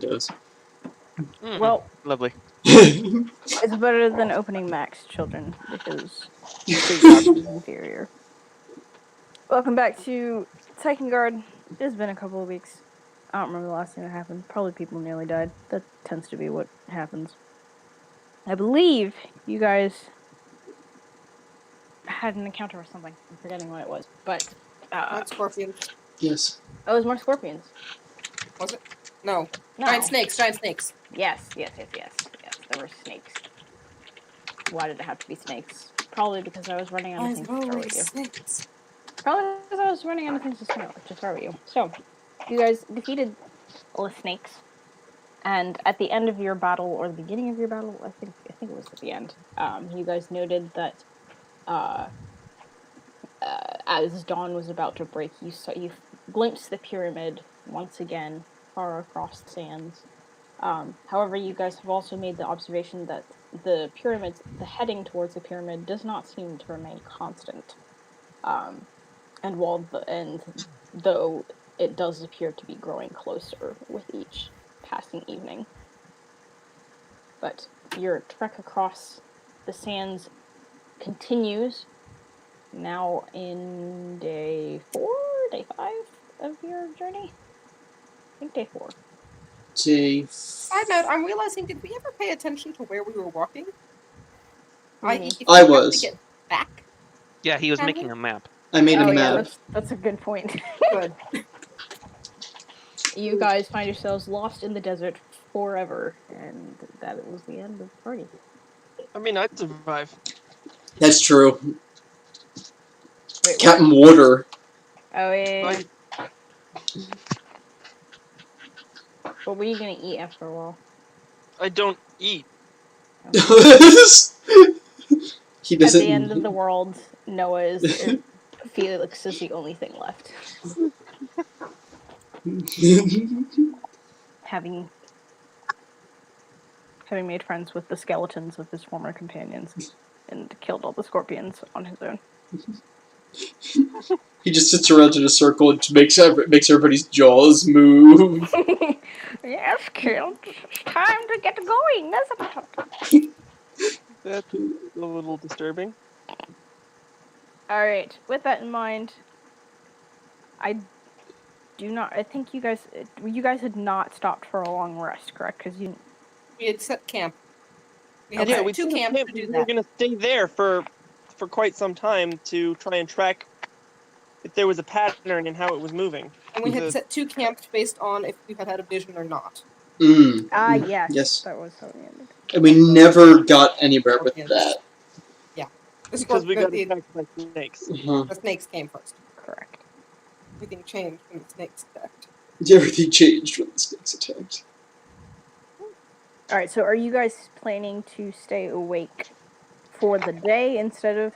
does. Well, lovely. it's better than opening Max, children, because Taikangaard is inferior. Welcome back to Taikangaard. It's been a couple of weeks. I don't remember the last thing that happened. Probably people nearly died. That tends to be what happens. I believe you guys had an encounter with something. I'm forgetting what it was, but Scorpions. Yes. Oh, it was more scorpions. Was it? No. No. Giant snakes. Yes. There were snakes. Why did it have to be snakes? Probably because I was running out of things to throw at you. Snakes. Probably because I was running out of things to throw at you. So, you guys defeated all the snakes, and at the end of your battle, or the beginning of your battle, I think it was at the end. You guys noted that as dawn was about to break, you glimpsed the pyramid once again far across the sands. However, you guys have also made the observation that the heading towards the pyramid does not seem to remain constant. And though it does appear to be growing closer with each passing evening. But your trek across the sands continues, now in day 5 of your journey? I think day 4. Side note, I'm realizing, did we ever pay attention to where we were walking? I was. To get back? Yeah, he was making a map. I made a map. Yeah, that's a good point. Good. You guys find yourselves lost in the desert forever, and that was the end of the party. I mean, I'd survive. That's true. Wait, Captain Water. Oh, yeah. What were you gonna eat after a while? I don't eat. He doesn't. At the end of the world, Felix is the only thing left. having made friends with the skeletons of his former companions and killed all the scorpions on his own. He just sits around in a circle and makes everybody's jaws move. Yes, kids, it's time to get going, isn't it? That's a little disturbing. Alright, with that in mind, I think you guys had not stopped for a long rest, correct? Because we had set camp. We had two camps to do that. We were going to stay there for quite some time to try and track if there was a pattern in how it was moving. And we had set 2 camps based on if we had a vision or not. Yes. That was how we ended. And we never got anywhere with that. Yeah. Because we got attacked by snakes. The snakes came first. Correct. Everything changed when the snakes attacked. Everything changed when the snakes attacked. Alright, so are you guys planning to stay awake for the day instead of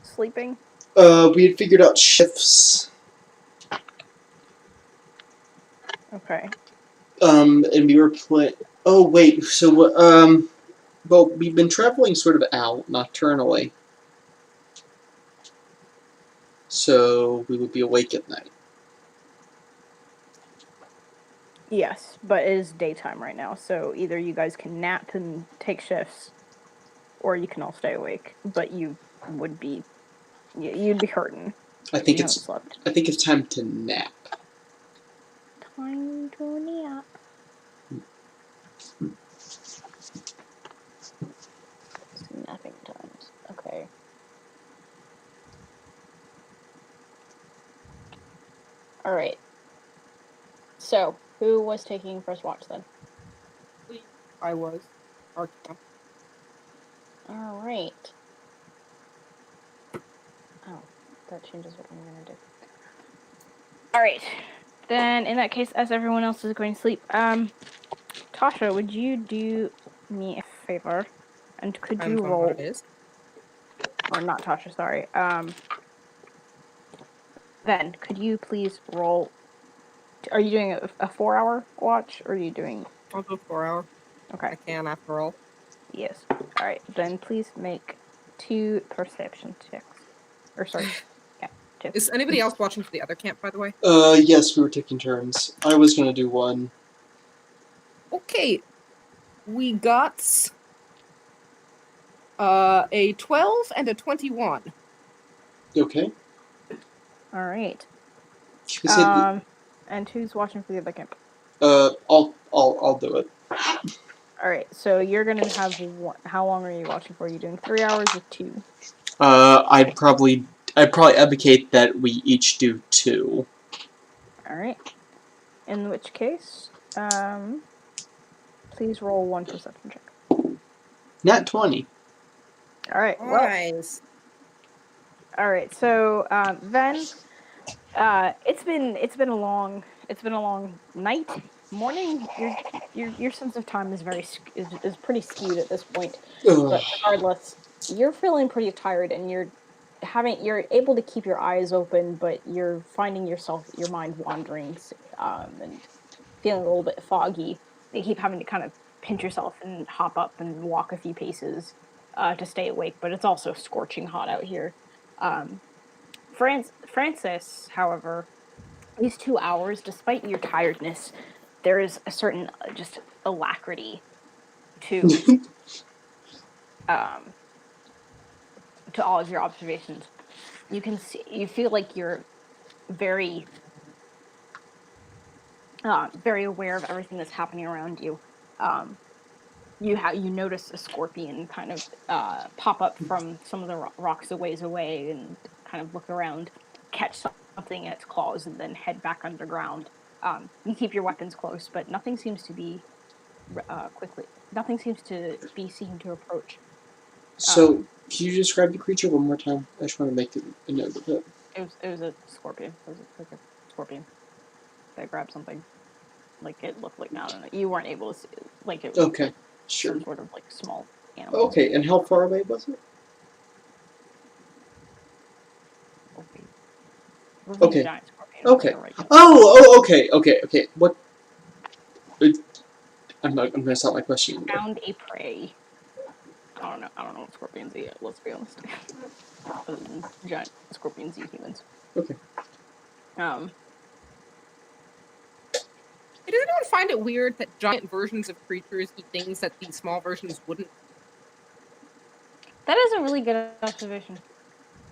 sleeping? We had figured out shifts. Okay. And we were oh, wait, so, well, we've been traveling sort of out nocturnally. So, we would be awake at night. Yes, but it is daytime right now, so either you guys can nap and take shifts, or you can all stay awake, but you'd be hurting. I think it's time to nap. Time to nap. Napping times. Okay. Alright. So, who was taking first watch then? I was. Alright. Oh, that changes what I'm gonna do. Alright. Then, in that case, as everyone else is going to sleep, Tasha, would you do me a favor? And could you roll... Or not Tasha, sorry. Then, could you please roll... Are you doing a 4-hour watch, or are you doing... I'll go 4 hour. Okay. I can, after all. Yes. Alright, then please make 2 perception checks. Or, sorry. Yeah, 2. Is anybody else watching for the other camp, by the way? Yes, we were taking turns. I was gonna do one. Okay. We got a 12 and a 21. Okay. All right. You can say And who's watching for the other camp? I'll do it. All right. So you're gonna have how long are you watching for? Are you doing 3 hours or 2? I'd probably advocate that we each do 2. All right. In which case, please roll 1 perception check. Nat 20. All right. Well. Nice. All right. So, Ven, it's been a long night, morning. Your sense of time is is pretty skewed at this point. Ugh. But regardless, you're feeling pretty tired, and you're able to keep your eyes open, but you're finding your mind wandering, and feeling a little bit foggy. You keep having to kind of pinch yourself and hop up and walk a few paces to stay awake, but it's also scorching hot out here. Francis, however, these 2 hours, despite your tiredness, there is a certain just alacrity to all of your observations. You feel like you're very very aware of everything that's happening around you. You notice a scorpion kind of pop up from some of the rocks a ways away and kind of look around, catch something in its claws, and then head back underground. You keep your weapons close, but nothing seems to be Nothing seems to be seen to approach. So, can you describe the creature one more time? I just want to make a note of it. It was a scorpion. It was like a scorpion. They grabbed something. Like it looked like, I don't know. You weren't able to see it. Like it was Okay, sure. some sort of like small animal. Okay, and how far away was it? Okay. Giant scorpion. Okay. Right. Okay. What? I'm gonna stop my question. Found a prey. I don't know what scorpions eat. Let's be honest. Other than giant scorpions eat humans. Okay. Does anyone find it weird that giant versions of creatures eat things that these small versions wouldn't? That is a really good observation.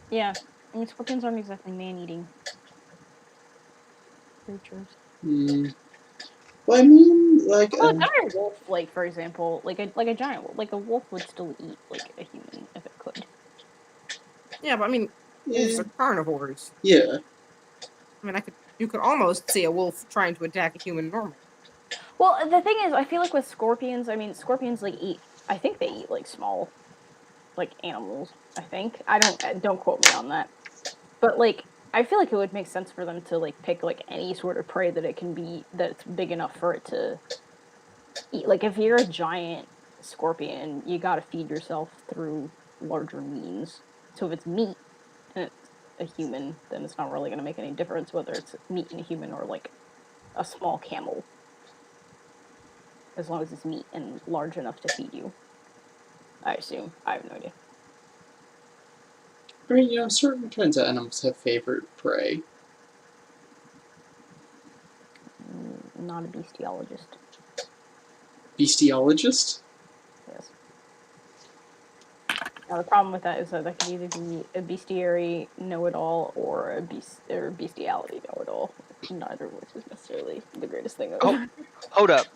Yeah. I mean, scorpions aren't exactly man-eating creatures. Well, I mean, like a giant wolf, like for example, like a giant wolf, like a wolf would still eat like a human if it could. Yeah, but I mean, wolves are carnivores. Yeah. I mean, you could almost see a wolf trying to attack a human normally. Well, the thing is, I feel like with scorpions, I mean, scorpions I think they eat like small, like animals. I think don't quote me on that, but like I feel like it would make sense for them to like pick like any sort of prey that's big enough for it to eat. Like if you're a giant scorpion, you gotta feed yourself through larger means. So if it's meat and it's a human, then it's not really gonna make any difference whether it's meat in a human or like a small camel. As long as it's meat and large enough to feed you. I assume. I have no idea. I mean, certain kinds of animals have favorite prey. Not a bestiologist. Bestiologist? Yes. Now the problem with that is that could either be a bestiary know-it-all or a bestiality know-it-all. Neither of which is necessarily the greatest thing ever. Hold up.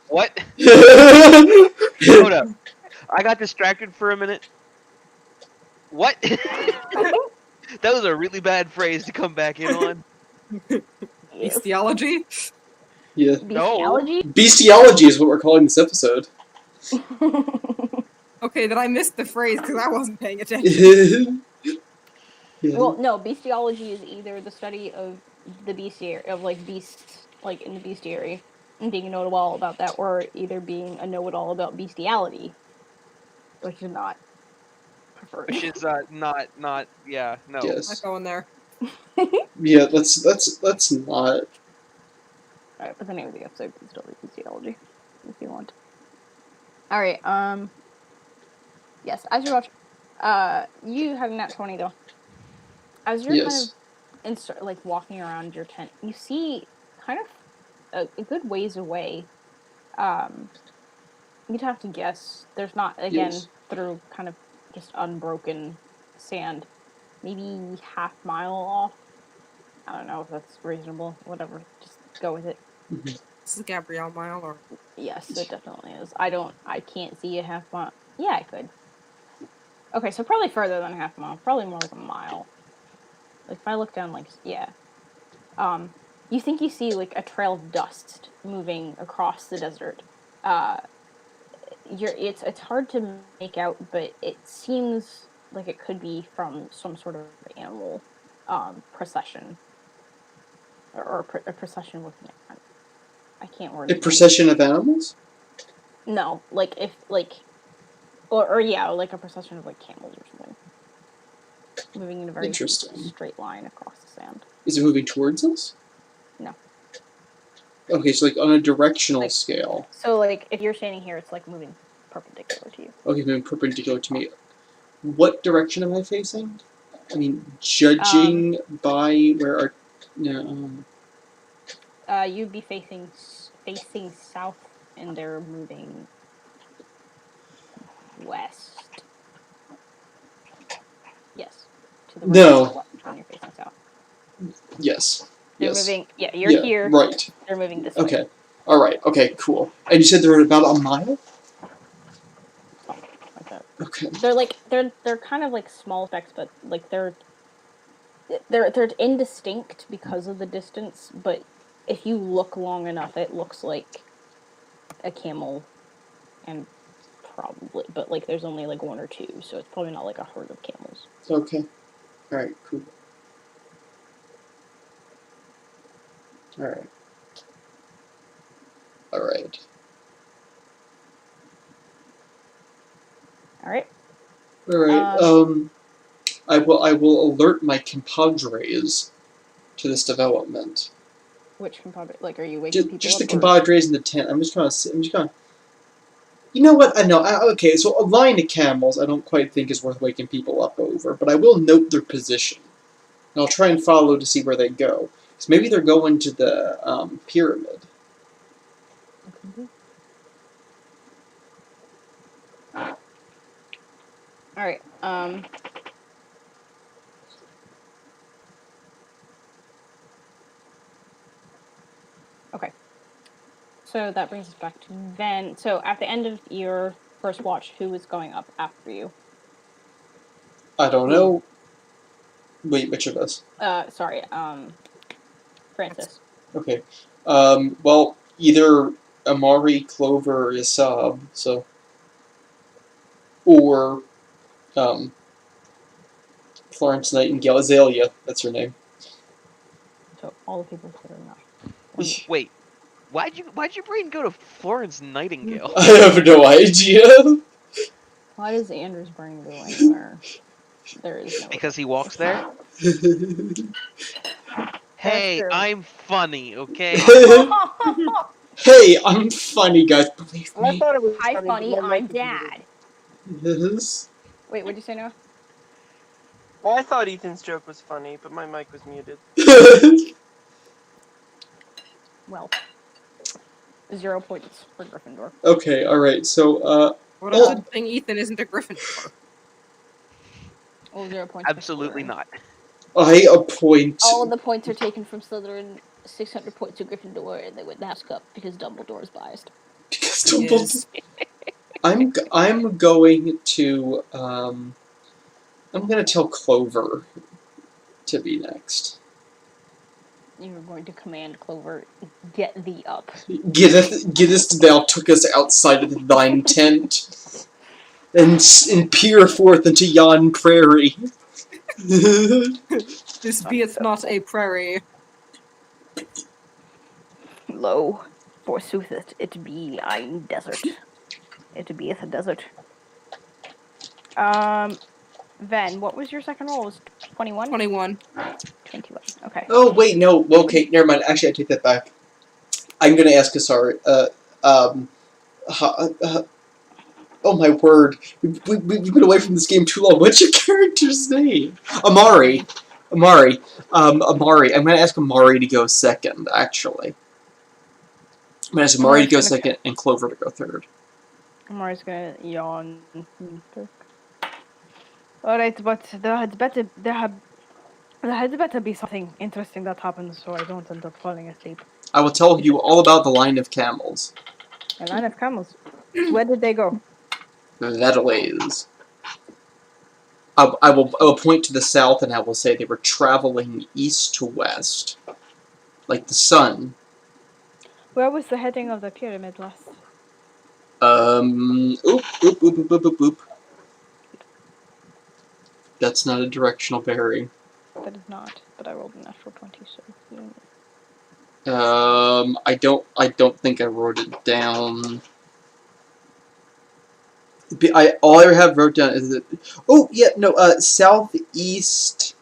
What? Hold up. I got distracted for a minute. What? That was a really bad phrase to come back in on. Bestiology? Yeah. Bestiology? No. Bestiology is what we're calling this episode. Okay, then I missed the phrase because I wasn't paying attention. Yeah. Well, no, bestiology is either the study of the bestiary, of like beasts, like in the bestiary, and being a know-it-all about that, or either being a know-it-all about bestiality, which is not preferred. Which is not yeah, no. Yes. Not going there. Yeah, that's not. Alright, but the name of the episode can still be bestiology, if you want. Alright, yes, as you're watching, you having that 20 though. As you're kind of like walking around your tent, you see kind of a good ways away. You'd have to guess. There's not, again, Yes. through kind of just unbroken sand. Maybe half mile off. I don't know if that's reasonable. Whatever. Just go with it. Mhm. This is Gabrielle Mile, or Yes, it definitely is. I can't see a half mile. Yeah, I could. Okay, so probably further than a half mile. Probably more like a mile. Like, if I look down, like, yeah. You think you see, like, a trail of dust moving across the desert. It's hard to make out, but it seems like it could be from some sort of animal procession. Or a procession with an, I can't word A it. procession of animals? No, like if like, or yeah, like a procession of like camels or something, moving in a very Interesting. straight line across the sand. Is it moving towards us? No. Okay, so like on a directional Like- scale. So like if you're standing here, it's like moving perpendicular to you. Okay, moving perpendicular to me. What direction am I facing? I mean, judging by where our... No, You'd be facing south, and they're moving west. Yes, to the right. No. Left when you're facing south. yes. They're Yes. moving. Yeah, you're Yeah, here. right. They're moving this way. Okay. Alright, okay, cool. And you said they're about a mile? Like that. Okay. They're kind of like small effects, but like they're indistinct because of the distance. But if you look long enough, it looks like a camel, and probably, but like there's only like one or two, so it's probably not like a herd of camels. Okay. Alright, cool. Alright. Alright. All right. Alright, I will alert my compadres to this development. Which compadre? Like, are you waking people Just up? the compadres in the tent. I'm just gonna. You know what? I know. Okay, so a line of camels I don't quite think is worth waking people up over, but I will note their position. And I'll try and follow to see where they go. Because maybe they're going to the pyramid. All right. Okay. So that brings us back to Ven. So at the end of your first watch, who was going up after you? I don't know. Wait, which of us? Sorry. Francis. Okay. Well, either Amari, Clover, or Isab, so... Or, Florence Nightingale. Azalea, that's her name. So all the people that are not. Wait, why'd your brain go to Florence Nightingale? I have no idea. Why does Andrew's brain go anywhere? There is no. Because he walks there? Hey, true. I'm funny, okay? Hey, I'm funny, guys. Believe I me. thought it was Hi, funny. but my I'm mic was Dad. Yes. Wait, what'd you say, Noah? muted. Well, I thought Ethan's joke was funny, but my mic was muted. Well, 0 points for Gryffindor. Okay, alright, so, what a good thing Ethan isn't a Gryffindor. Oh, 0 points. Absolutely not. I appoint... All of the points are taken from Slytherin, 600 points to Gryffindor, and they win the House Cup because Dumbledore is biased. Because Dumbledore... I'm going to, I'm gonna tell Clover to be next. You're going to command Clover, get thee up. Gettest thou took us outside of thine tent, and peer forth into yon prairie. This beeth not a prairie. Lo, forsooth it be ein desert. It beeth a desert. Ven, what was your second roll? It was 21? 21. 21, okay. Oh, wait, no, okay, never mind, actually I take that back. I'm gonna ask Asari, oh my word, we've been away from this game too long. What's your character's name? Amari. I'm gonna ask Amari to go second, actually. Imagine Mari to go second and Clover to go third. Mari's gonna yawn. Alright, but there had better be something interesting that happens so I don't end up falling asleep. I will tell you all about the line of camels. A line of camels. Where did they go? That ways. I will point to the south and I will say they were traveling east to west. Like the sun. Where was the heading of the pyramid last? Oop. That's not a directional bearing. That is not, but I rolled a natural 20, so... I don't think I wrote it down. All I have wrote down is that... Oh, yeah, no, southeast...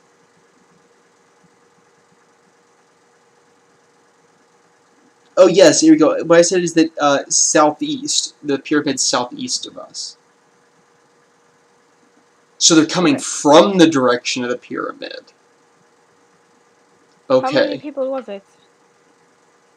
Oh, yes, here we go. What I said is that, southeast. The pyramid's southeast of us. So they're coming from the direction of the pyramid. Okay. How many people was it?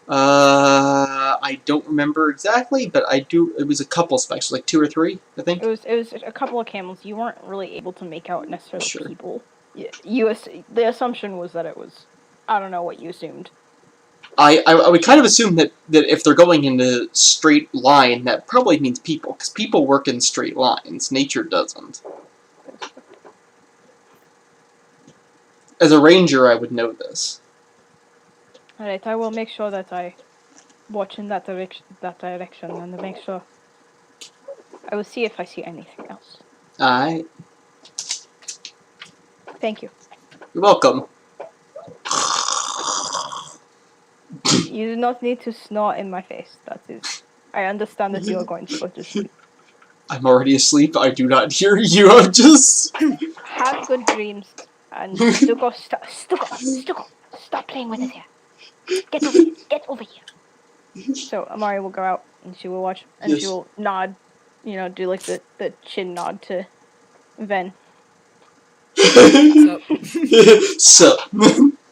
I don't remember exactly, but I do. It was a couple specks, like 2 or 3, I think. It was a couple of camels. You weren't really able to make out necessarily people. The assumption was that it was. I don't know what you assumed. I would kind of assume that if they're going in a straight line, that probably means people, because people work in straight lines. Nature doesn't. As a ranger, I would know this. Alright, I will make sure that I watch in that direction and make sure. I will see if I see anything else. Alright. Thank you. You're welcome. You do not need to snort in my face. That is... I understand that you are going to go to sleep. I'm already asleep. I do not hear you. I'm just... Have good dreams. And Stuko, stop playing with us here. Get over here. So Amari will go out and she will watch and she will nod, do like the chin nod to Ven. So.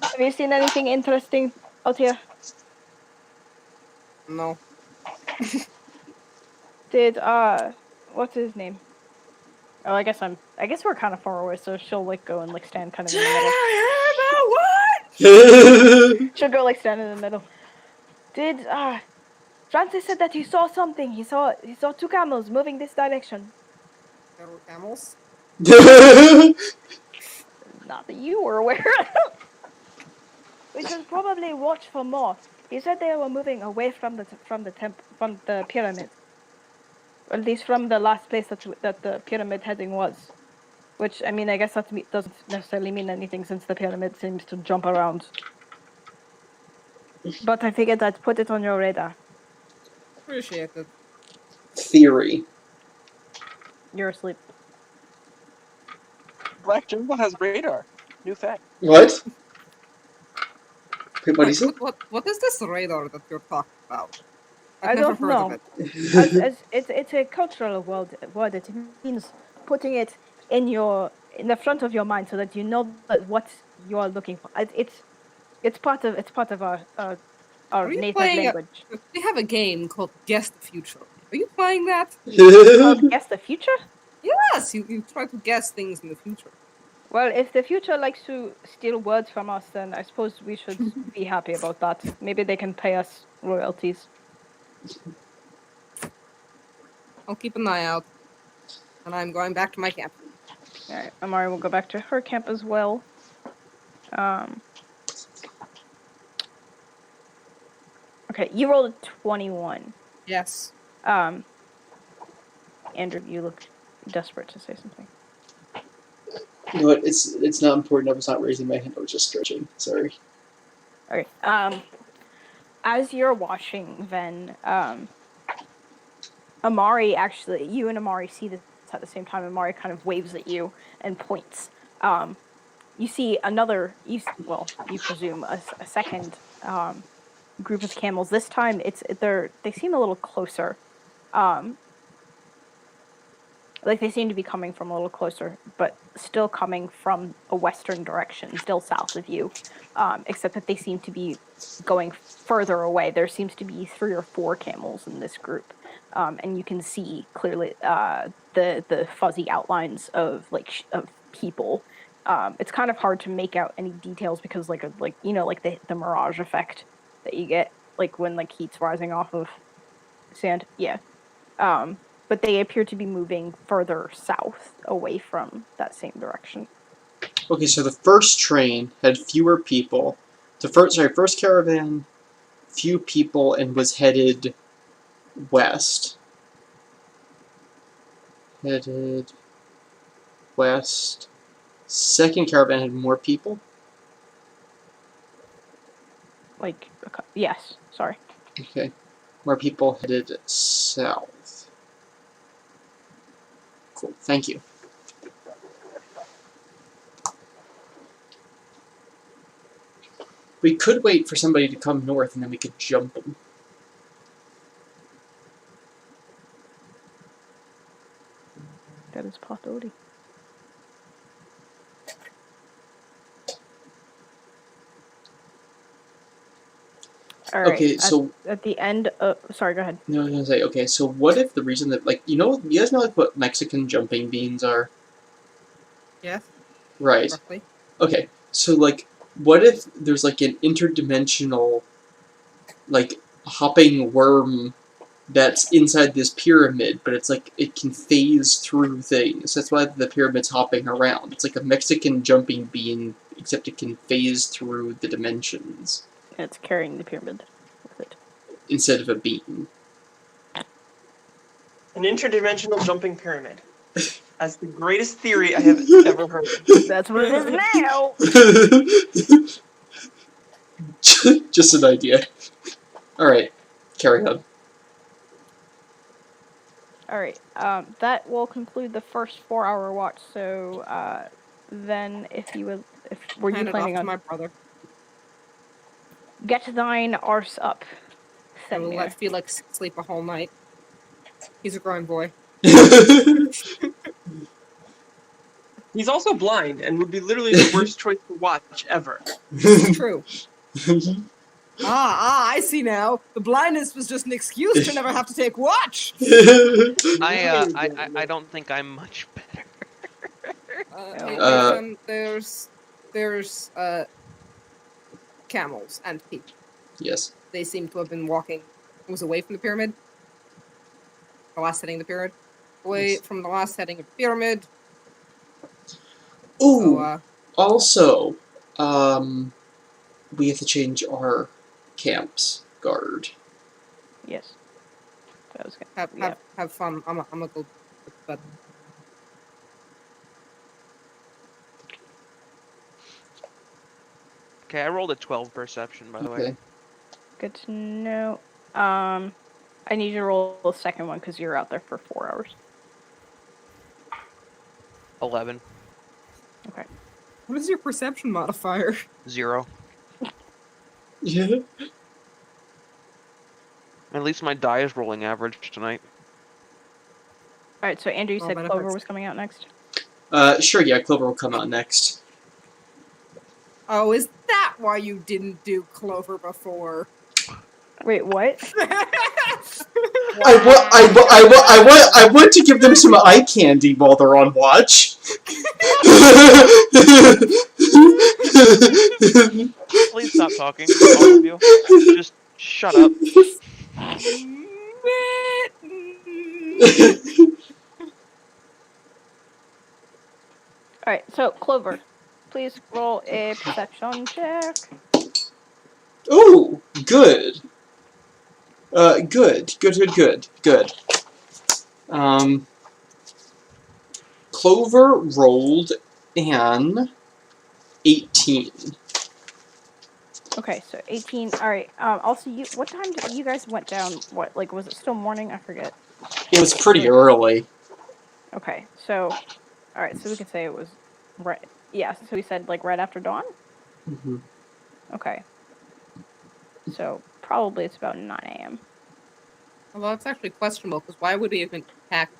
Have you seen anything interesting out here? No. Did what's his name? Oh, I guess we're kind of far away, so she'll go and stand kind of in the middle. She'll go stand in the middle. Did Francis said that he saw something. He saw 2 camels moving this direction. There were camels? Not that you were aware. We should probably watch for more. He said they were moving away from the pyramid. Or at least from the last place that the pyramid heading was. Which, I mean, I guess that doesn't necessarily mean anything since the pyramid seems to jump around. But I figured I'd put it on your radar. Appreciate it. Theory. You're asleep. Black Jungle has radar. New fact. What? Wait, what is it? What is this radar that you're talking about? I've I never don't heard know. of it. It's a cultural word. It means putting it in the front of your mind so that you know what you are looking for. It's part of our native language. We have a game called Guess the Future. Are you playing that? Called Guess the Future? Yes, you try to guess things in the future. Well, if the future likes to steal words from us, then I suppose we should be happy about that. Maybe they can pay us royalties. I'll keep an eye out. And I'm going back to my camp. Alright, Amari will go back to her camp as well. Okay, you rolled a 21. Yes. Andrew, you look desperate to say something. You know what? It's not important. I was not raising my hand. I was just stretching. Sorry. Okay. As you're watching, Ven, Amari actually, you and Amari see this at the same time. Amari kind of waves at you and points. You see you presume a second group of camels. This time, they seem a little closer. Like, they seem to be coming from a little closer, but still coming from a western direction, still south of you. Except that they seem to be going further away. There seems to be 3 or 4 camels in this group. And you can see clearly the fuzzy outlines of of people. It's kind of hard to make out any details because like the mirage effect that you get like when like heat's rising off of sand. Yeah. But they appear to be moving further south away from that same direction. Okay, so the first train had fewer people. The first caravan, few people, and was headed west. Headed west. Second caravan had more people. Like, yes, sorry. Okay, more people headed south. Cool, thank you. We could wait for somebody to come north and then we could jump them. That is a possibility. All right. Okay, so at the end of... Sorry, go ahead. No, I was gonna say, okay, so what if the reason that, like, you guys know, like, what Mexican jumping beans are? Yes. Right. Roughly. Okay, so, like, what if there's, like, an interdimensional, like, hopping worm that's inside this pyramid, but it's, like, it can phase through things. That's why the pyramid's hopping around. It's like a Mexican jumping bean, except it can phase through the dimensions. And it's carrying the pyramid with it. Instead of a bean. An interdimensional jumping pyramid. That's the greatest theory I have ever heard. That's what it is now! Just an idea. Alright, carry on. Alright, that will conclude the first 4-hour watch, so, then were you planning on... my brother. Get thine arse up. I will let Felix sleep a whole night. He's a grown boy. He's also blind and would be literally the worst choice to watch ever. True. I see now. The blindness was just an excuse to never have to take watch. I don't think I'm much better. There's camels and people. Yes. They seem to have been walking. It was away from the pyramid. The last setting of the pyramid. Away from the last setting of the pyramid. Ooh. So, also, we have to change our camp's guard. Yes. That was good. Have fun. I'm gonna go to bed. Okay, I rolled a 12 perception, by the way. Good to know. I need you to roll the second one because you're out there for 4 hours. 11. Okay. What is your perception modifier? 0. Yeah. At least my die is rolling average tonight. Alright, so Andrew, you said Clover was coming out next? Sure, yeah, Clover will come out next. Oh, is that why you didn't do Clover before? Wait, what? I want to give them some eye candy while they're on watch. Please stop talking, all of you. Just shut up. Alright, so Clover, please roll a perception check. Ooh, good. Good. Clover rolled an 18. Okay, so 18. Alright, also, what time did you guys went down? What, like, was it still morning? I forget. It was pretty early. Okay, so, alright, so we could say it was right. Yeah, so we said, like, right after dawn? Mm-hmm. Okay. So, probably it's about 9 a.m. Well, that's actually questionable, because why would we even attack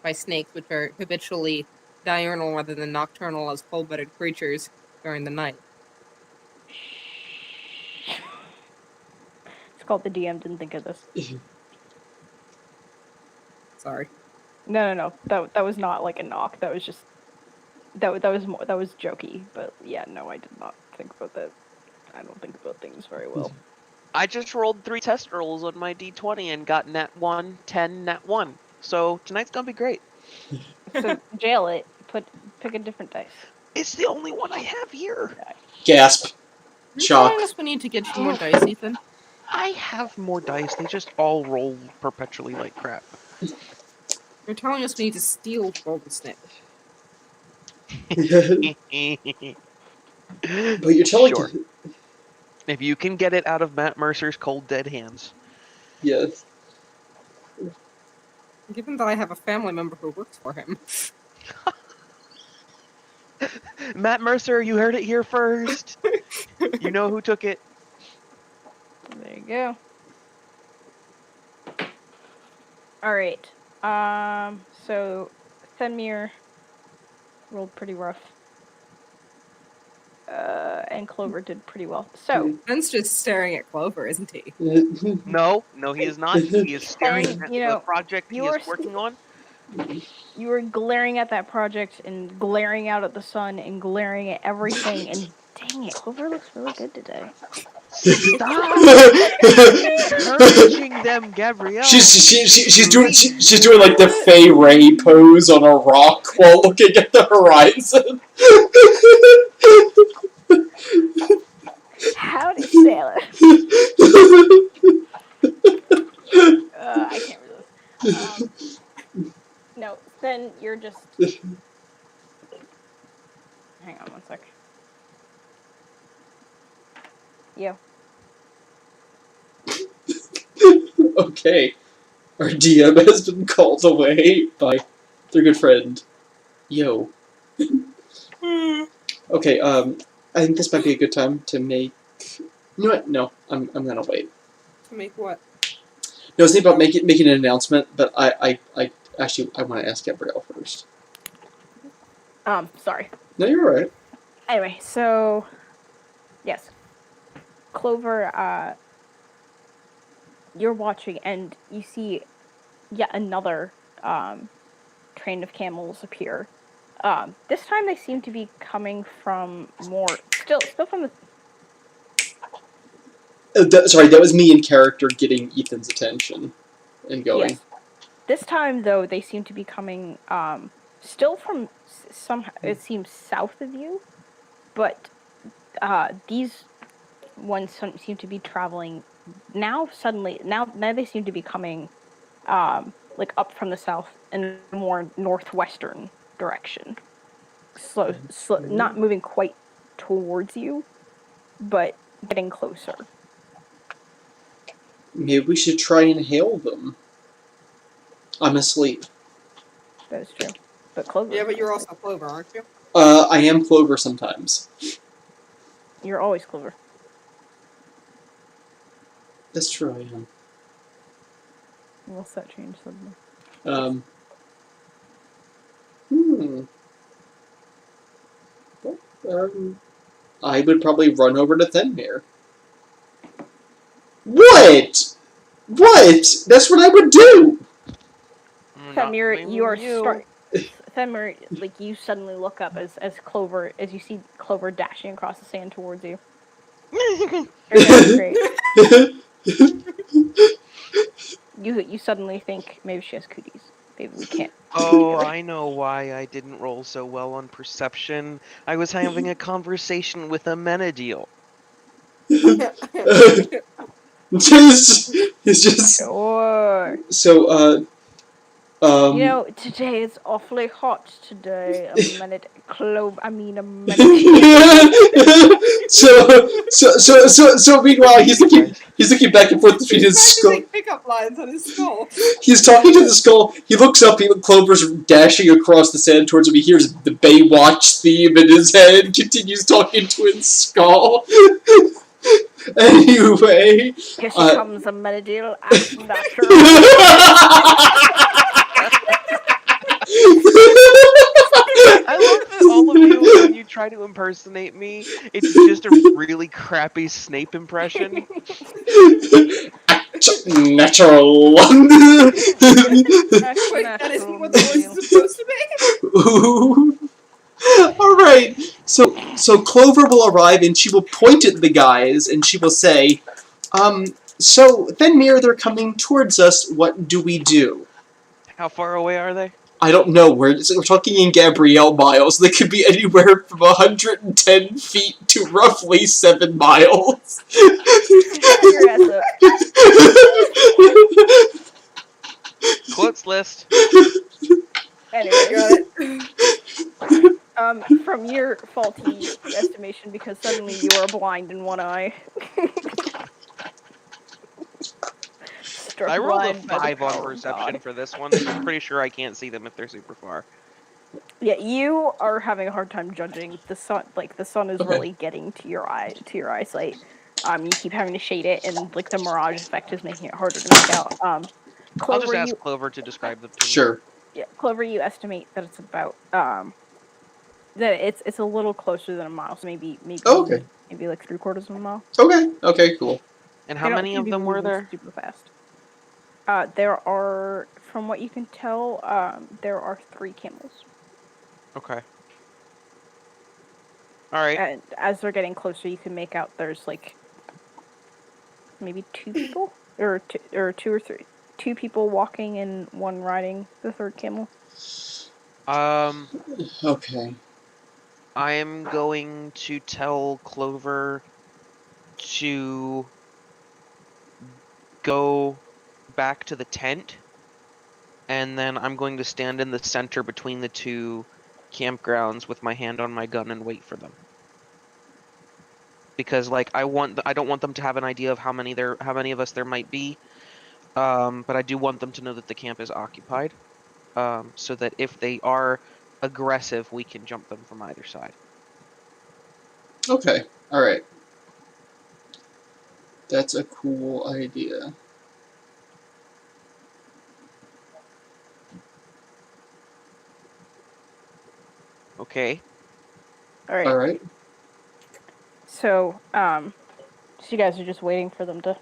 by snakes, which are habitually diurnal rather than nocturnal as full-blooded creatures during the night. It's called the DM didn't think of this. Sorry. No. That was not like a knock. That was just that was jokey. But yeah, no, I did not think about that. I don't think about things very well. I just rolled 3 test rolls on my D20 and got nat 1, 10, nat 1. So tonight's gonna be great. So jail it. Pick a different dice. It's the only one I have here. Gasp. You're Shock. telling us we need to get you more dice, Ethan? I have more dice. They just all roll perpetually like crap. You're telling us we need to steal Golden Snake. But you're telling Sure. If you can get it out of Matt Mercer's cold dead hands. Yes. Given that I have a family member who works for him. Matt Mercer, you heard it here first. You know who took it. There you go. Alright. So Fenrir rolled pretty rough. And Clover did pretty well. So Ben's just staring at Clover, isn't he? No, he is not. He is staring And, at you the know, project he is working on. you were glaring at that project and glaring out at the sun and glaring at everything and dang it, Clover looks really good today. Stop encouraging them, Gabrielle. She's doing like the Fey Ray pose on a rock while looking at the horizon. Howdy, sailor. I can't resist. No, then you're just. Hang on one sec. Yo. Okay. Our DM has been called away by their good friend. Yo. Okay, I think this might be a good time to make... You know what? No, I'm gonna wait. To make what? No, I was thinking about making an announcement, but I actually want to ask Gabrielle first. Sorry. No, you're alright. Anyway, so... Yes. Clover, you're watching and you see yet another, train of camels appear. This time they seem to be coming from still from the... Sorry, that was me in character getting Ethan's attention and going. Yes. This time, though, they seem to be coming, still from it seems south of you, but, these ones seem to be traveling now they seem to be coming, like up from the south in a more northwestern direction. Slow, not moving quite towards you, but getting closer. Maybe we should try and hail them. I'm asleep. That is true. But Clover. Yeah, but you're also Clover, aren't you? I am Clover sometimes. You're always Clover. That's true, I am. What's that change suddenly? I would probably run over to Thenmere. What? What? That's what I would do! Thenmere, Thenmere, like, you suddenly look up as you see Clover dashing across the sand towards you. Great. You suddenly think maybe she has cooties. Maybe we can't. Oh, I know why I didn't roll so well on perception. I was having a conversation with a Menadil. It's just... Sure. So, you know, today is awfully hot today. A minute, a minute. So meanwhile, he's looking back and forth between his skull. Pickup lines on his skull. He's talking to the skull. He looks up. Clover's dashing across the sand towards him. He hears the Baywatch theme in his head and continues talking to his skull. Anyway, Here she comes, a Menadil. I'm not sure. try to impersonate me, it's just a really crappy Snape impression. Natural. Wait, that isn't what the voice is supposed to be? Alright, so Clover will arrive and she will point at the guys and she will say, so Fenrir, they're coming towards us, what do we do? How far away are they? I don't know, we're talking in Gabrielle miles. They could be anywhere from 110 feet to roughly 7 miles. Your ass up. Quotes list. Anyway, from your faulty estimation, because suddenly you are blind in one eye. I rolled a Blind by the 5 on power of perception God. for this one, so I'm pretty sure I can't see them if they're super far. Yeah, you are having a hard time judging the sun. Like the sun is Okay. really getting to your eyesight. You keep having to shade it, and like the mirage effect is making it harder to make out. I'll Clover, just ask Clover to describe them to me. Sure. Yeah, Clover, you estimate that it's about that it's a little closer than a mile, so maybe Oh, okay. maybe like 3/4 of a mile. Okay, cool. And how many of them were there? Super fast. There are, from what you can tell, there are 3 camels. Okay. Alright. And as they're getting closer, you can make out there's like maybe 2 people, or 2 or 3, 2 people walking and 1 riding the 3rd camel. Okay. I am going to tell Clover to go back to the tent, and then I'm going to stand in the center between the 2 campgrounds with my hand on my gun and wait for them. Because like I don't want them to have an idea of how many of us there might be, but I do want them to know that the camp is occupied, so that if they are aggressive, we can jump them from either side. Okay, alright. That's a cool idea. Okay. Alright. Alright. So, so you guys are just waiting for them to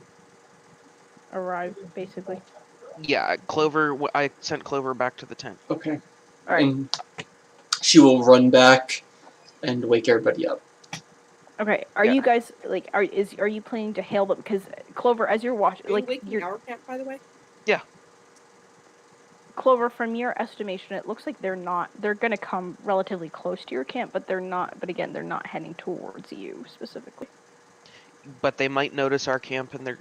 arrive, basically. Yeah, Clover. I sent Clover back to the tent. Okay. Alright. And she will run back and wake everybody up. Okay. Are you guys like are you planning to hail them? Because Clover, as you're watching, Are you like waking our camp, by the way? Yeah. Clover, from your estimation, it looks like they're gonna come relatively close to your camp, but they're not. But again, they're not heading towards you specifically. But they might notice our camp, and there's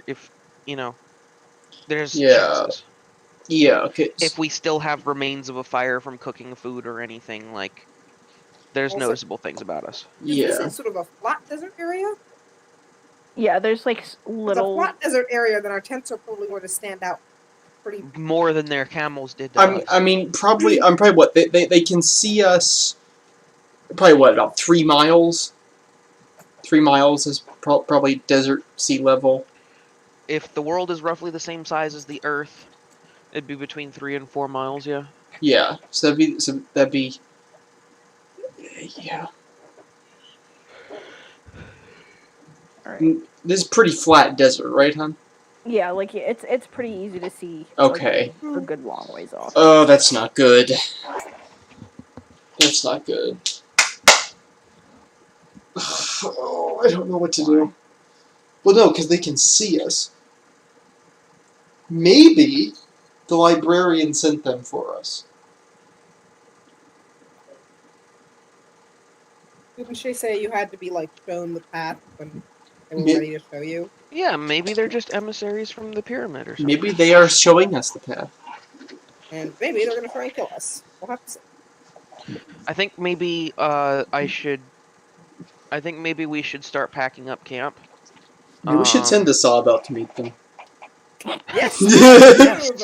Yeah. chances. Yeah, okay. If we still have remains of a fire from cooking food or anything, like, there's Also, noticeable things about us. This Yeah. is sort of a flat desert area. Yeah, there's like It's little. a flat desert area, then our tents are probably going to stand out pretty. More than their camels did to us. I mean, probably what? They can see us, probably what, about 3 miles? 3 miles is probably desert sea level. If the world is roughly the same size as the Earth, it'd be between 3 and 4 miles, yeah. Yeah, so that'd be yeah. Alright. This is pretty flat desert, right, hon? Yeah, like it's pretty easy to see. Okay. Like, a good long ways off. Oh, that's not good. That's not good. Oh, I don't know what to do. Well, no, because they can see us. Maybe the librarian sent them for us. Didn't she say you had to be like shown the path when they were Yeah. ready to show you? Yeah, maybe they're just emissaries from the pyramid or something. Maybe they are showing us the path. And maybe they're going to try and kill us. We'll have to see. I think maybe we should start packing up camp. Maybe we should send a Sawbelt to meet them. Yes.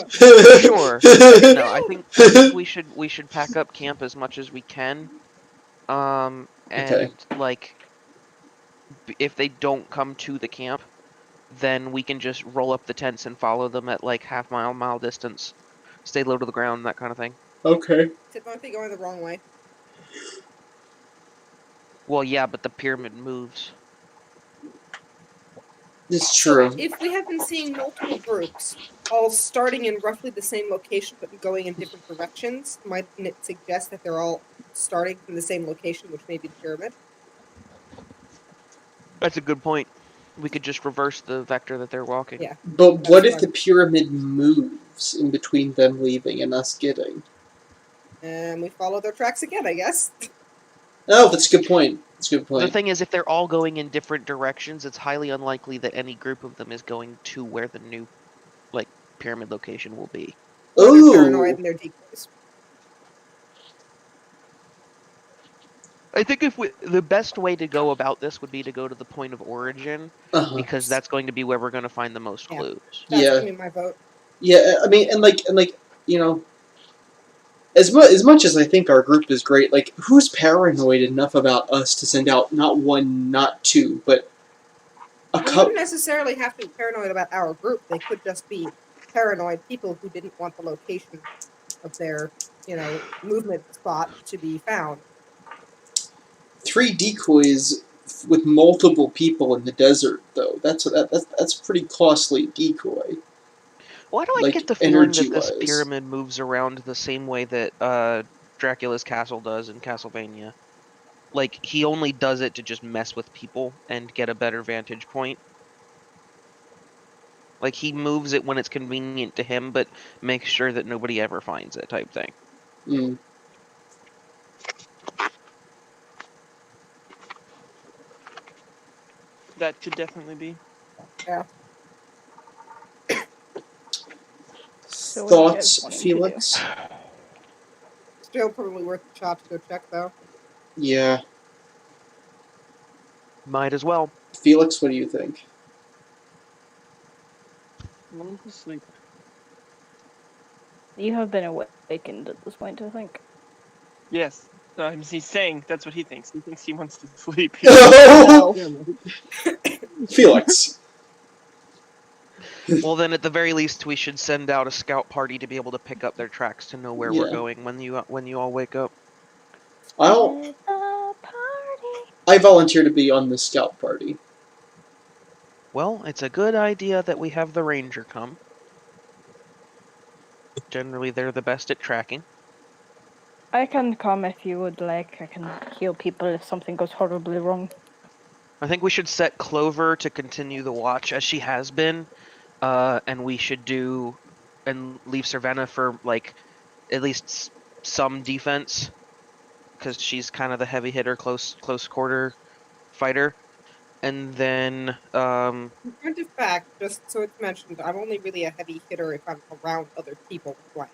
Sure. No, I think we should pack up camp as much as we can. And Okay. like, if they don't come to the camp, then we can just roll up the tents and follow them at like mile distance. Stay low to the ground, that kind of thing. Okay. Except might be going the wrong way. Well, yeah, but the pyramid moves. It's true. So if we have been seeing multiple groups, all starting in roughly the same location but going in different directions, mightn't it suggest that they're all starting from the same location, which may be the pyramid? That's a good point. We could just reverse the vector that they're walking. Yeah. But That's what if what the pyramid moves in between them leaving and us getting? And we follow their tracks again, I guess. Oh, that's a good point. That's a good The point. thing is, if they're all going in different directions, it's highly unlikely that any group of them is going to where the new, pyramid location will be. Or they're Ooh. paranoid and they're decoys. I think the best way to go about this would be to go to the point of origin, because that's going to be where we're going to find the most Yeah. clues. That's Yeah. gonna be my vote. Yeah, I mean, and you know, as much as I think our group is great, like, who's paranoid enough about us to send out not one, not two, but a They couple? wouldn't necessarily have to be paranoid about our group. They could just be paranoid people who didn't want the location of their, movement spot to be found. 3 decoys with multiple people in the desert, though. That's a pretty costly decoy. Why do I Like, get the feeling that this energy-wise. pyramid moves around the same way that Dracula's castle does in Castlevania? Like, he only does it to just mess with people and get a better vantage point. Like, he moves it when it's convenient to him, but makes sure that nobody ever finds it, type thing. Mm. That could definitely be. Yeah. So what are you guys Thoughts, wanting to Felix? Still probably worth a shot to go check, though. Yeah. Might as well. Felix, what do you think? I'm going to sleep. You have been awakened at this point, I think. Yes. He's saying that's what he thinks. He thinks he wants to sleep. Oh! Yeah, Felix. Well, then, at the very least, we should send out a scout party to be able to pick up their tracks to know where we're Yeah. going when you all wake up. I volunteer to be on the scout party. Well, it's a good idea that we have the ranger come. Generally, they're the best at tracking. I can come if you would like. I can heal people if something goes horribly wrong. I think we should set Clover to continue the watch as she has been, and we should leave Cervena for at least some defense, because she's kind of the heavy hitter, close quarter fighter, and then In point of fact, just so it's mentioned, I'm only really a heavy hitter if I'm around other people playing.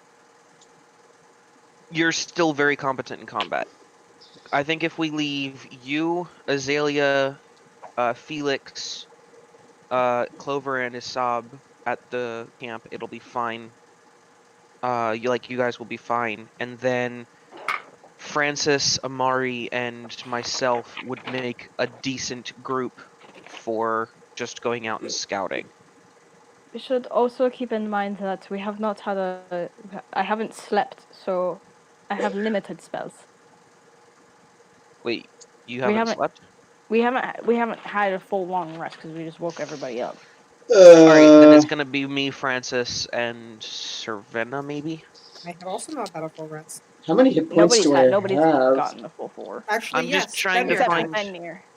you're still very competent in combat. I think if we leave you, Azalea, Felix, Clover, and Isab at the camp, it'll be fine. You guys will be fine. And then Francis, Amari, and myself would make a decent group for just going out and scouting. We should also keep in mind that we have not had I haven't slept, so I have limited spells. Wait, you haven't slept? We haven't had a full long rest because we just woke everybody up. Alright, then it's gonna be me, Francis, and Cervena, maybe? I have also not had a full rest. How many hit points do I Nobody's have? gotten a full 4. Actually, I'm yes. just trying to Demir find- has.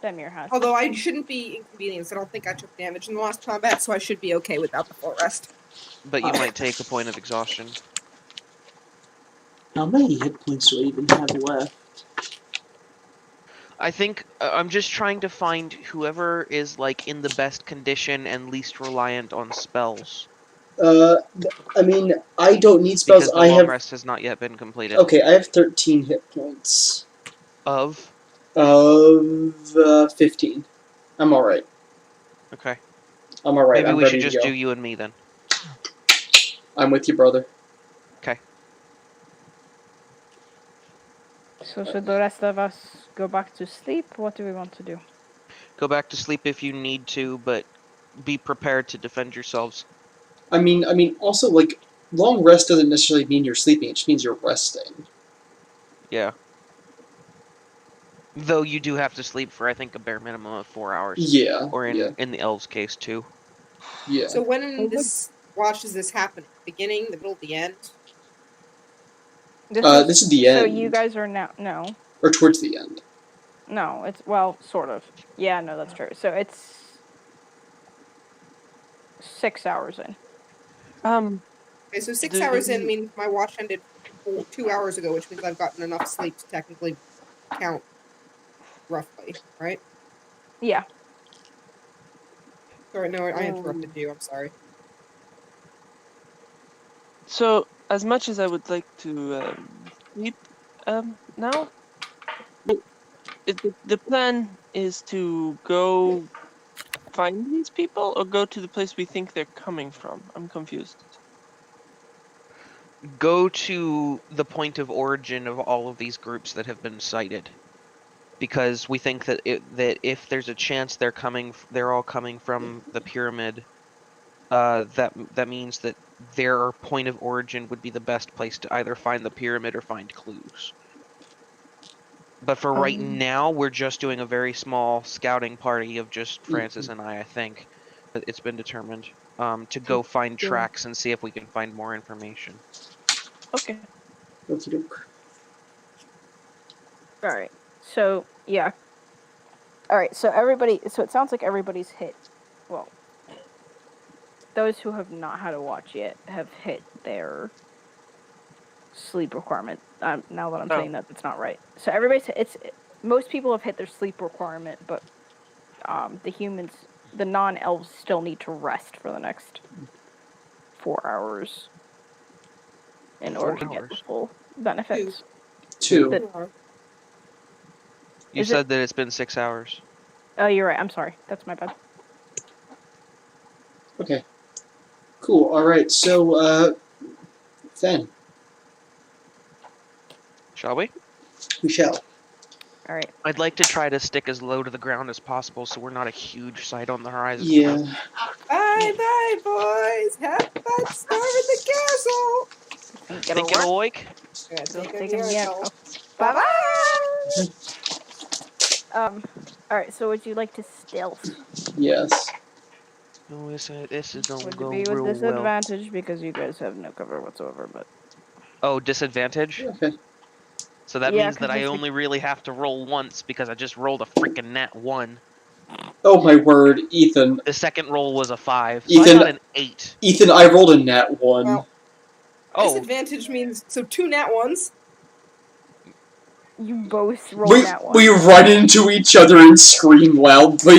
Demir has. Although I shouldn't be inconvenienced. I don't think I took damage in the last combat, so I should be okay without the full rest. But you might take a point of exhaustion. How many hit points do I even have left? I think I'm just trying to find whoever is in the best condition and least reliant on spells. I mean, I don't need spells. Because the I long have. rest has not yet been completed. Okay, I have 13 hit points. Of? 15. I'm alright. Okay. I'm alright. Maybe I'm we ready should to just go. do you and me then. I'm with you, brother. Okay. So should the rest of us go back to sleep? What do we want to do? Go back to sleep if you need to, but be prepared to defend yourselves. I mean, also, long rest doesn't necessarily mean you're sleeping. It just means you're resting. Yeah. Though you do have to sleep for, I think, a bare minimum of 4 hours. Yeah. Or in the elves' case, too. Yeah. So when in this watch does this happen? Beginning, the middle, the end? This is the end. So you guys are now no. Or towards the end. No, it's well, sort of. Yeah, no, that's true. So it's 6 hours in. Okay, so 6 hours in means my watch ended 2 hours ago, which means I've gotten enough sleep to technically count roughly, right? Yeah. Sorry, no, I interrupted you. I'm sorry. So, as much as I would like to sleep now, the plan is to go find these people or go to the place we think they're coming from. I'm confused. Go to the point of origin of all of these groups that have been cited, because we think that that if there's a chance they're all coming from the pyramid, that means that their point of origin would be the best place to either find the pyramid or find clues. But for right now, we're just doing a very small scouting party of just Francis and I think. It's been determined to go find tracks and see if we can find more information. Okay. Alright. So, yeah. Alright, so everybody... So it sounds like everybody's hit... Well... Those who have not had a watch yet have hit their sleep requirement. Now that I'm saying that, that's not right. So everybody's... Most people have hit their sleep requirement, but the humans... The non-elves still need to rest for the next 4 hours in order to get the full benefits. 2. You said that it's been 6 hours. Oh, you're right. I'm sorry. That's my bad. Okay. Cool. Alright, so, then. Shall we? We shall. Alright. I'd like to try to stick as low to the ground as possible so we're not a huge sight on the horizon. Yeah. Bye-bye, boys! Have fun storming the castle! Think it'll awake? Bye-bye! Alright, so would you like to stealth? Yes. No, this is gonna Would go be real with well. disadvantage because you guys have no cover whatsoever, but... Oh, disadvantage? Okay. So that Yeah, means that 'cause I it's only really have to roll once because I just rolled a freaking nat 1. Oh my word, Ethan. The second roll was a 5, so Ethan, I got an 8. Ethan, I rolled a nat 1. Well, Oh, disadvantage means, so 2 nat 1s? You both rolled that one. We run into each other and scream loudly.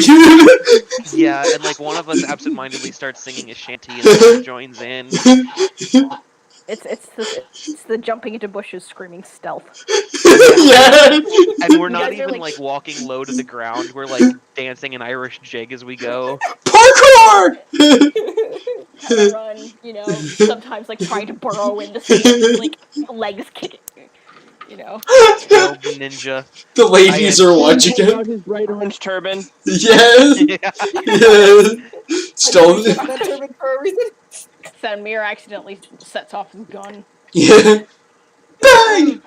yeah, and like one of us absentmindedly starts singing a shanty and the other joins in. It's the jumping into bushes, screaming stealth. Yeah. And we're not guys are, even like- like walking low to the ground. We're like dancing an Irish jig as we go. Parkour! Run, you know, sometimes like trying to burrow into sand, like legs kicking, you know. Old ninja. The ladies are watching Pull out it. his bright orange turban. Yes. Yeah. Yes. Still. That turban for a reason. Samir accidentally sets off his gun. Yeah. Bang!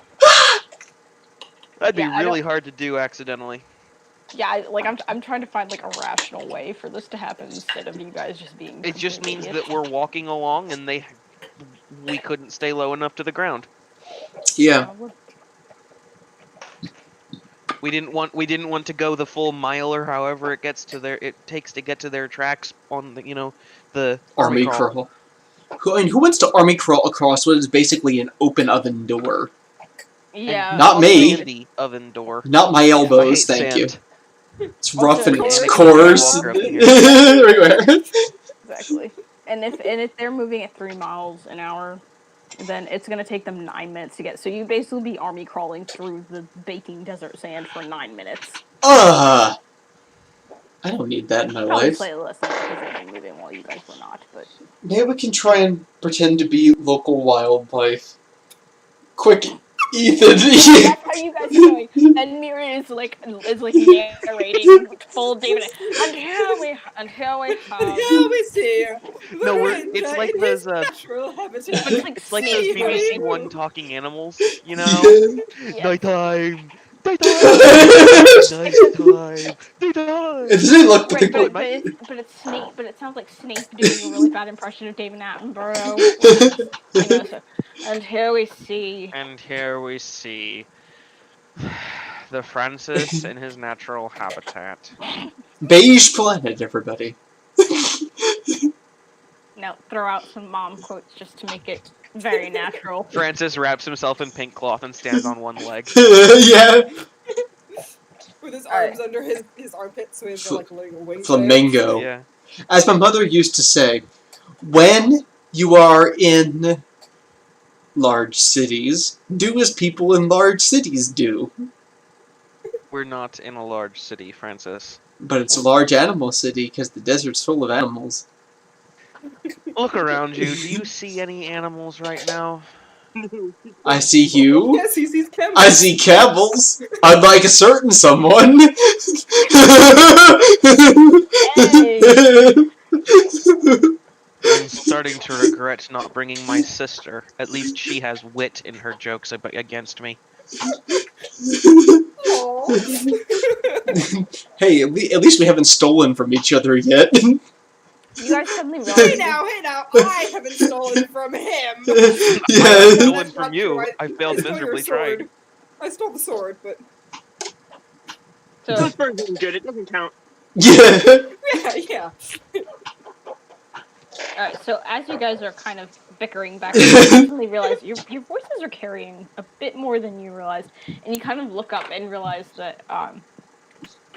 That'd be Yeah, I really hard to do accidentally. Yeah, I'm trying to find like a rational way for this to happen instead of you guys just being. It just means idiots. that we're walking along and we couldn't stay low enough to the ground. Yeah. We didn't want to go the full mile or however it takes to get to their tracks on the Army crawl. Who wants to army crawl across what is basically an open oven door? Yeah. Not me. Sandy oven door. Not my I elbows, hate thank sand. you. It's rough and it's Anakin coarse. Skywalker up here. Everywhere. Exactly. And if they're moving at 3 miles an hour, then it's gonna take them 9 minutes to get. So you basically be army crawling through the baking desert sand for 9 minutes. I don't need that in my Probably life. play less because they've been moving while you guys were not. But Maybe we can try and pretend to be local wildlife. Quick, Ethan. that's how you guys are going. And Mira is like narrating full David. Until we Yeah, we see. No, it's like those natural habitat. it's like those BBC One talking animals, you know? Yeah. Nighttime, They died! Nice time! They died! Doesn't it look Right, like but it's Snape. But it sounds like Snape doing a really bad impression of David Attenborough. You know, so, and here we see. And here we see the Francis in his natural habitat. beige planet, everybody? Now throw out some mom quotes just to make it very natural. Francis wraps himself in pink cloth and stands on one leg. Yeah. With his arms under his armpits, so he has like a little wing. Flamingo. Yeah. As my mother used to say, when you are in large cities, do as people in large cities do. We're not in a large city, Francis. But it's a large animal city because the desert's full of animals. Look around you. Do you see any animals right now? I see you. Yes, he sees camels. I see camels. Unlike a certain someone. I'm starting to regret not bringing my sister. At least she has wit in her jokes against me. Hey, at least we haven't stolen from each other yet. You guys suddenly realize. Hey now, I haven't stolen from him. I Yeah. stolen from you. I failed stole your miserably sword. trying. I stole the sword, but So, This version's good. It doesn't count. Yeah. yeah. Alright, so as you guys are kind of bickering back and forth, you suddenly realize your voices are carrying a bit more than you realized, and you kind of look up and realize that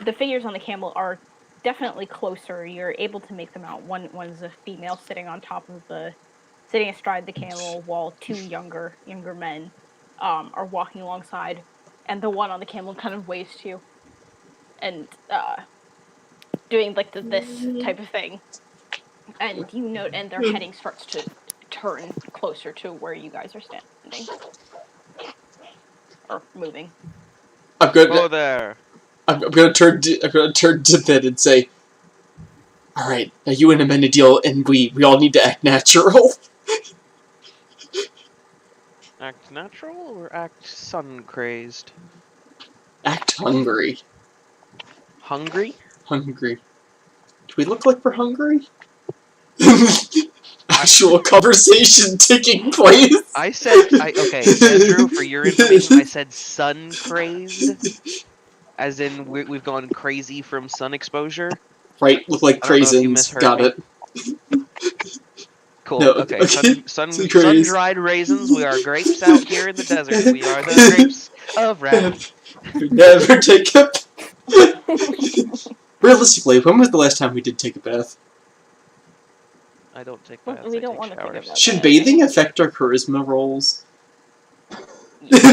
the figures on the camel are definitely closer. You're able to make them out. One's a female sitting astride the camel, while two younger men are walking alongside, and the one on the camel kind of waves to you and doing like this type of thing. And you note, and their heading starts to turn closer to where you guys are standing. Or moving. I'm Go there. gonna turn to Ben and say, "All right, now you and him end a deal, and we all need to act natural." Act natural or act sun-crazed? Act hungry. Hungry? Hungry. Do we look like we're hungry? Actual conversation taking place. I said, okay, Andrew, for your information, I said sun-crazed. As in, we've gone crazy from sun exposure. Right, look like I don't know if you craisins. misheard Got me. it. Cool, No, okay. okay. Sun-dried raisins, we are grapes out here in the desert. We are the grapes of wrath. Never take a... Realistically, when was the last time we did take a bath? I don't take Well, baths, we I don't take wanna take a showers. bath. Should bathing affect our charisma rolls? Except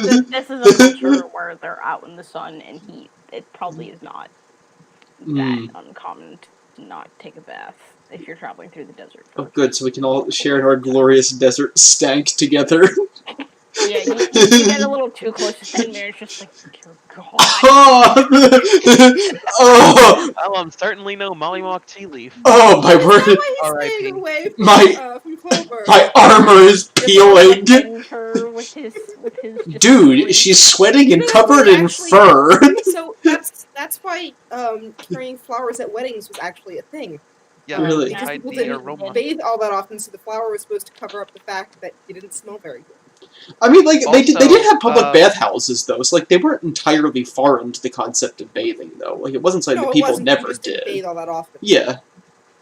that this is a culture where they're out in the sun and heat. It probably is not that uncommon to not take a bath if you're traveling through the desert. Oh, good, so we can all share in our glorious desert stank together. Yeah, you get a little too close to St. Mary's, just like, dear God. Oh, Well, I'm certainly no Mollywalk tea leaf. oh, my word. Staying away from, My- from Clover. My armor is peeling. Defends her with his just Dude, fury. she's sweating and No, covered in actually- fur. So that's why carrying flowers at weddings was actually a thing. Yeah, Really? hide People the didn't aroma. bathe all that often, so the flower was supposed to cover up the fact that you didn't smell very good. I mean, like, they did Also, have public bathhouses, though, so, like, they weren't entirely foreign to the concept of bathing, though. Like, it wasn't something No, that it people wasn't. You never just didn't did. bathe all that often. Yeah.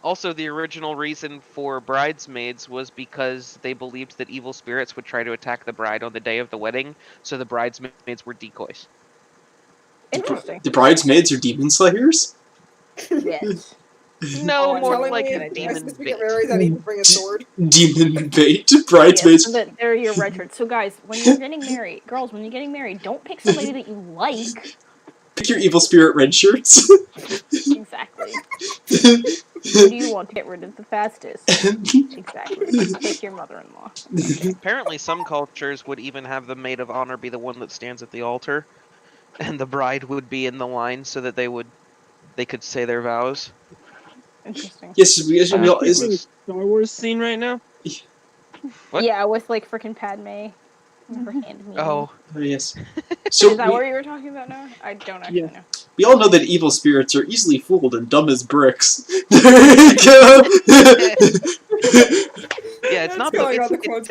Also, the original reason for bridesmaids was because they believed that evil spirits would try to attack the bride on the day of the wedding, so the bridesmaids were decoys. Interesting. The bridesmaids are demon slayers? Yes. No, Oh, more Telling like me a as demon soon as we bait. get married, I need to bring a sword. Demon bait? Yeah, Bridesmaids? so that they're your red shirts. So guys, when you're getting married, girls, when you're getting married, don't pick somebody that you like. Pick your evil spirit red shirts. Exactly. Who do you want to get rid of the fastest? Exactly. Pick your mother-in-law. Apparently, some cultures would even have the maid of honor be the one that stands at the altar, and the bride would be in the line so that they could say their vows. Interesting. Yes, we all... Is a Star Wars scene right now? What? Yeah, with like frickin' Padme. Her hand me. Oh. Yes. So Is that what you were talking about now? I don't actually know. we all know that evil spirits are easily fooled and dumb as bricks. There you go. Yeah, it's That's not going on the the. quotes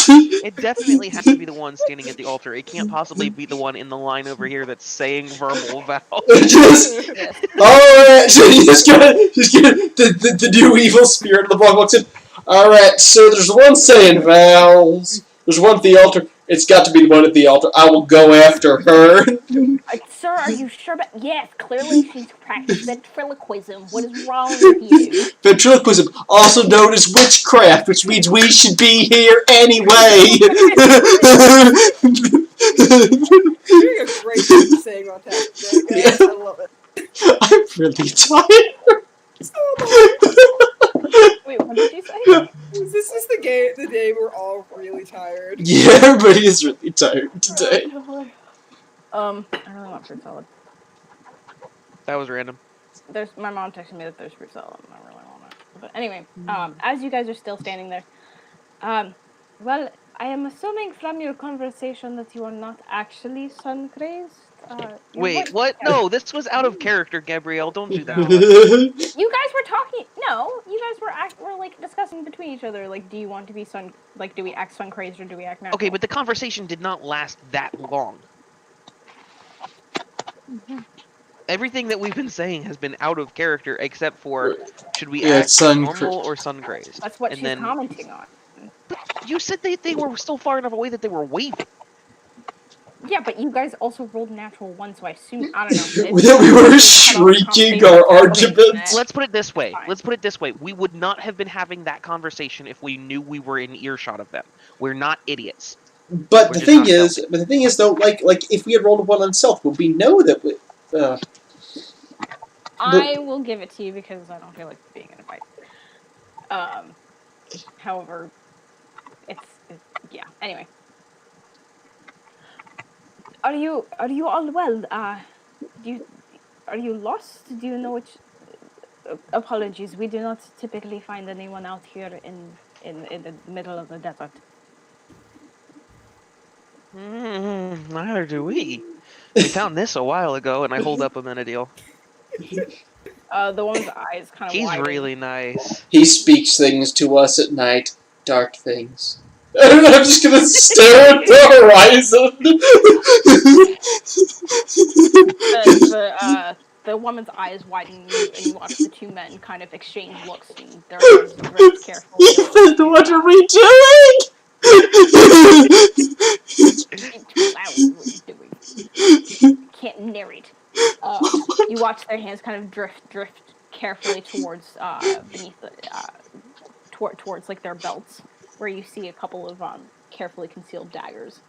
It definitely has to be the one standing at the altar. It can't possibly be the one in the line over here that's saying verbal vows. Just, Yes. alright, so you just get the new evil spirit of the block walks in. Alright, so there's one saying vows, there's one at the altar, it's got to be the one at the altar, I will go after her. Sir, are you sure about... Yes, clearly she's practiced ventriloquism. What is wrong with you? Ventriloquism, also known as witchcraft, which means we should be here anyway. You're doing a great job of saying all that today, guys. Yeah. I love it. I'm really tired. Wait, what did you say? This is the day we're all really tired. Yeah, everybody is really tired today. I really want fruit salad. That was random. My mom texted me that there's fruit salad, and I really want it. But anyway, as you guys are still standing there, well, I am assuming from your conversation that you are not actually sun-crazed. Wait, what? No, this was out of character, Gabrielle. Don't do that. You guys were talking. No, you guys were like discussing between each other. Like, do you want to be do we act sun-crazed or do we act natural? Okay, but the conversation did not last that long. Everything that we've been saying has been out of character, except for should we act normal or sun-crazed? That's what she's commenting on. But you said they were still far enough away that they were waving. Yeah, but you guys also rolled natural one, so I assume, I don't know. We were shrieking our arguments. Let's put it this way. We would not have been having that conversation if we knew we were in earshot of them. We're not idiots. But the thing is, though, like if we had rolled a 1 on stealth, would we know that we... I will give it to you because I don't feel like being in a fight. However, yeah. Anyway, are you all well? Are you lost? Do you know which? Apologies, we do not typically find anyone out here in the middle of the desert. Neither do we. We found this a while ago, and I hold up a Menadil. The one's eyes kind of. He's really nice. He speaks things to us at night, dark things. I'm just gonna stare at the horizon. The woman's eyes widen, and you watch the two men kind of exchange looks, and their eyes drift carefully. Ethan, what are we doing? Can't narrate. You watch their hands kind of drift carefully towards beneath towards like their belts, where you see a couple of carefully concealed daggers.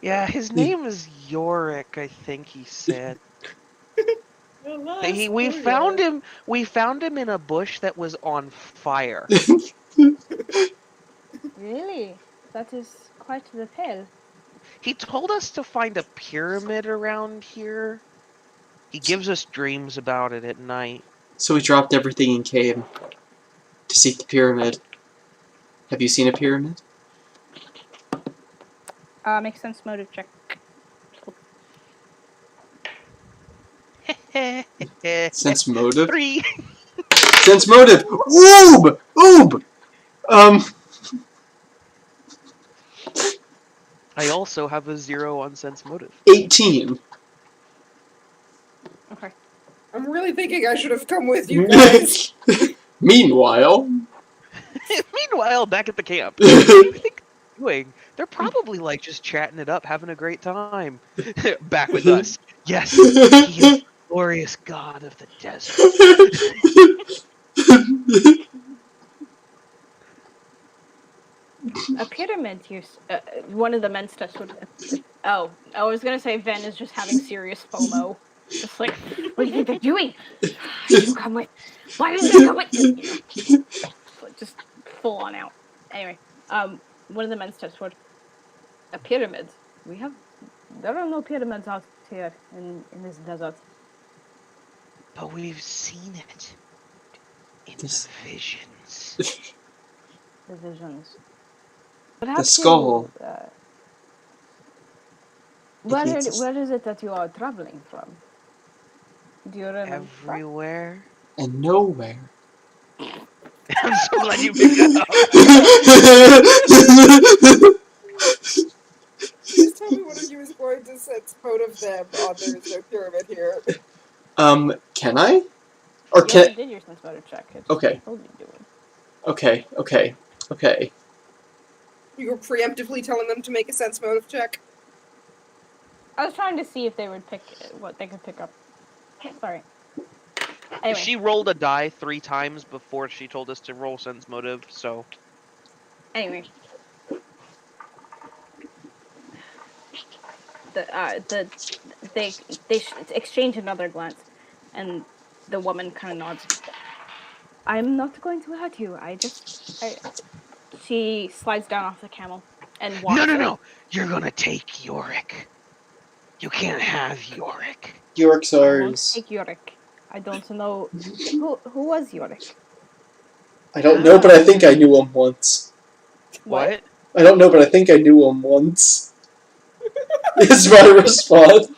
Yeah, his name is Yorick, I think he said. We found him in a bush that was on fire. Really? That is quite the tale. He told us to find a pyramid around here. He gives us dreams about it at night. So we dropped everything and came to seek the pyramid. Have you seen a pyramid? Make sense motive check. Sense motive? 3. Sense motive! Oob! Oob! I also have a 0 on sense motive. 18. Okay. I'm really thinking I should have come with you guys. Meanwhile, back at the camp. What do you think they're doing? They're probably like just chatting it up, having a great time. Back with us. Yes, he is the glorious god of the desert. A pyramid, one of the men steps would. Oh, I was gonna say Ven is just having serious FOMO. Just like, what do you think they're doing? You come with. Why didn't they come with? Just full on out. Anyway, one of the men steps forward. A pyramid. There are no pyramids out here in this desert. But we've seen it in the visions. The visions. the skull. Where is it that you are traveling from? Do you remember? Everywhere. And nowhere. I'm so glad you picked that up. Please tell me one of you is going to sense motive them on there's no pyramid here. Can I? Or You can? already did your sense motive check. Okay. Told you to do it. Okay. You were preemptively telling them to make a sense motive check. I was trying to see if they would pick what they could pick up. Sorry. Anyway. She rolled a die 3 times before she told us to roll sense motive, so... Anyway. They exchange another glance, and the woman kind of nods. I'm not going to hurt you. She slides down off the camel and walks. No! You're gonna take Yorick. You can't have Yorick. Yorick's I won't ours. take Yorick. I don't know who was Yorick. I don't know, but I think I knew him once. What? I don't know, but I think I knew him once. Is my response.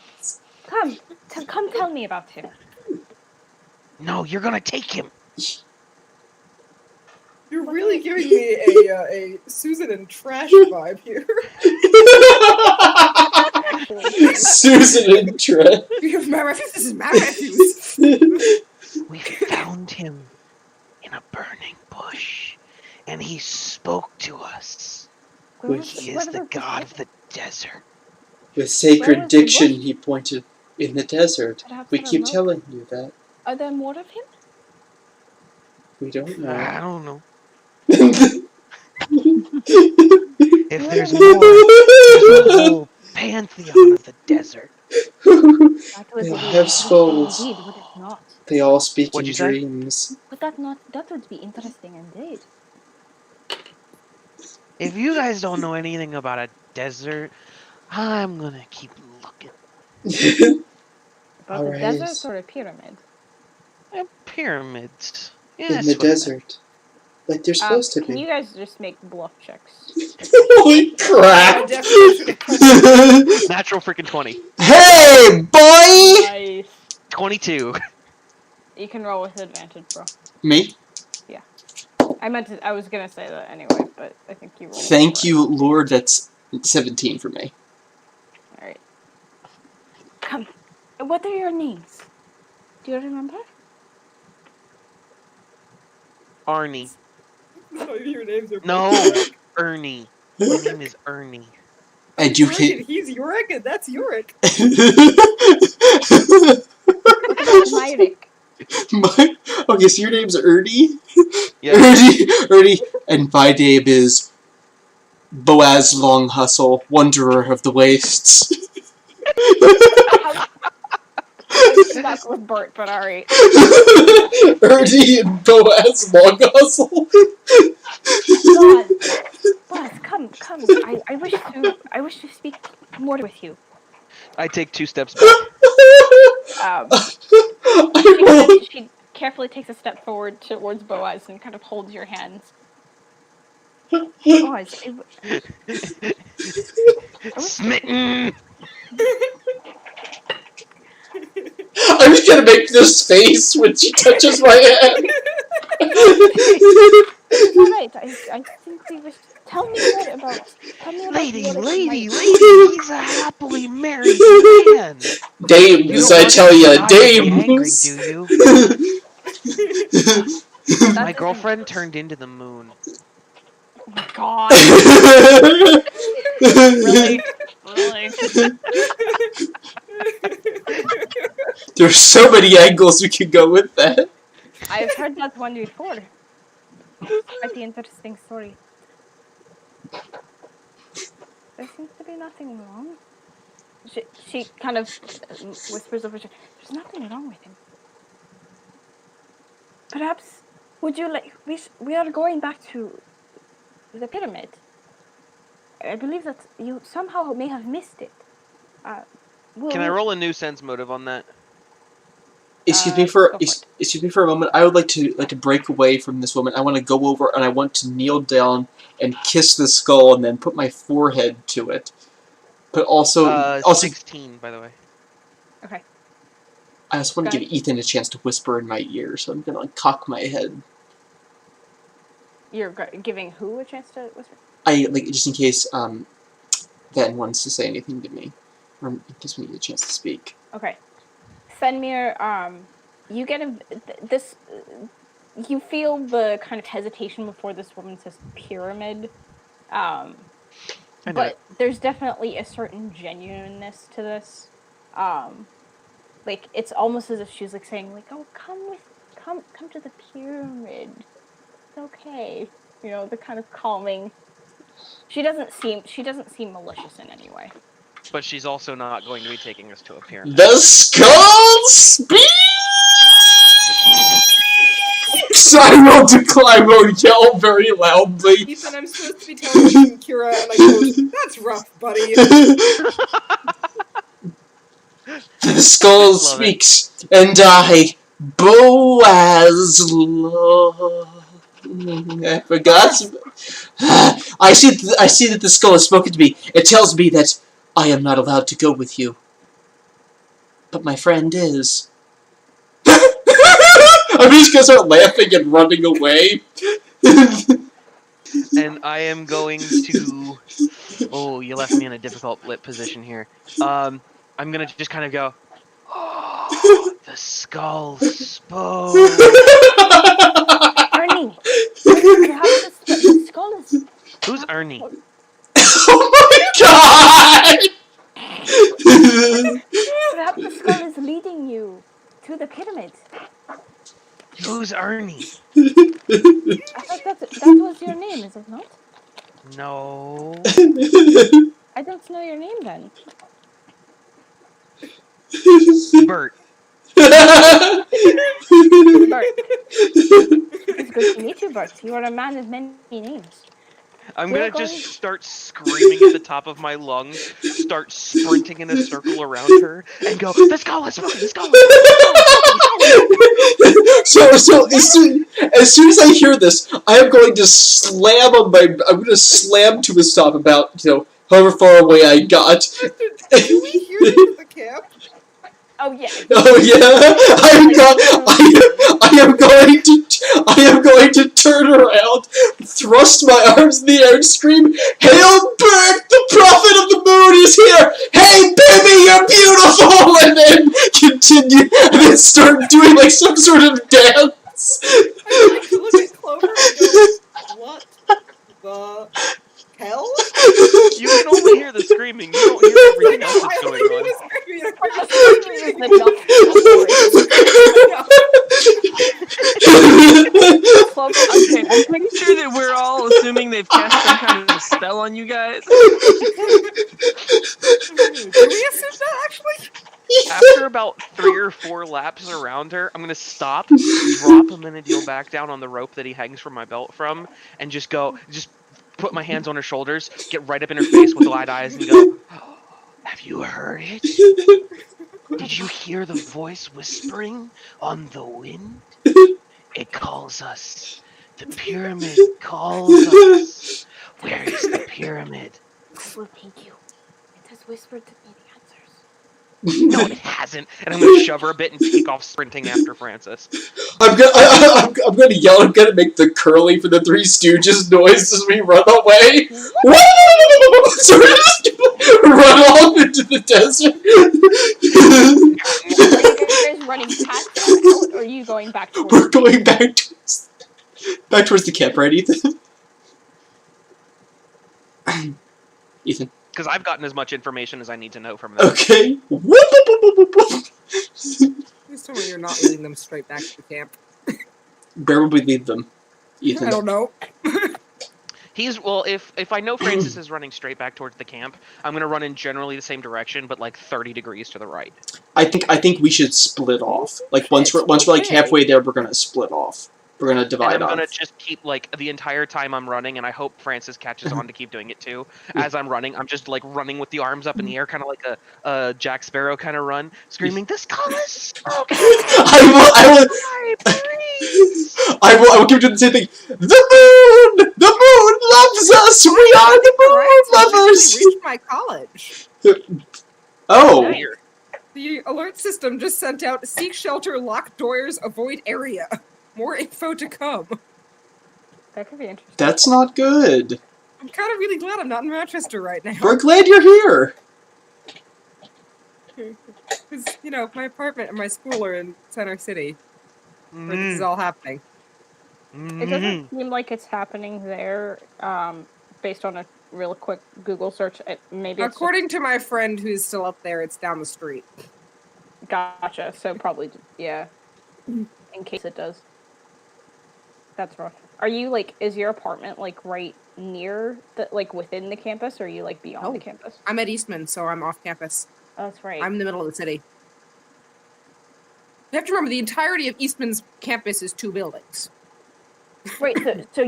Come tell me about him. No, you're gonna take him. You're really giving me a Susan and Trash vibe here. Susan and Trent. My refuse. This is my refuse. We found him in a burning bush, and he spoke to us. He is the god of the desert. With sacred Where was the diction, bush? he pointed in the desert. Perhaps We I don't keep know. telling you that. Are there more of him? We don't I know. don't know. If If there's more, there's a whole pantheon of the desert. That would They be have skulls. indeed, would it not? They all speak What'd in you say? dreams. Would that not? That would be interesting indeed. If you guys don't know anything about a desert, I'm gonna keep looking. About Alright. the desert or a pyramid? Pyramids. Yeah, In that's the what I meant. desert. Like they're supposed to Can be. you guys just make bluff checks? Holy crap! Natural freaking 20. Hey, boy! Nice. 22. You can roll with advantage, bro. Me? I was gonna say that anyway, but I think you rolled. Thank you, Lord. That's 17 for me. Alright. Come. What are your names? Do you remember? Arnie. Your names are No, Ernie. My name is Ernie. Educate. He's Yorick, and that's Yorick. What about Myrick? Okay, so your name's Ernie? Yeah. Ernie, and my name is Boaz Long Hustle, Wanderer of the Wastes. That's with Bert, but alright. Ernie and Boaz Long Hustle. Buzz, come. I wish to speak more with you. I take 2 steps back. She carefully takes a step forward towards Boaz and kind of holds your hands. Boaz, Smitten! I'm just gonna make this face when she touches my hand. Alright, I think we wish. Tell me more about. Lady, Yorick he's a happily married man. Dames, I tell ya, Angry, dames. do you? My girlfriend turned into the moon. Oh my god. Really? There's so many angles we could go with that. I've heard that one before. Quite the interesting story. There seems to be nothing wrong. She kind of whispers over to her, there's nothing wrong with him. Perhaps, would you like, we are going back to the pyramid. I believe that you somehow may have missed it. Can I roll a new sense motive on that? Excuse me for a moment. I would like to break away from this woman. I want to go over and I want to kneel down and kiss the skull and then put my forehead to it. But also 16, by the way. Okay. I just want to give Ethan a chance to whisper in my ear, so I'm gonna cock my head. You're giving who a chance to whisper? Just in case, Ven wants to say anything to me. Or in case we need a chance to speak. Okay. Fenmir, you get you feel the kind of hesitation before this woman says pyramid. But there's definitely a certain genuineness to this. Like, it's almost as if she's like saying, like, oh, come to the pyramid. It's okay. You know, the kind of calming. She doesn't seem malicious in any way. But she's also not going to be taking us to a pyramid. The skull speaks! I will yell very loudly. Ethan, I'm supposed to be telling you Kira, and I go, that's rough, buddy. The skull speaks, and I, Boaz, I forgot. I see that the skull has spoken to me. It tells me that I am not allowed to go with you. But my friend is. I'm just gonna start laughing and running away. And I am going to... Oh, you left me in a difficult lip position here. I'm gonna just kind of go... Oh, the skull spoke. Ernie! The skull is... Who's Ernie? Oh my god! Perhaps the skull is leading you to the pyramid. Who's Ernie? I thought that was your name, is it not? No. I don't know your name then. Bert. Bert. It's good to meet you, Bert. You are a man of many names. I'm gonna just start screaming at the top of my lungs, start sprinting in a circle around her, and go, the skull is spoken, the skull is spoken. So as soon as I hear this, I am going to slam I'm gonna slam to a stop about, however far away I got. Do we hear this at the camp? Oh yeah. Oh yeah. I am going to turn around, thrust my arms in the air, and scream, "Hail Bert, the prophet of the moon is here! Hey baby, you're beautiful!" And then continue, and then start doing like some sort of dance. I look at Clover and go, what the hell? You can only hear the screaming, you don't hear everything else that's going on. Okay, I'm pretty sure that we're all assuming they've cast some kind of spell on you guys. Do we assume that, actually? After about 3 or 4 laps around her, I'm gonna stop, drop Amenadiel back down on the rope that he hangs from my belt from, and just put my hands on her shoulders, get right up in her face with wide eyes, and go, oh, have you heard it? Did you hear the voice whispering on the wind? It calls us. The pyramid calls us. Where is the pyramid? I will take you. It has whispered to me the answers. No, it hasn't. And I'm gonna shove her a bit and take off sprinting after Francis. I'm gonna yell. I'm gonna make the Curly for the Three Stooges noise as we run away. So we just run off into the desert. Are you guys running past that out, or are you going back towards We're going back towards the camp, right, Ethan? Ethan. Because I've gotten as much information as I need to know from them. Okay. Please tell me you're not leading them straight back to the camp. Where would we lead them, Ethan? I don't know. If I know Francis is running straight back towards the camp, I'm gonna run in generally the same direction, but like 30 degrees to the right. I think we should split off. Like once we're like halfway there, we're gonna split off. We're gonna divide and I'm off. gonna just keep like the entire time I'm running, and I hope Francis catches on to keep doing it too. As I'm running, I'm just like running with the arms up in the air, kind of like a Jack Sparrow kind of run, screaming, "This skull is spoken!" I will keep doing the same thing. The moon loves us. We are the moon lovers. my college. Oh! Here. The alert system just sent out, seek shelter, lock doors, avoid area. More info to come. That could be interesting. That's not good. I'm kind of really glad I'm not in Rochester right now. We're glad you're here. Because, you know, my apartment and my school are in Center City, where this is all happening. It doesn't seem like it's happening there, based on a real quick Google search. Maybe it's According to my friend who's still up there, it's down the street. Gotcha. So probably, yeah. In case it does. That's rough. Are you, like, is your apartment, like, right near, within the campus, or are you, like, beyond the campus? I'm at Eastman, so I'm off campus. Oh, that's right. I'm in the middle of the city. You have to remember, the entirety of Eastman's campus is 2 buildings. Right, so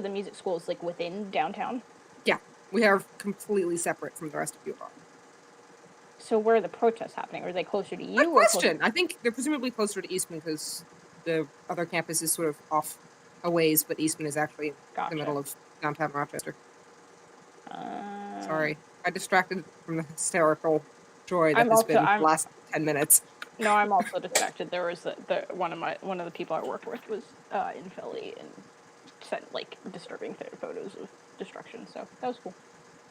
the music school is, like, within downtown? Yeah, we are completely separate from the rest of UR. So where are the protests happening? Are they closer to you? Good question. I think they're presumably closer to Eastman because the other campus is sort of off a ways, but Eastman is actually in the middle of downtown Rochester. Sorry. I distracted from the hysterical joy that has been the last 10 minutes. No, I'm also distracted. There was one of the people I work with was in Philly and sent, like, disturbing photos of destruction, so that was cool.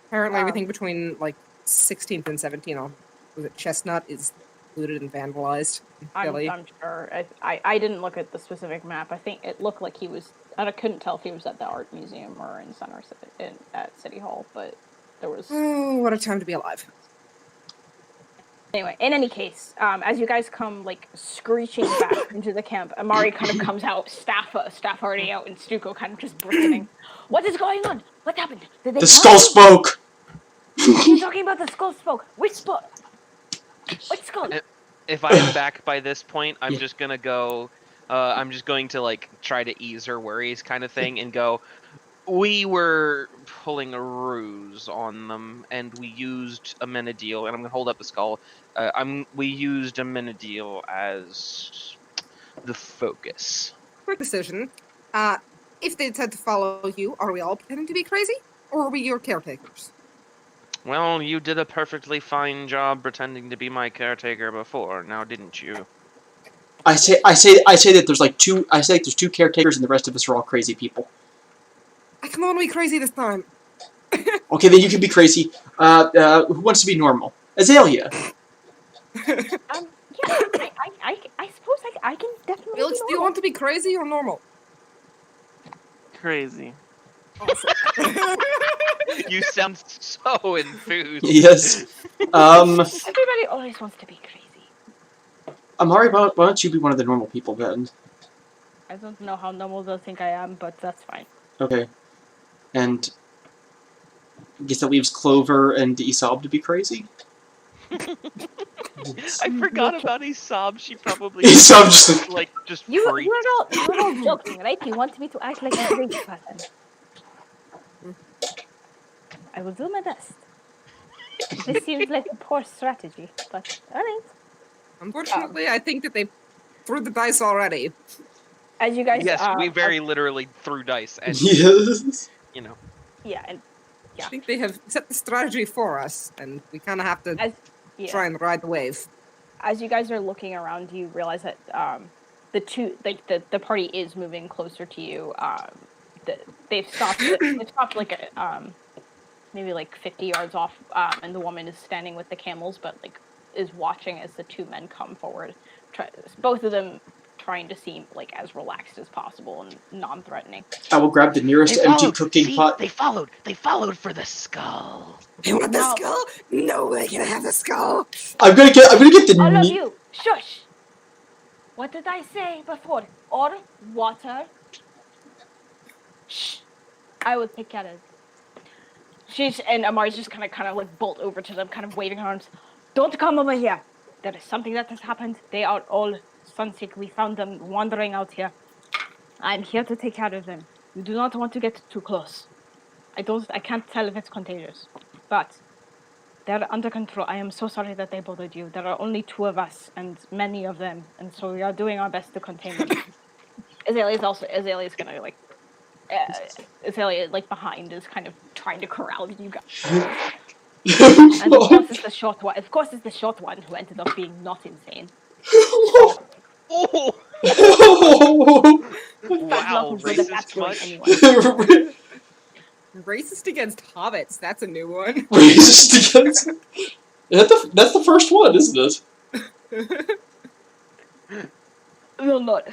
Apparently everything between, like, 16th and 17th, was it Chestnut, is looted and vandalized in Philly. I'm sure. I didn't look at the specific map. I think it looked like he was, I couldn't tell if he was at the art museum or in at City Hall, but there was... Oh, what a time to be alive. Anyway, in any case, as you guys come, like, screeching back into the camp, Amari kind of comes out, staff already out, and Stuko kind of just bricketing. What is going on? What happened? Did they The skull spoke! You're talking about the skull spoke. Which skull? Which skull? If I am back by this point, I'm just gonna go, I'm just going to, like, try to ease her worries kind of thing and go, we were pulling a ruse on them, and we used Amenadiel, and I'm gonna hold up the skull. We used Amenadiel as the focus. Quick decision. If they decide to follow you, are we all pretending to be crazy? Or are we your caretakers? Well, you did a perfectly fine job pretending to be my caretaker before, now didn't you? I say that there's like there's 2 caretakers and the rest of us are all crazy people. I can only be crazy this time. Okay, then you can be crazy. Who wants to be normal? Azalea. Yeah, I suppose I can definitely. Felix, do you want to be crazy or normal? Crazy. Awesome. You sound so enthused. Yes. Everybody always wants to be crazy. Amari, why don't you be one of the normal people then? I don't know how normal they'll think I am, but that's fine. Okay. And I guess that leaves Clover and Isob to be crazy? I forgot about Isob. She probably Isob just like just You're freaked. all joking, right? You want me to act like a crazy person. I will do my best. This seems like a poor strategy, but alright. Unfortunately, I think that they threw the dice already. As you guys, Yes, we very literally threw dice, and yes. you know. yeah, and I think they have set the strategy for us, and we kind of have to try and ride the wave. As you guys are looking around, you realize that the party is moving closer to you. They've stopped. They've stopped like maybe like 50 yards off, and the woman is standing with the camels, but like is watching as the 2 men come forward. Both of them trying to seem like as relaxed as possible and non-threatening. I will grab the nearest empty cooking pot. They followed for the skull. You want the skull? No way can I have the skull. I'm gonna get the All of you, shush! What did I say before? Or water? Shh. I will take care of it. And Amari's just kind of like bolt over to them, kind of waving her arms. Don't come over here. There is something that has happened. They are all sunsick. We found them wandering out here. I'm here to take care of them. You do not want to get too close. I can't tell if it's contagious, but they're under control. I am so sorry that they bothered you. There are only 2 of us and many of them, and so we are doing our best to contain them. Azalea's gonna like, Azalea like behind is kind of trying to corral you guys. And of course it's the short one. Of course it's the short one who ended up being not insane. So, Oh! fat Wow, love with racist much? anyone. Racist against hobbits. That's a new one. Racist against. That's the first one, isn't it? Well, not.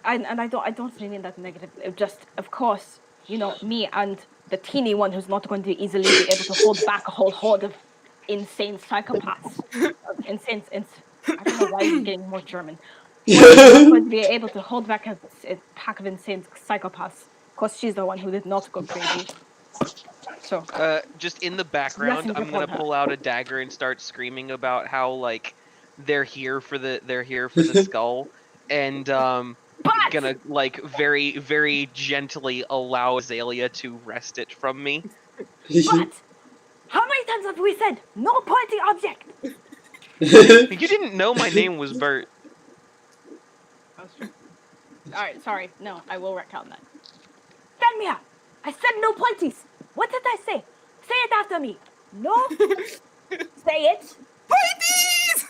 And I don't mean that negative. Just, of course, me and the teeny one who's not going to easily be able to hold back a whole horde of insane psychopaths. I don't know why he's getting more German. We're not going to be able to hold back a pack of insane psychopaths. Because she's the one who did not go crazy. So. Just in the background, I'm gonna pull out a dagger and start screaming about how like they're here for the skull, and gonna like very very gently allow Azalea to wrest it from me. But how many times have we said no pointing object? You didn't know my name was Bert. That's true. Alright, sorry. No, I will recount that. Fenmia! I said no pointies! What did I say? Say it after me! No? Say it! Pointies!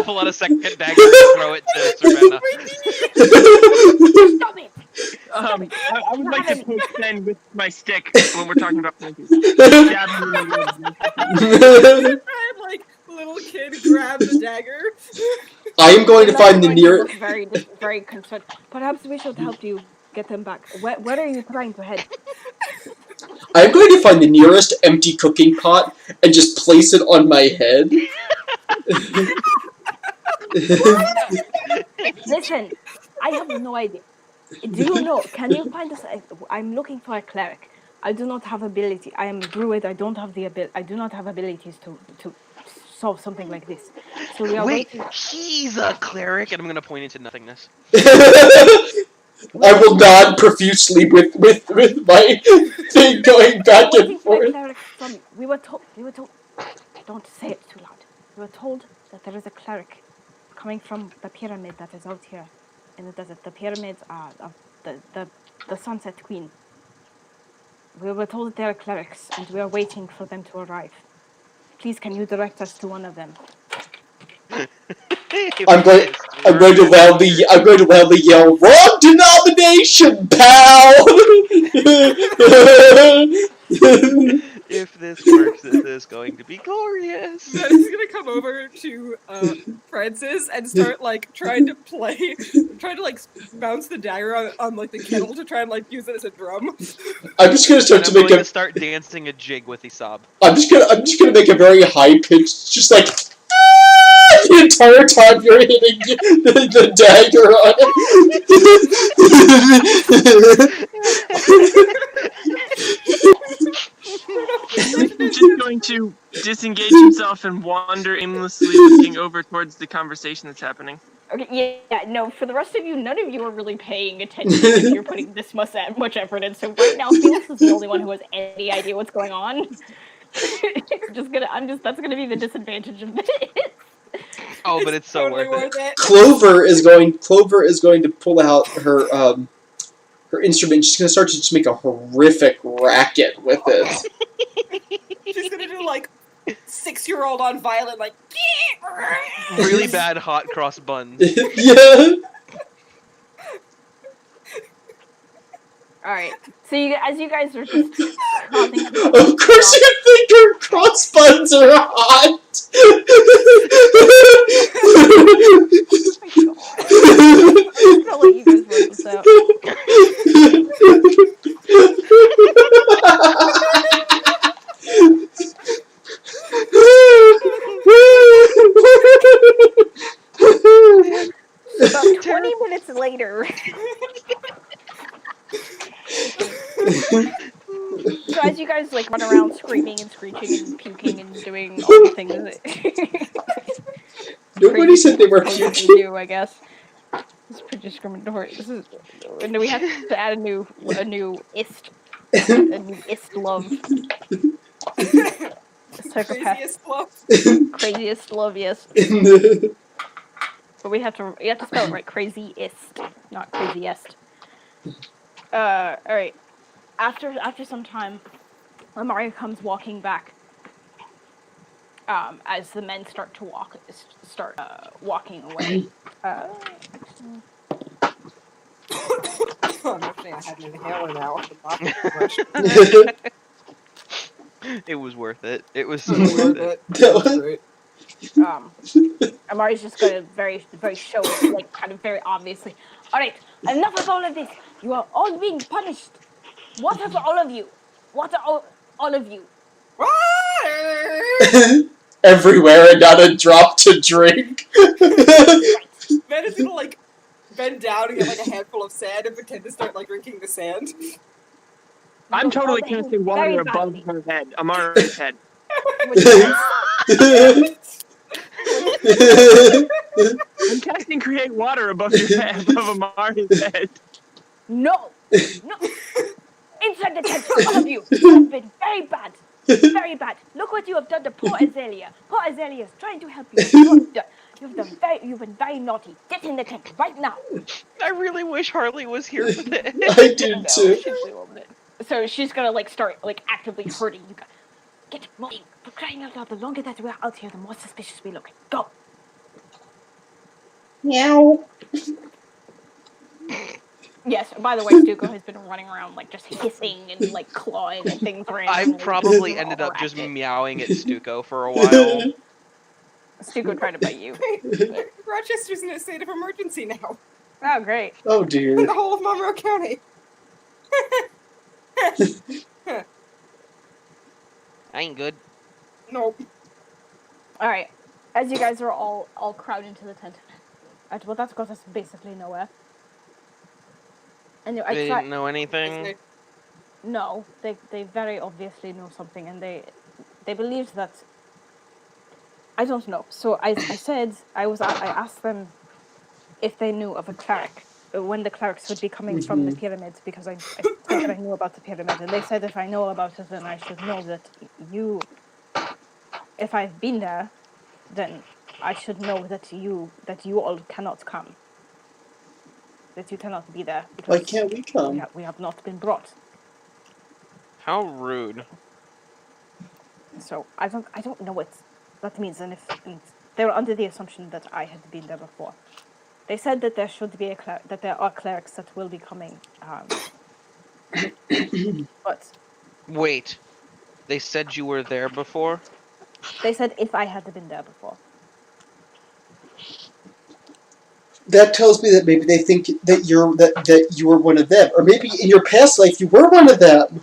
Pull out a second dagger and throw it to Serena. Stop it! I would like to poke Fen with my stick when we're talking about pointies. I'm like, little kid grab the dagger. I am going to find the nearest. Very concerned. Perhaps we should help you get them back. Where are you trying to head? I'm going to find the nearest empty cooking pot and just place it on my head. Listen, I have no idea. Do you know? Can you find us? I'm looking for a cleric. I do not have ability. I am a druid. I don't have the ability. I do not have abilities to solve something like this. So we are Wait, waiting. he's a cleric, and I'm gonna point into nothingness. I will nod profusely with my thing going back and forth. We were told. Don't say it too loud. We were told that there is a cleric coming from the pyramid that is out here in the desert. The pyramids are of the Sunset Queen. We were told that they are clerics, and we are waiting for them to arrive. Please, can you direct us to one of them? I'm going to loudly yell, "Wrong denomination, pal!" If this works, this is going to be glorious. Then he's gonna come over to Francis and start like trying to bounce the dagger on like the kettle to try and like use it as a drum. I'm just gonna start dancing a jig with Isab. I'm just gonna make a very high pitched, just like the entire time you're hitting the dagger on He's just going to disengage himself and wander aimlessly, looking over towards the conversation that's happening. Okay, yeah, no, for the rest of you, none of you are really paying attention if you're putting this much effort in. So right now, Felix is the only one who has any idea what's going on. That's gonna be the disadvantage of this. Oh, but it's so totally worth it. Clover is going to pull out her instrument. She's gonna start to just make a horrific racket with it. She's gonna do like 6-year-old on violin, like Really bad hot cross buns. Yeah. Alright, so as you guys are just causing... Of course you think her cross buns are hot! I'll let you guys work this out. About 20 minutes later... So as you guys like run around screaming and screeching and puking and doing all the things that Nobody said they were puking. do, I guess. It's pretty discriminatory. And we have to add a new ist love. craziest love. Craziest love, yes. But you have to spell it right. Crazy-ist, not craziest. Alright. After some time, Amari comes walking back. As the men start walking away. I'm wishing I had an inhaler now. I've been laughing too much. It was worth it. It was Totally so worth worth it. it. It was great. Amari's just gonna very show it, like kind of very obviously. All right, enough of all of this. You are all being punished. What of all of you? What are all of you? Everywhere and not a drop to drink. Ben is gonna like bend down and get like a handful of sand and pretend to start like drinking the sand. I'm totally casting water above her head, Amari's head. I'm casting create water above your head, above Amari's head. No! Inside the tent, all of you! You have been very bad. Very bad. Look what you have done to poor Azalea. Poor Azalea is trying to help you. You've been very naughty. Get in the tent right now. I really wish Harley was here for this. I do too. So she's gonna like start like actively hurting you guys. Get moving. For crying out loud, the longer that we're out here, the more suspicious we look. Go. Meow. Yes, by the way, Stuko has been running around like just hissing and like clawing at things randomly. I probably ended up just meowing at Stuko for a while. Stuko tried to bite you. Rochester's in a state of emergency now. Oh, great. Oh dear. In the whole of Monroe County. I ain't good. Nope. Alright. As you guys are all crowded into the tent. Well, that's got us basically nowhere. And They didn't know anything? No, they very obviously know something, and they believed that. I don't know. So I asked them if they knew of a cleric, when the clerics would be coming from the pyramids, because I said that I knew about the pyramid, and they said if I know about it, then I should know that if I've been there, then I should know that you all cannot come. That you cannot be there. Why can't we come? We have not been brought. How rude. So I don't know what that means, and they were under the assumption that I had been there before. They said that there should be that there are clerics that will be coming. But wait, they said you were there before? They said if I had been there before. That tells me that maybe they think that you were one of them, or maybe in your past life you were one of them.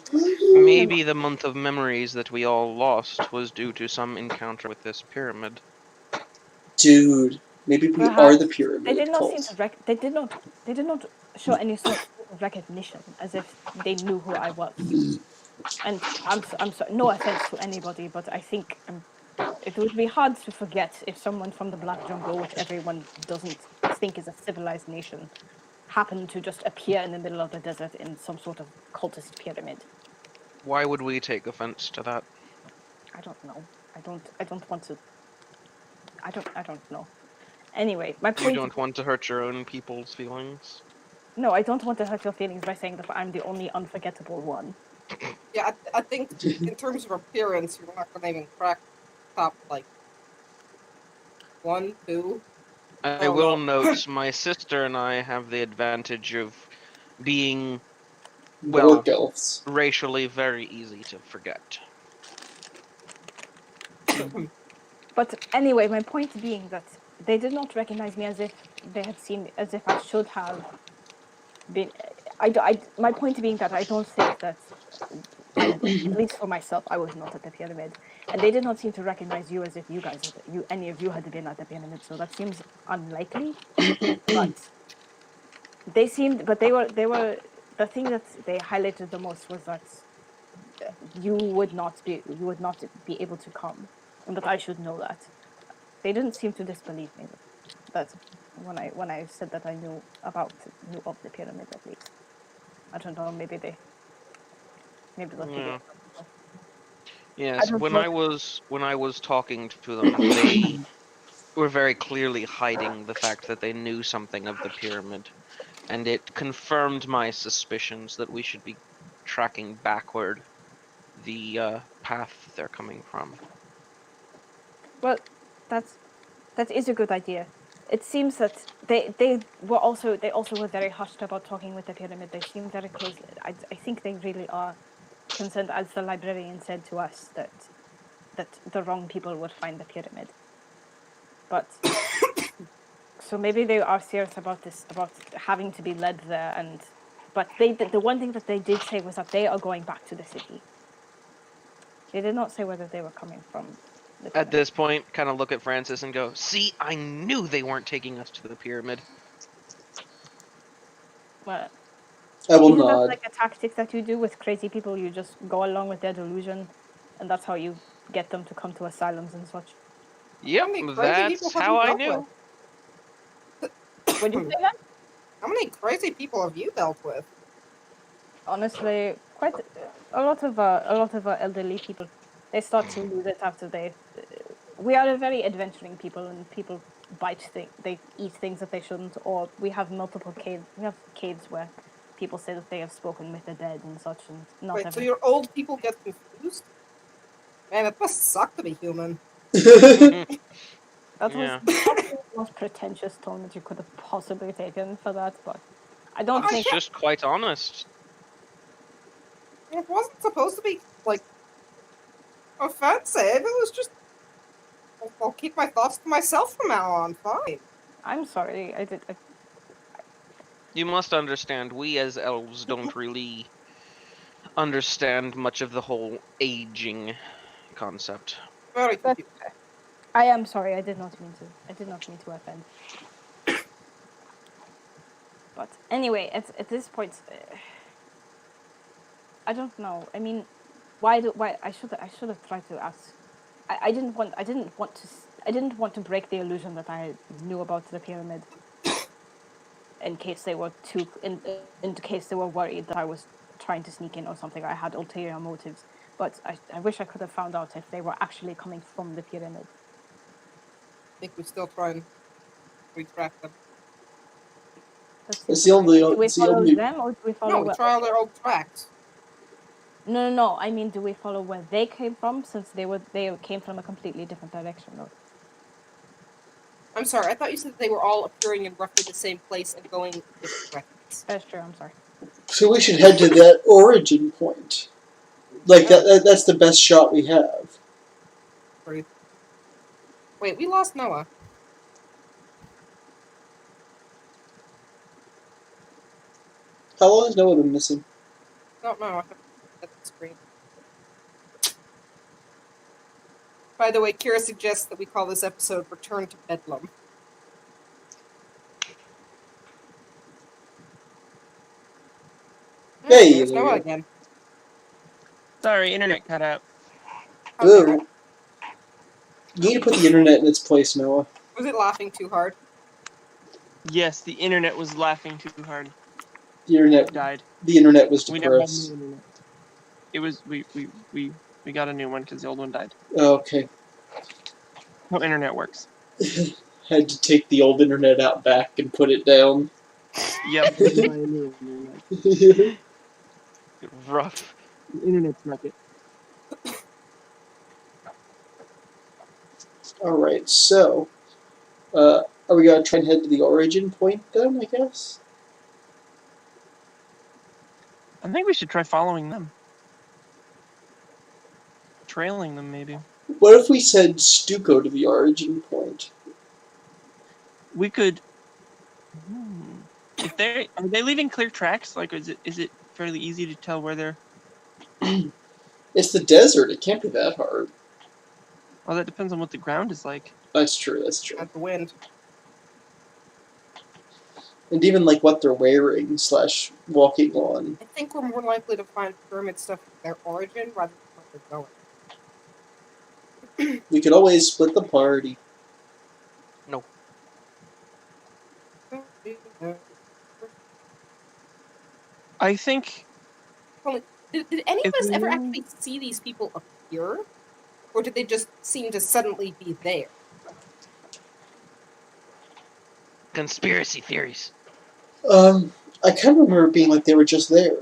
Maybe the month of memories that we all lost was due to some encounter with this pyramid. Dude, maybe we are the pyramid. They did not seem to they did not show any sort of recognition, as if they knew who I was. And I'm sorry, no offense to anybody, but I think it would be hard to forget if someone from the Black Jungle, which everyone doesn't think is a civilized nation, happened to just appear in the middle of the desert in some sort of cultist pyramid. Why would we take offense to that? I don't know. I don't want to. I don't know. Anyway, my point. You don't want to hurt your own people's feelings? No, I don't want to hurt your feelings by saying that I'm the only unforgettable one. Yeah, I think in terms of appearance, you're not going to even crack top like 1, 2. I will note my sister and I have the advantage of being, well, racially very easy to forget. But anyway, my point being that they did not recognize me as if they had seen me, as if I should have been. My point being that I don't think that, at least for myself, I was not at the pyramid, and they did not seem to recognize you as if any of you had been at the pyramid. So that seems unlikely. But they were. The thing that they highlighted the most was that you would not be able to come, and that I should know that. They didn't seem to disbelieve me. That when I said that I knew of the pyramid, at least. I don't know. Maybe that. Yes, when I was talking to them, they were very clearly hiding the fact that they knew something of the pyramid, and it confirmed my suspicions that we should be tracking backward the path they're coming from. Well, that is a good idea. It seems that they also were very hushed about talking with the pyramid. They seem very close. I think they really are concerned, as the librarian said to us, that the wrong people would find the pyramid. But so maybe they are serious about this, about having to be led there. But the one thing that they did say was that they are going back to the city. They did not say whether they were coming from the pyramid. At this point, kind of look at Francis and go, "See, I knew they weren't taking us to the pyramid." Well, I will isn't that nod. like a tactic that you do with crazy people? You just go along with their delusion, and that's how you get them to come to asylums and such. Yep, many crazy that's people have how you I dealt knew. Would you say that? How many crazy people have you dealt with? Honestly, quite a lot of elderly people. They start to lose it after they. We are a very adventuring people, and people bite things. They eat things that they shouldn't. Or we have multiple caves. We have caves where people say that they have spoken with the dead and such, and not Wait, so every. your old people get confused? Man, it must suck to be human. That was Yeah. the most pretentious tone that you could have possibly taken for that, but I don't It's think. just quite honest. It wasn't supposed to be, like, offensive. It was just... I'll keep my thoughts to myself from now on. Fine. I'm sorry. You must understand, we as elves don't really understand much of the whole aging concept. Very That's confused. fair. I am sorry. I did not mean to. I did not mean to offend. But anyway, at this point, I don't know. I mean, why I should have tried to ask. I didn't want to break the illusion that I knew about the pyramid. In case they were in case they were worried that I was trying to sneak in or something. I had ulterior motives. But I wish I could have found out if they were actually coming from the pyramid. I think we still try and retract them. It's the only. Do we It's the follow only. them or do we follow? No, we try all their old tracks. No. I mean, do we follow where they came from? Since they came from a completely different direction, though. I'm sorry, I thought you said they were all appearing in roughly the same place and going in different directions. That's true. I'm sorry. So we should head to that origin point. Like that's the best shot we have. Wait, we lost Noah. How long has Noah been missing? Don't know. I have to look at the screen. By the way, Kira suggests that we call this episode Return to Bedlam. Hey, there's there Noah you go. again. Sorry, internet cut out. How dare it. Ooh. You need to put the internet in its place, Noah. Was it laughing too hard? Yes, the internet was laughing too hard. The internet It died. The internet was We never had depressed. new internet. It was we got a new one because the old one died. Oh, okay. How internet works. Had to take the old internet out back and put it down. Yep. Buy a new internet. Rough. The internet's not good. Alright, so are we gonna try and head to the origin point then, I guess? I think we should try following them. Trailing them, maybe. What if we said Stuco to the origin point? We could. If are they leaving clear tracks? Like, is it fairly easy to tell where they're? It's the desert. It can't be that hard. Well, that depends on what the ground is like. That's true. That's true. At the wind. And even like what they're wearing / walking on. I think we're more likely to find pyramid stuff at their origin rather than where they're going. We could always split the party. No. I think. Did any of us ever actually see these people appear? Or did they just seem to suddenly be there? Conspiracy theories. I kind of remember being like they were just there.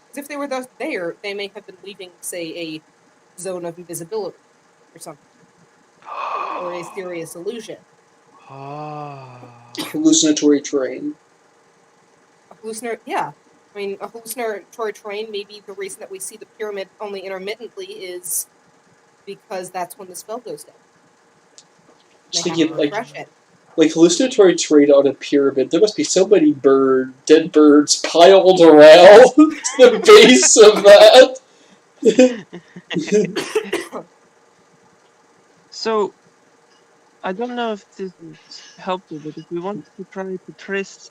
Because if they were there, they may have been leaving, say, a zone of invisibility or something, or a serious illusion. Hallucinatory terrain. Yeah. I mean, a hallucinatory terrain, maybe the reason that we see the pyramid only intermittently is because that's when the spell goes down. Just They have thinking, to refresh it. like hallucinatory terrain on a pyramid, there must be so many dead birds piled around the base of that. So, I don't know if this is helpful, but if we want to try to trace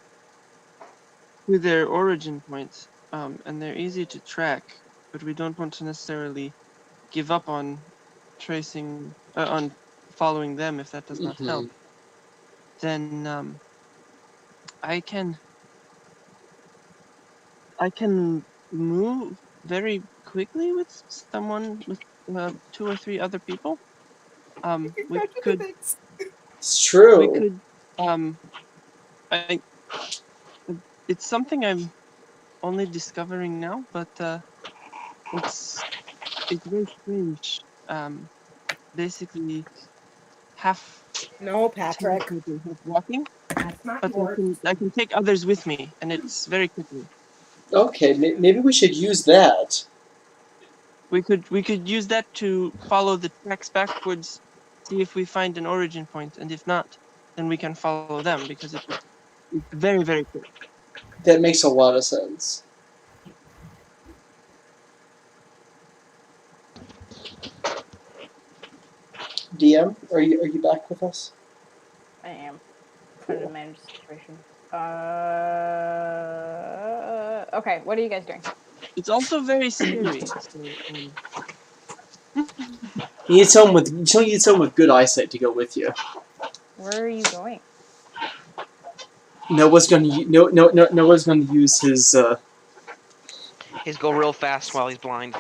to their origin points, and they're easy to track, but we don't want to necessarily give up on tracing, on following them if that does not help, then I can move very quickly with someone, with 2 or 3 other people. We could. It's true. We could. It's something I'm only discovering now, but it's very strange. Basically, half. No, Patrick. Half walking. That's not But yours. I can take others with me, and it's very quickly. Okay, maybe we should use that. We could use that to follow the tracks backwards, see if we find an origin point, and if not, then we can follow them because it's very, very quick. That makes a lot of sense. DM, are you back with us? I am trying to manage the situation. Okay, what are you guys doing? It's also very scary. So, You need someone with good eyesight to go with you. Where are you going? Noah's gonna use his. He's go real fast while he's blind.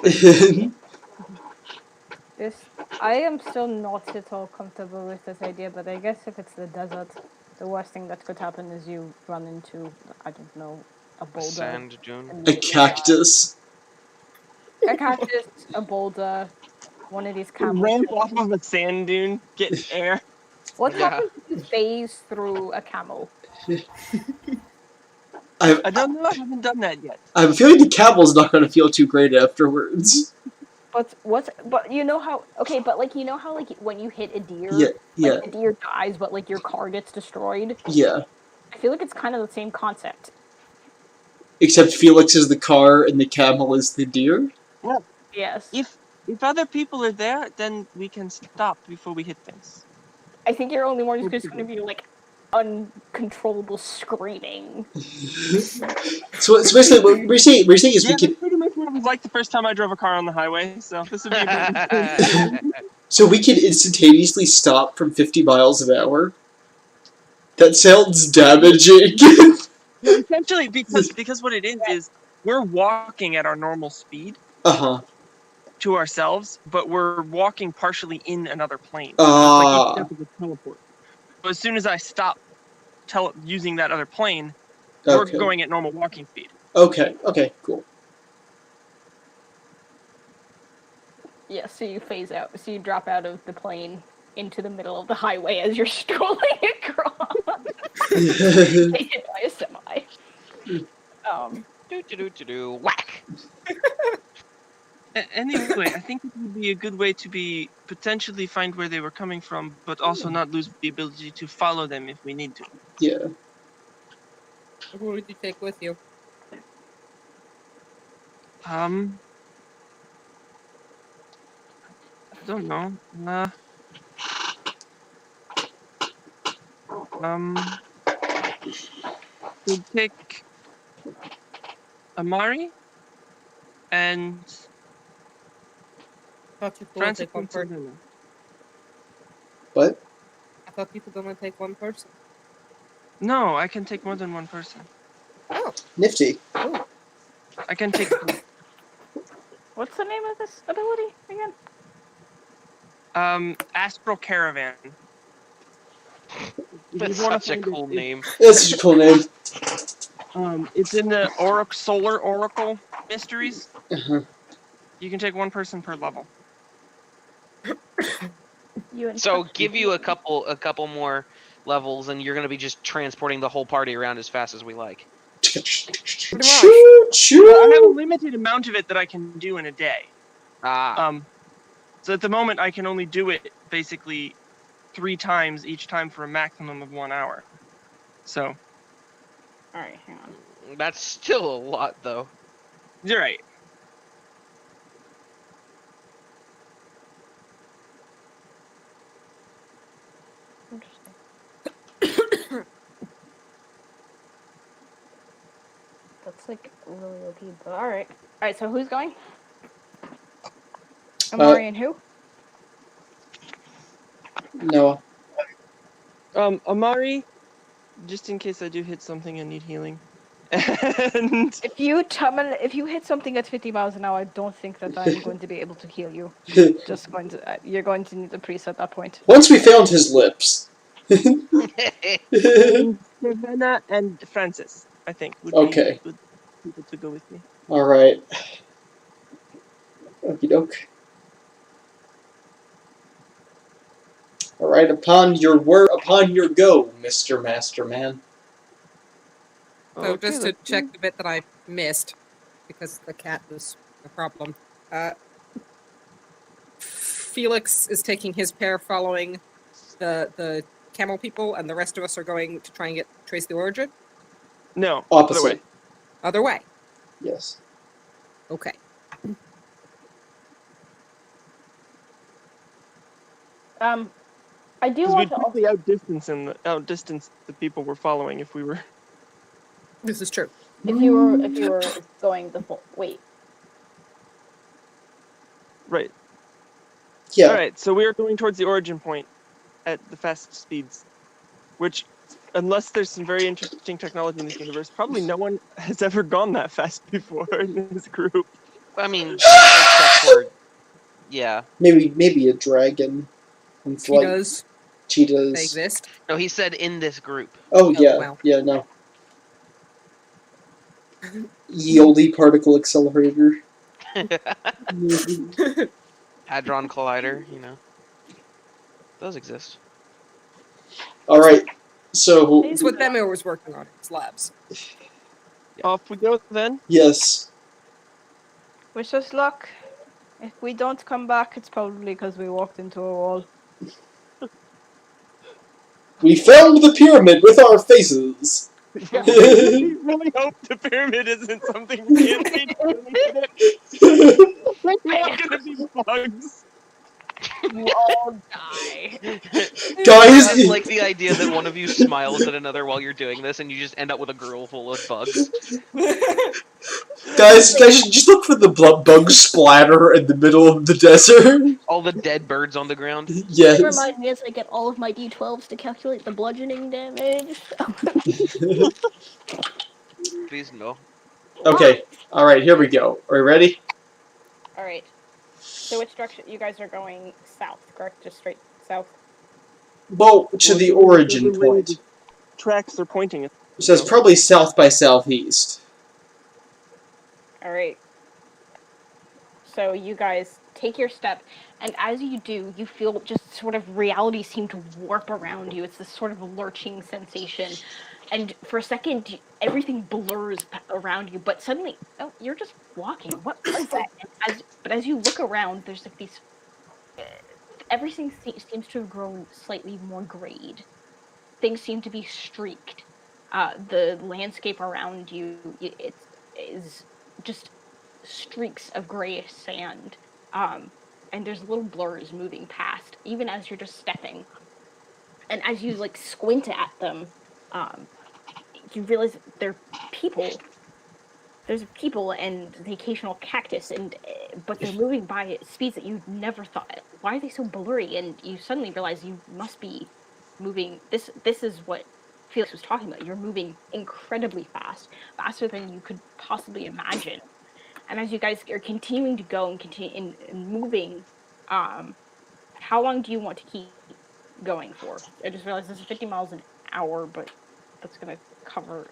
I am still not at all comfortable with this idea, but I guess if it's the desert, the worst thing that could happen is you run into, I don't know, a boulder. A sand dune. A cactus. A cactus, a boulder, one of these camels. Ramp off of a sand dune, get air. What happens if you phase through a camel? I don't know. I haven't done that yet. I'm feeling the camel's not going to feel too great afterwards. But you know how? Okay, but like you know how like when you hit a deer, yeah. the deer dies, but like your car gets destroyed. Yeah. I feel like it's kind of the same concept. Except Felix is the car and the camel is the deer. Well, yes. If other people are there, then we can stop before we hit things. I think your only one is just going to be like uncontrollable screaming. So basically, what we're saying is we can. Pretty much what it was like the first time I drove a car on the highway. So this would be a bit. So we can instantaneously stop from 50 miles an hour. That sounds damaging. No, essentially, because what it is we're walking at our normal speed. To ourselves, but we're walking partially in another plane. It's like each step is a teleport. So as soon as I stop using that other plane, we're going at normal walking speed. Okay, cool. Yeah, so you phase out. So you drop out of the plane into the middle of the highway as you're strolling across. Hit by a semi. Whack! Anyway, I think it would be a good way to potentially find where they were coming from, but also not lose the ability to follow them if we need to. Yeah. Who would you take with you? I don't know. We'd take Amari and I thought you could Francis take one person. What? I thought you could only take one person. No, I can take more than one person. Oh. Nifty. Oh. I can take. What's the name of this ability again? Astral Caravan. That's such a cool name. That's such a cool name. It's in the Solar Oracle mysteries, Uh-huh. you can take one person per level. You and So Tuck give you a can- couple more levels, and you're gonna be just transporting the whole party around as fast as we like. Choo much. choo. Well, I have a limited amount of it that I can do in a day. Ah, So at the moment, I can only do it basically 3 times each time for a maximum of 1 hour. So All right, hang on. that's still a lot, though. you're right. Interesting. That's like really OP. But all right. So who's going? Amari and who? Noah. Amari, just in case I do hit something and need healing. And If you hit something at 50 miles an hour, I don't think that I'm going to be able to heal you. Just going to you're going to need a priest at that point. Once we found his lips. Savannah and Francis, I think, would Okay. be good people to go with me. Alright. Okie doke. Alright, upon your go, Mr. Masterman. So Okay, just to let's check see. the bit that I missed, because the cat was a problem. Felix is taking his pair following the camel people, and the rest of us are going to try and trace the origin. No, Opposite. other way. Other way. Yes. Okay. I do Because want we'd to also, quickly outdistance the people we're following if we were. This is true. if you were going the full wait. Right. Yeah. All right, so we are going towards the origin point at the fast speeds, which, unless there's some very interesting technology in this universe, probably no one has ever gone that fast before in this group. I mean, except for yeah. Maybe a dragon. And flight. Cheetahs, they Cheetahs. exist. No, he said in this group. Oh, yeah. Wow. Yeah, no. Ye olde particle accelerator. Hadron Collider, you know. Those exist. Alright. So, It's what Demo was working on in his labs. Off we go then. yes. Wish us luck. If we don't come back, it's probably because we walked into a wall. We found the pyramid with our faces. Yeah, we really hope the pyramid isn't something we can't see. It's not gonna be bugs. You all die. Guys, I just like the idea that one of you smiles at another while you're doing this, and you just end up with a girl full of bugs. guys, just look for the bug splatter in the middle of the desert. All the dead birds on the ground. Yes. Remind me as I get all of my d12s to calculate the bludgeoning damage. Please no. Okay. Alright, here we go. Are we ready? All right. So which direction? You guys are going south, correct? Just straight south. Well, to the origin point. Tracks are pointing at. So it's probably south by southeast. All right. So you guys take your step, and as you do, you feel just sort of reality seem to warp around you. It's this sort of lurching sensation, and for a second, everything blurs around you. But suddenly, oh, you're just walking. What was that? But as you look around, there's like these. Everything seems to have grown slightly more grayed. Things seem to be streaked. The landscape around you is just streaks of grayish sand, and there's little blurs moving past, even as you're just stepping. And as you like squint at them, you realize they're people. There's people and the occasional cactus, but they're moving by at speeds that you never thought. Why are they so blurry? And you suddenly realize you must be moving. This is what Felix was talking about. You're moving incredibly fast, faster than you could possibly imagine. And as you guys are continuing to go and continue and moving, how long do you want to keep going for? I just realized this is 50 miles an hour, but that's going to cover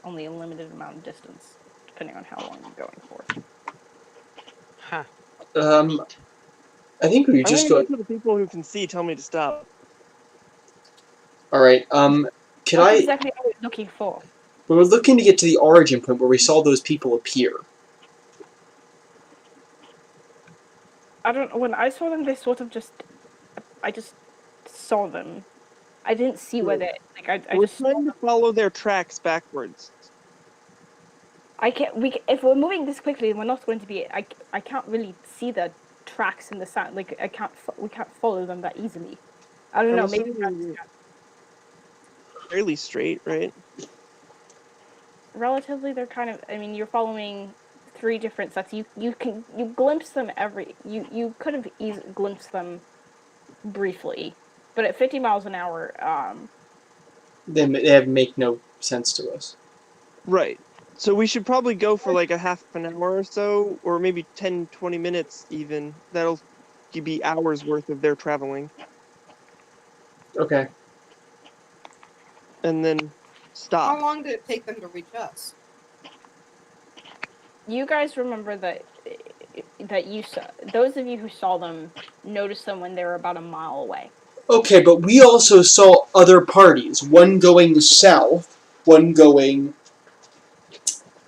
only a limited amount of distance, depending on how long you're going for. Huh. I think we I'm just gonna go. go to the people who can see. Tell me to stop. All right. Can What I? exactly are you looking for? We were looking to get to the origin point where we saw those people appear. I don't. When I saw them, they sort of just. I just saw them. I didn't see where they. Like I We're just. trying to follow their tracks backwards. I can't. If we're moving this quickly, we're not going to be. I can't really see the tracks in the sand. Like I can't. We can't follow them that easily. I don't I'm know. Maybe assuming we're fairly straight, right? relatively they're kind of. I mean, you're following three different sets. You glimpse them every. You could have glimpsed them briefly, but at 50 miles an hour, They make no sense to us. Right. So we should probably go for like a half an hour or so, or maybe 10, 20 minutes even. That'll be hours worth of their traveling. Okay. And then stop. How long did it take them to reach us? you guys remember that you saw those of you who saw them noticed them when they were about a mile away. Okay, but we also saw other parties. One going south, one going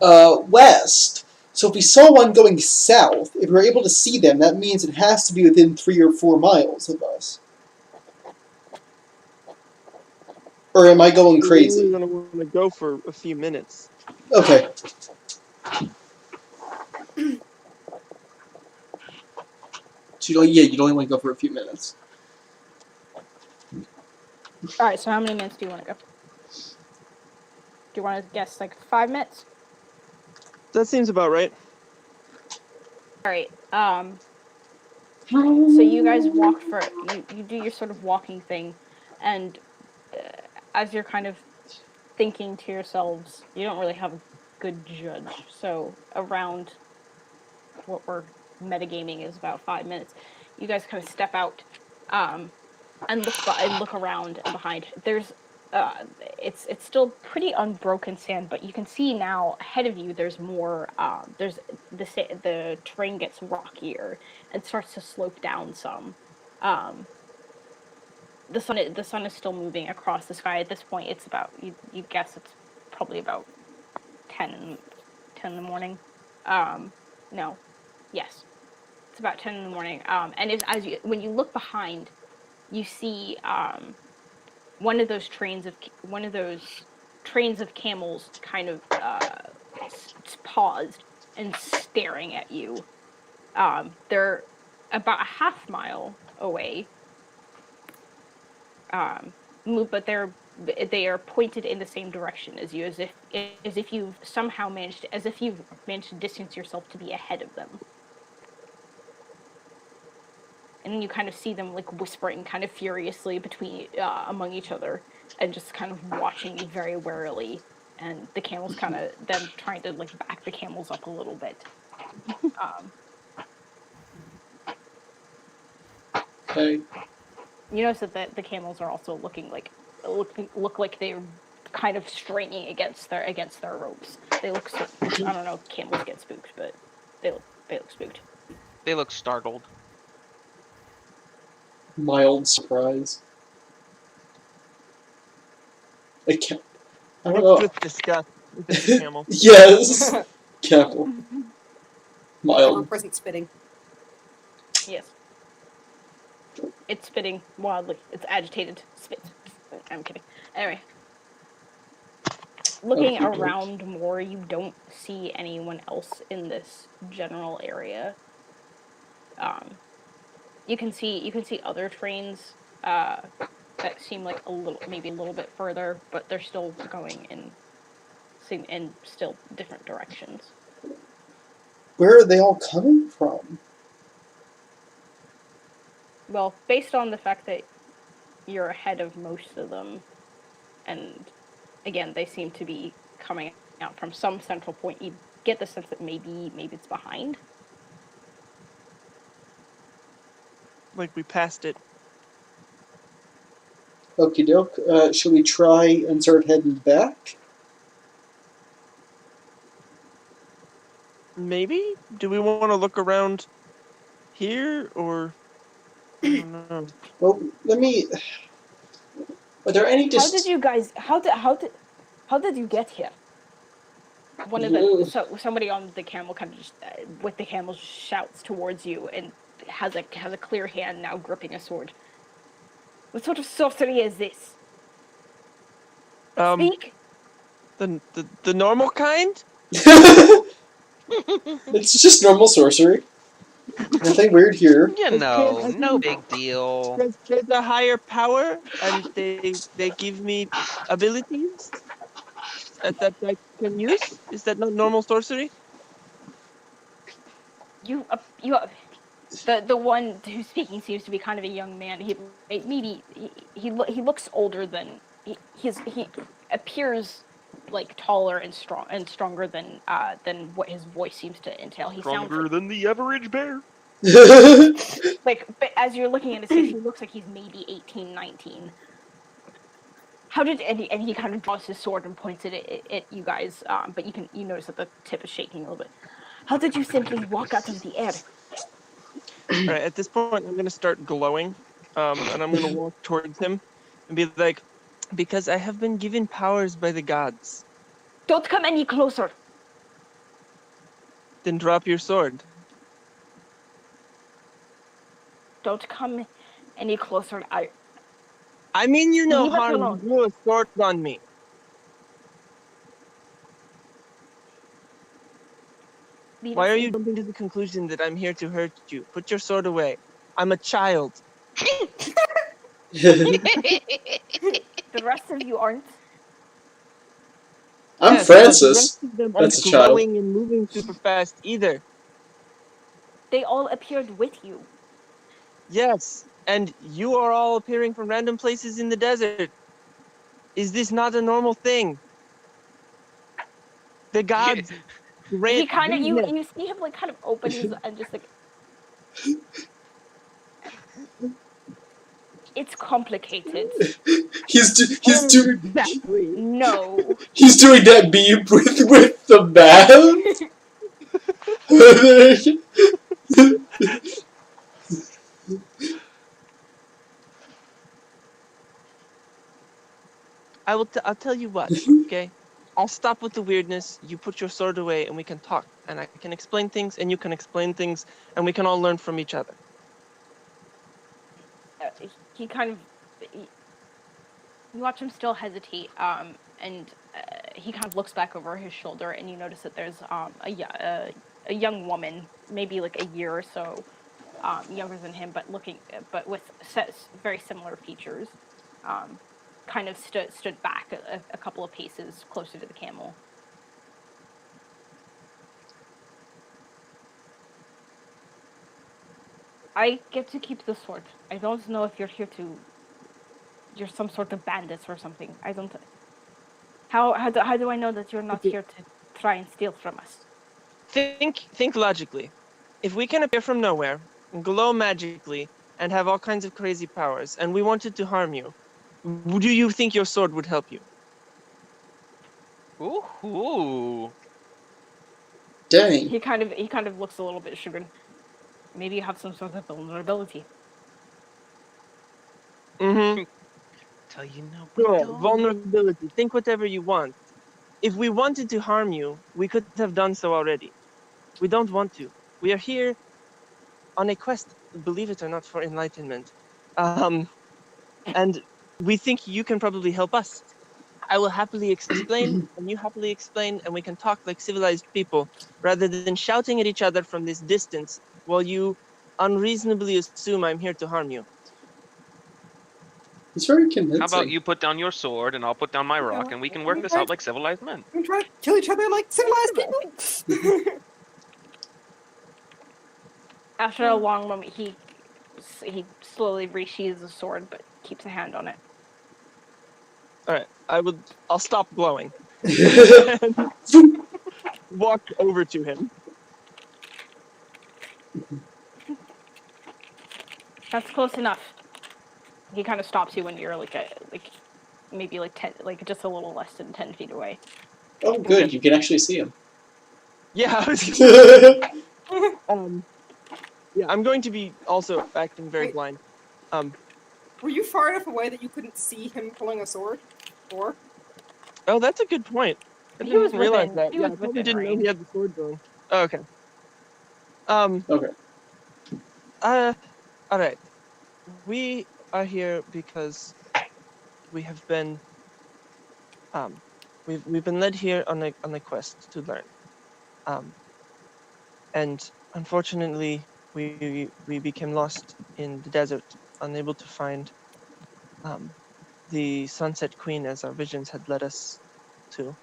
west. So if we saw one going south, if we're able to see them, that means it has to be within 3 or 4 miles of us. Or am I going We're only crazy? going to want to go for a few minutes. Okay. So you'd only want to go for a few minutes. All right, so how many minutes do you want to go? Do you want to guess like 5 minutes? That seems about right. All right. So you guys walk for you do your sort of walking thing, and as you're kind of thinking to yourselves, you don't really have a good judge. So around what we're metagaming is about 5 minutes. You guys kind of step out, and look around and behind. There's it's still pretty unbroken sand, but you can see now ahead of you. There's more. There's the terrain gets rockier and starts to slope down some. Um, the sun is still moving across the sky at this point. It's about you guess it's probably about 10, 10 in the morning. No, yes, it's about 10 in the morning. And as you when you look behind, you see one of those trains of camels kind of paused and staring at you. They're about a half mile away, but they are pointed in the same direction as you, as if you've somehow managed to distance yourself to be ahead of them. And then you kind of see them like whispering kind of furiously between among each other and just kind of watching you very warily, and the camels kind of them trying to like back the camels up a little bit. Okay. You notice that the camels are also look like they're kind of straining against their ropes. They look I don't know if camels get spooked, but they look spooked. They look startled. Mild surprise. I can't. I don't know. With disgust. With the camel. Yes. Careful. Mild. Ever-present spitting. Yes. It's spitting wildly. It's agitated. Spit. I'm kidding. Anyway. Looking Okay. around more, you don't see anyone else in this general area. You can see other trains that seem like maybe a little bit further, but they're still going in still different directions. Where are they all coming from? Well, based on the fact that you're ahead of most of them, and again, they seem to be coming out from some central point. You get the sense that maybe it's behind. Like we passed it. Okie doke. Should we try and start heading back? maybe? Do we want to look around here, or... I don't know. Well, let me... Are there any... How did you guys? How did you get here? One of the somebody on the camel kind of just with the camel shouts towards you and has a clear hand now gripping a sword. What sort of sorcery is this? Speak. The normal kind? It's just normal sorcery. Nothing weird here. You know, no big deal. There's a higher power, and they give me abilities that I can use. Is that not normal sorcery? You the one who's speaking seems to be kind of a young man. He looks older than he appears like taller and stronger than what his voice seems to entail. He Stronger sounds than the average bear. like but as you're looking at his face, he looks like he's maybe 18, 19. How did and he kind of draws his sword and points it at you guys, but you notice that the tip is shaking a little bit. How did you simply walk out of the air? All right, at this point, I'm going to start glowing, and I'm going to walk towards him and be like, because I have been given powers by the gods. Don't come any closer. Then drop your sword. Don't come any closer. I mean, you know Leave us harm. alone. You drew a sword on me. Why are you jumping to the conclusion that I'm here to hurt you? Put your sword away. I'm a child. The rest of you aren't. I'm Yes, but the Francis. rest of them That's a aren't child. glowing and moving super fast either. They all appeared with you. Yes, and you are all appearing from random places in the desert. Is this not a normal thing? The gods grant He kind of business. you see him like kind of open his and just like. It's complicated. He's doing Exactly. No. he's doing that beam with the math. I'll tell you what, okay? I'll stop with the weirdness. You put your sword away and we can talk. And I can explain things and you can explain things and we can all learn from each other. He kind of. You watch him still hesitate, and he kind of looks back over his shoulder, and you notice that there's a young woman, maybe like a year or so younger than him, but with very similar features, kind of stood back a couple of paces closer to the camel. I get to keep the sword. I don't know if you're here to. You're some sort of bandits or something. I don't. How do I know that you're not here to try and steal from us? Think logically. If we can appear from nowhere, glow magically, and have all kinds of crazy powers, and we wanted to harm you, do you think your sword would help you? Ooh. Dang. He kind of looks a little bit chagrined. Maybe you have some sort of vulnerability. Mm-hmm. Tell you no. Sure, vulnerability. Think whatever you want. If we wanted to harm you, we could have done so already. We don't want to. We are here on a quest, believe it or not, for enlightenment. And we think you can probably help us. I will happily explain, and you happily explain, and we can talk like civilized people, rather than shouting at each other from this distance while you unreasonably assume I'm here to harm you. He's very convincing. How about you put down your sword and I'll put down my rock and we can work this out like civilized men? We're trying to kill each other like civilized people. After a long moment, he slowly resheathes the sword, but keeps a hand on it. All right, I'll stop glowing. Walk over to him. That's close enough. He kind of stops you when you're maybe 10, just a little less than 10 feet away. Oh, good. You can actually see him. Yeah, yeah, I'm going to be also acting very Wait. blind. Were you far enough away that you couldn't see him pulling a sword? Or Oh, that's a good point. I He was didn't realize within. that. He Yeah, was I probably within didn't know he range. had the sword drawn. Oh, okay. Um. Okay. All right. We are here because we have been we've been led here on a quest to learn. And unfortunately, we became lost in the desert, unable to find the Sunset Queen as our visions had led us to.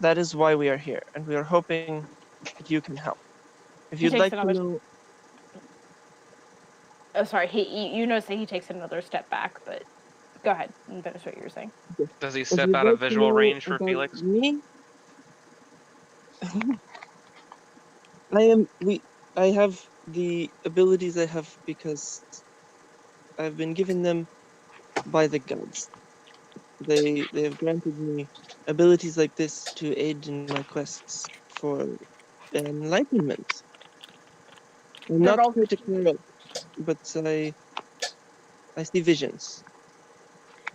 That is why we are here, and we are hoping that you can help. If He you'd takes like to another. know, Oh, sorry. You notice that he takes another step back, but go ahead and finish what you were saying. Does he if step you'd out of like to visual know range for about Felix? me, I have the abilities I have because I've been given them by the gods. They have granted me abilities like this to aid in my quests for enlightenment. I'm The not girl, quite a cleric, but I see visions.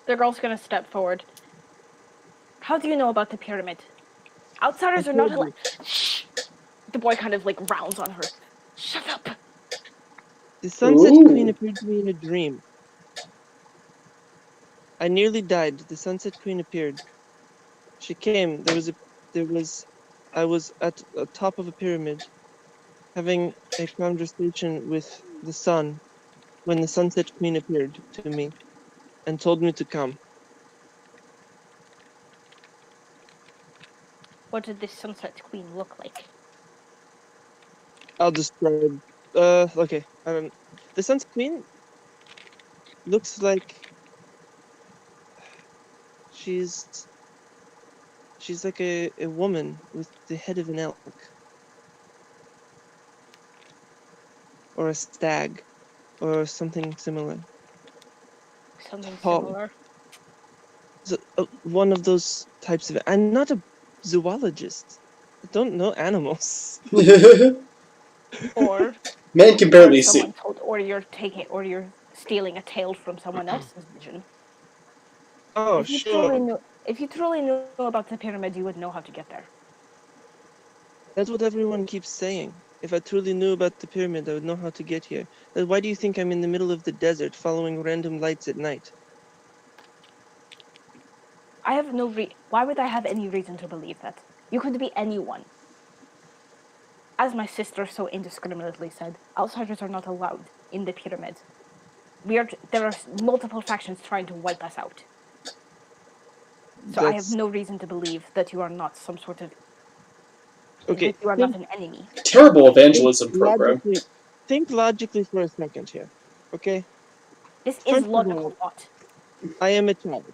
the girl's gonna step forward. How do you know about the pyramid? I Outsiders are not told allowed. you, Shh. The boy kind of like rounds on her. Shut up. the Sunset Queen Ooh. appeared to me in a dream. I nearly died. The Sunset Queen appeared. She came. There was, I was at the top of a pyramid, having a conversation with the sun when the Sunset Queen appeared to me and told me to come. What did this sunset queen look like? I'll describe. Okay. The Sunset Queen looks like she's she's like a woman with the head of an elk or a stag or something similar. Something Tall. similar. So, one of those types of. I'm not a zoologist. I don't know animals. Or Man can or barely see. someone told, or you're stealing a tale from someone else's vision. Oh, sure. If you truly knew about the pyramid, you would know how to get there. That's what everyone keeps saying. If I truly knew about the pyramid, I would know how to get here. Then why do you think I'm in the middle of the desert following random lights at night? I have no Why would I have any reason to believe that? You could be anyone. As my sister so indiscriminately said, outsiders are not allowed in the pyramid. There are multiple factions trying to wipe us out. So I have That's no reason to believe that you are not some sort of okay. that you are not an enemy. Terrible Think evangelism program. logically. Think logically for a second here. Okay. This is First of all, logical thought. I am a child.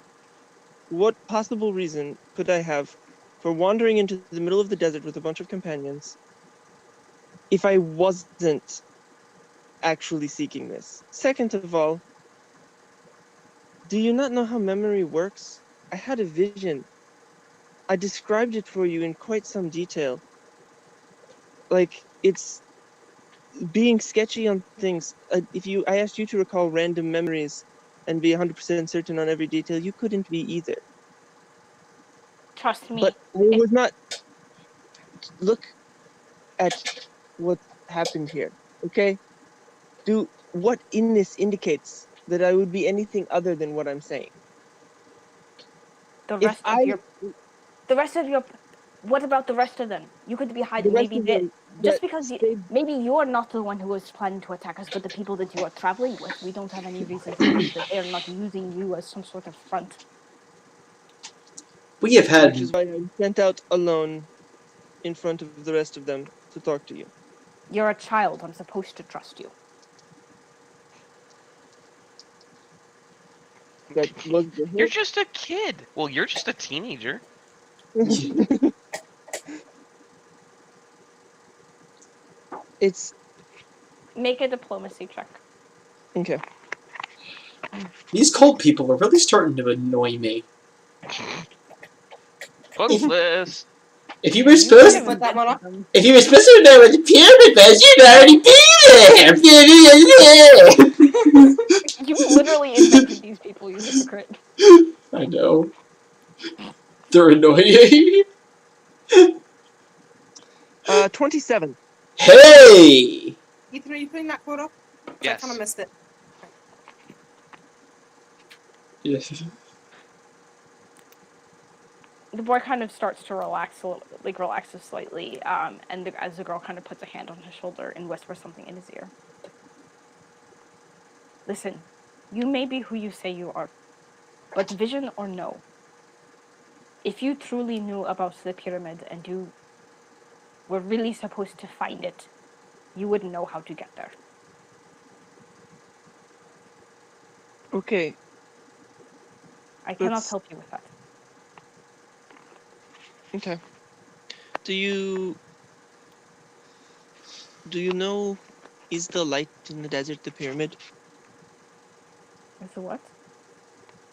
What possible reason could I have for wandering into the middle of the desert with a bunch of companions if I wasn't actually seeking this? Second of all, do you not know how memory works? I had a vision. I described it for you in quite some detail. Like, it's being sketchy on things. I asked you to recall random memories and be 100% certain on every detail, you couldn't be either. Trust But me. I If was not. Look at what happened here, okay? Do what in this indicates that I would be anything other than what I'm saying. the If rest of I, your the rest of your what about the rest of them? You could be the hiding. rest of them Just that because stayed, maybe you're not the one who was planning to attack us, but the people that you are traveling with, we don't have any reason to believe that they are not using you as some sort of front. We have which had is why I'm sent out alone in front of the rest of them to talk to you. You're a child. I'm supposed to trust you. That was the You're hope. just a kid. Well, you're just a teenager. It's Make a diplomacy check. okay. these cult people are really starting to annoy me. Punch list. If you were You supposed could have Put that one invented up. them. If you were supposed to know what the pyramid was, you'd already be there! You literally invented these people, you hypocrite. I know. They're annoying. 27. Hey! Ethan, are you putting that quote up? 'Cause I Yes. kind of missed it. Yes. The boy kind of starts to relax, relaxes slightly, and as the girl kind of puts a hand on his shoulder and whispers something in his ear. Listen, you may be who you say you are, but vision or no, if you truly knew about the pyramid and you were really supposed to find it, you would know how to get there. Okay, I cannot let's. help you with that. Okay. Do you know, is the light in the desert the pyramid? Is the what?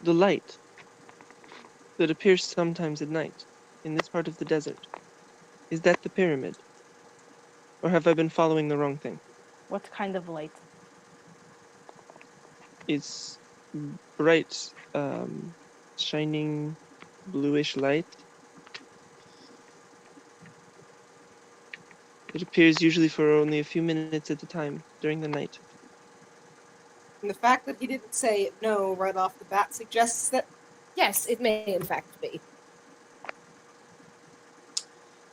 The light that appears sometimes at night in this part of the desert. Is that the pyramid? Or have I been following the wrong thing? What kind of light? It's bright, shining bluish light. It appears usually for only a few minutes at a time during the night. And the fact that he didn't say no right off the bat suggests that, yes, it may in fact be.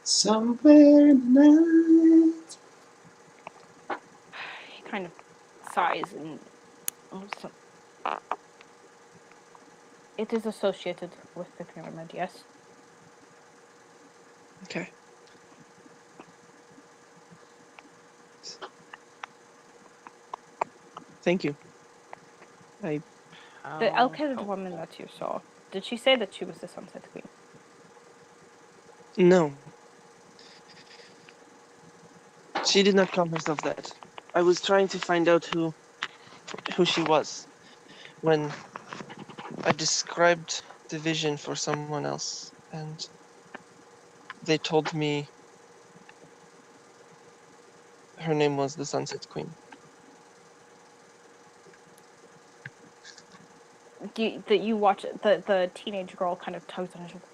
Somewhere in the night. He kind of sighs and it is associated with the pyramid, yes. Okay. Thank you. The elk-headed woman that you saw, did she say that she was the Sunset Queen? No. She did not call herself that. I was trying to find out who she was when I described the vision for someone else, and they told me her name was the Sunset Queen. You watch the teenage girl kind of tugs on her shoulder.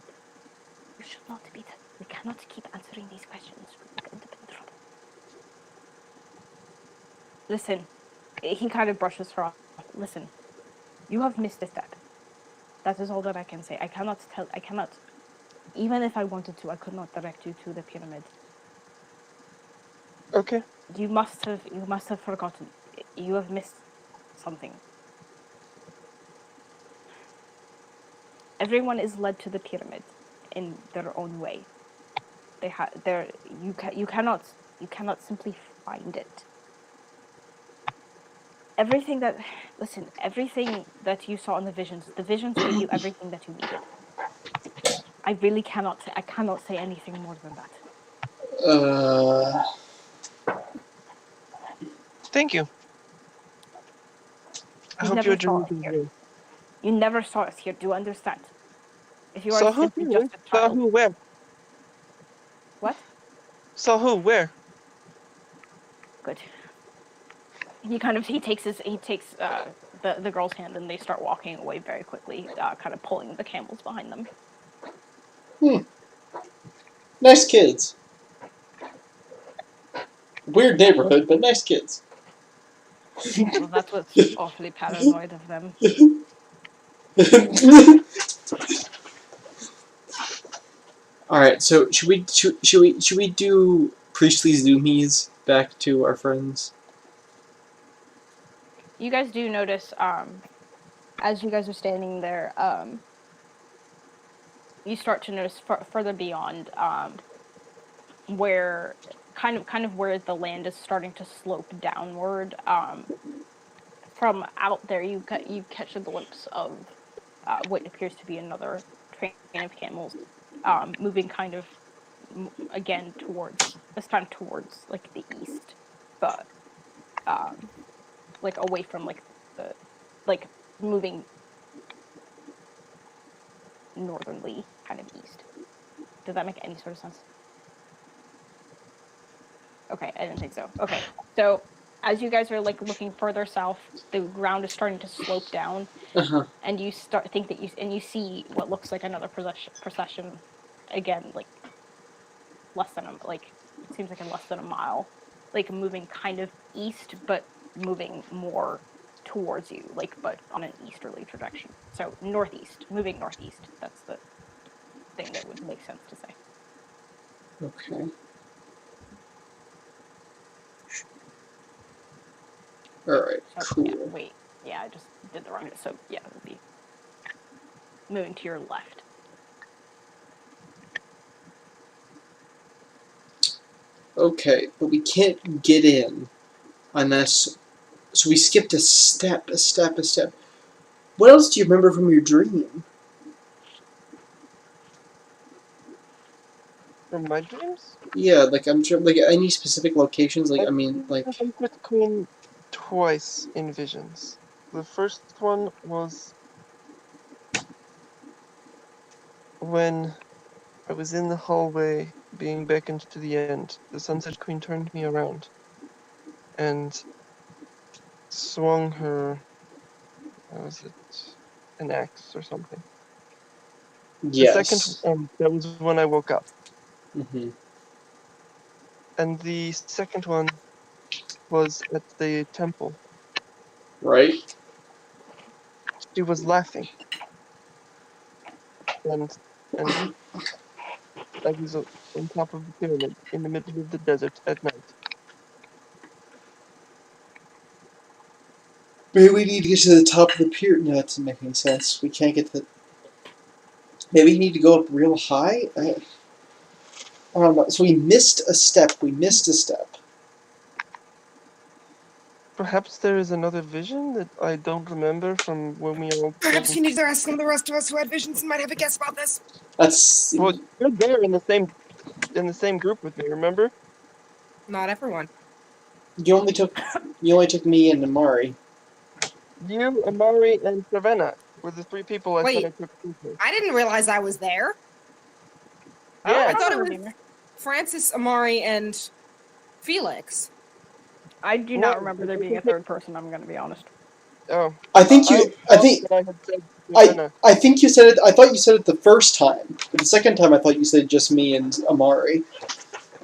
You should not be. We cannot keep answering these questions. We will end up in trouble. Listen, he kind of brushes her off. Listen, you have missed a step. That is all that I can say. I cannot. Even if I wanted to, I could not direct you to the pyramid. Okay. You must have forgotten. You have missed something. Everyone is led to the pyramid in their own way. You cannot simply find it. Everything that you saw in the visions gave you everything that you needed. I really cannot say anything more than that. Thank you. I You hope never your saw journey us goes here. well. You never saw us here. Do you understand? If you are Saw who? simply just a Saw child. who? Where? What? Saw who? Where? Good. He takes the girl's hand and they start walking away very quickly, kind of pulling the camels behind them. Nice kids. Weird neighborhood, but nice kids. Well, that's what's awfully paranoid of them. All right, so should we do priestly zoomies back to our friends? You guys do notice, as you guys are standing there, you start to notice further beyond, where kind of where the land is starting to slope downward. From out there, you catch a glimpse of what appears to be another train of camels, moving kind of again towards like the east, but like away from like the like moving northernly kind of east. Did that make any sort of sense? Okay, I didn't think so. Okay, so as you guys are like looking further south, the ground is starting to slope down, Uh-huh. and you see what looks like another procession, again, like it seems like in less than a mile, like moving kind of east, but moving more towards you, like but on an easterly trajectory. So northeast, moving northeast. That's the thing that would make sense to say. Okay. All right. So, Cool. yeah, wait. Yeah, I just did the wrong. So yeah, it would be moving to your left. Okay, but we can't get in unless. So we skipped a step. What else do you remember from your dream? From my dreams? Yeah, like I'm sure, like any specific locations. Like I've I mean, been like with Queen twice in visions. The first one was when I was in the hallway being beckoned to the end. The Sunset Queen turned me around and swung her, how was it, an axe or something. yes. The second, that was when I woke up. Mm-hmm. And the second one was at the temple. Right. She was laughing. And I was on top of the pyramid in the middle of the desert at night. Maybe we need to get to the top of the pier. No, that doesn't make any sense. We can't get to. Maybe you need to go up real high. I don't know. So we missed a step. Perhaps there is another vision that I don't remember from when we all. Perhaps you need to ask some of the rest of us who had visions and might have a guess about this. That's. Well, you're there in the same group with me. Remember? Not everyone. You only took me and Amari. You, Amari, and Ravenna were the three people I said Wait. I took with me. I didn't realize I was there. Yeah, I thought it remember was Francis, Amari, and Felix. I do No, not remember there being a third person. I'm going to be honest. Oh, I think you. I thought think. that I had said Ravenna. I think you said it. I thought you said it the first time, but the second time I thought you said just me and Amari.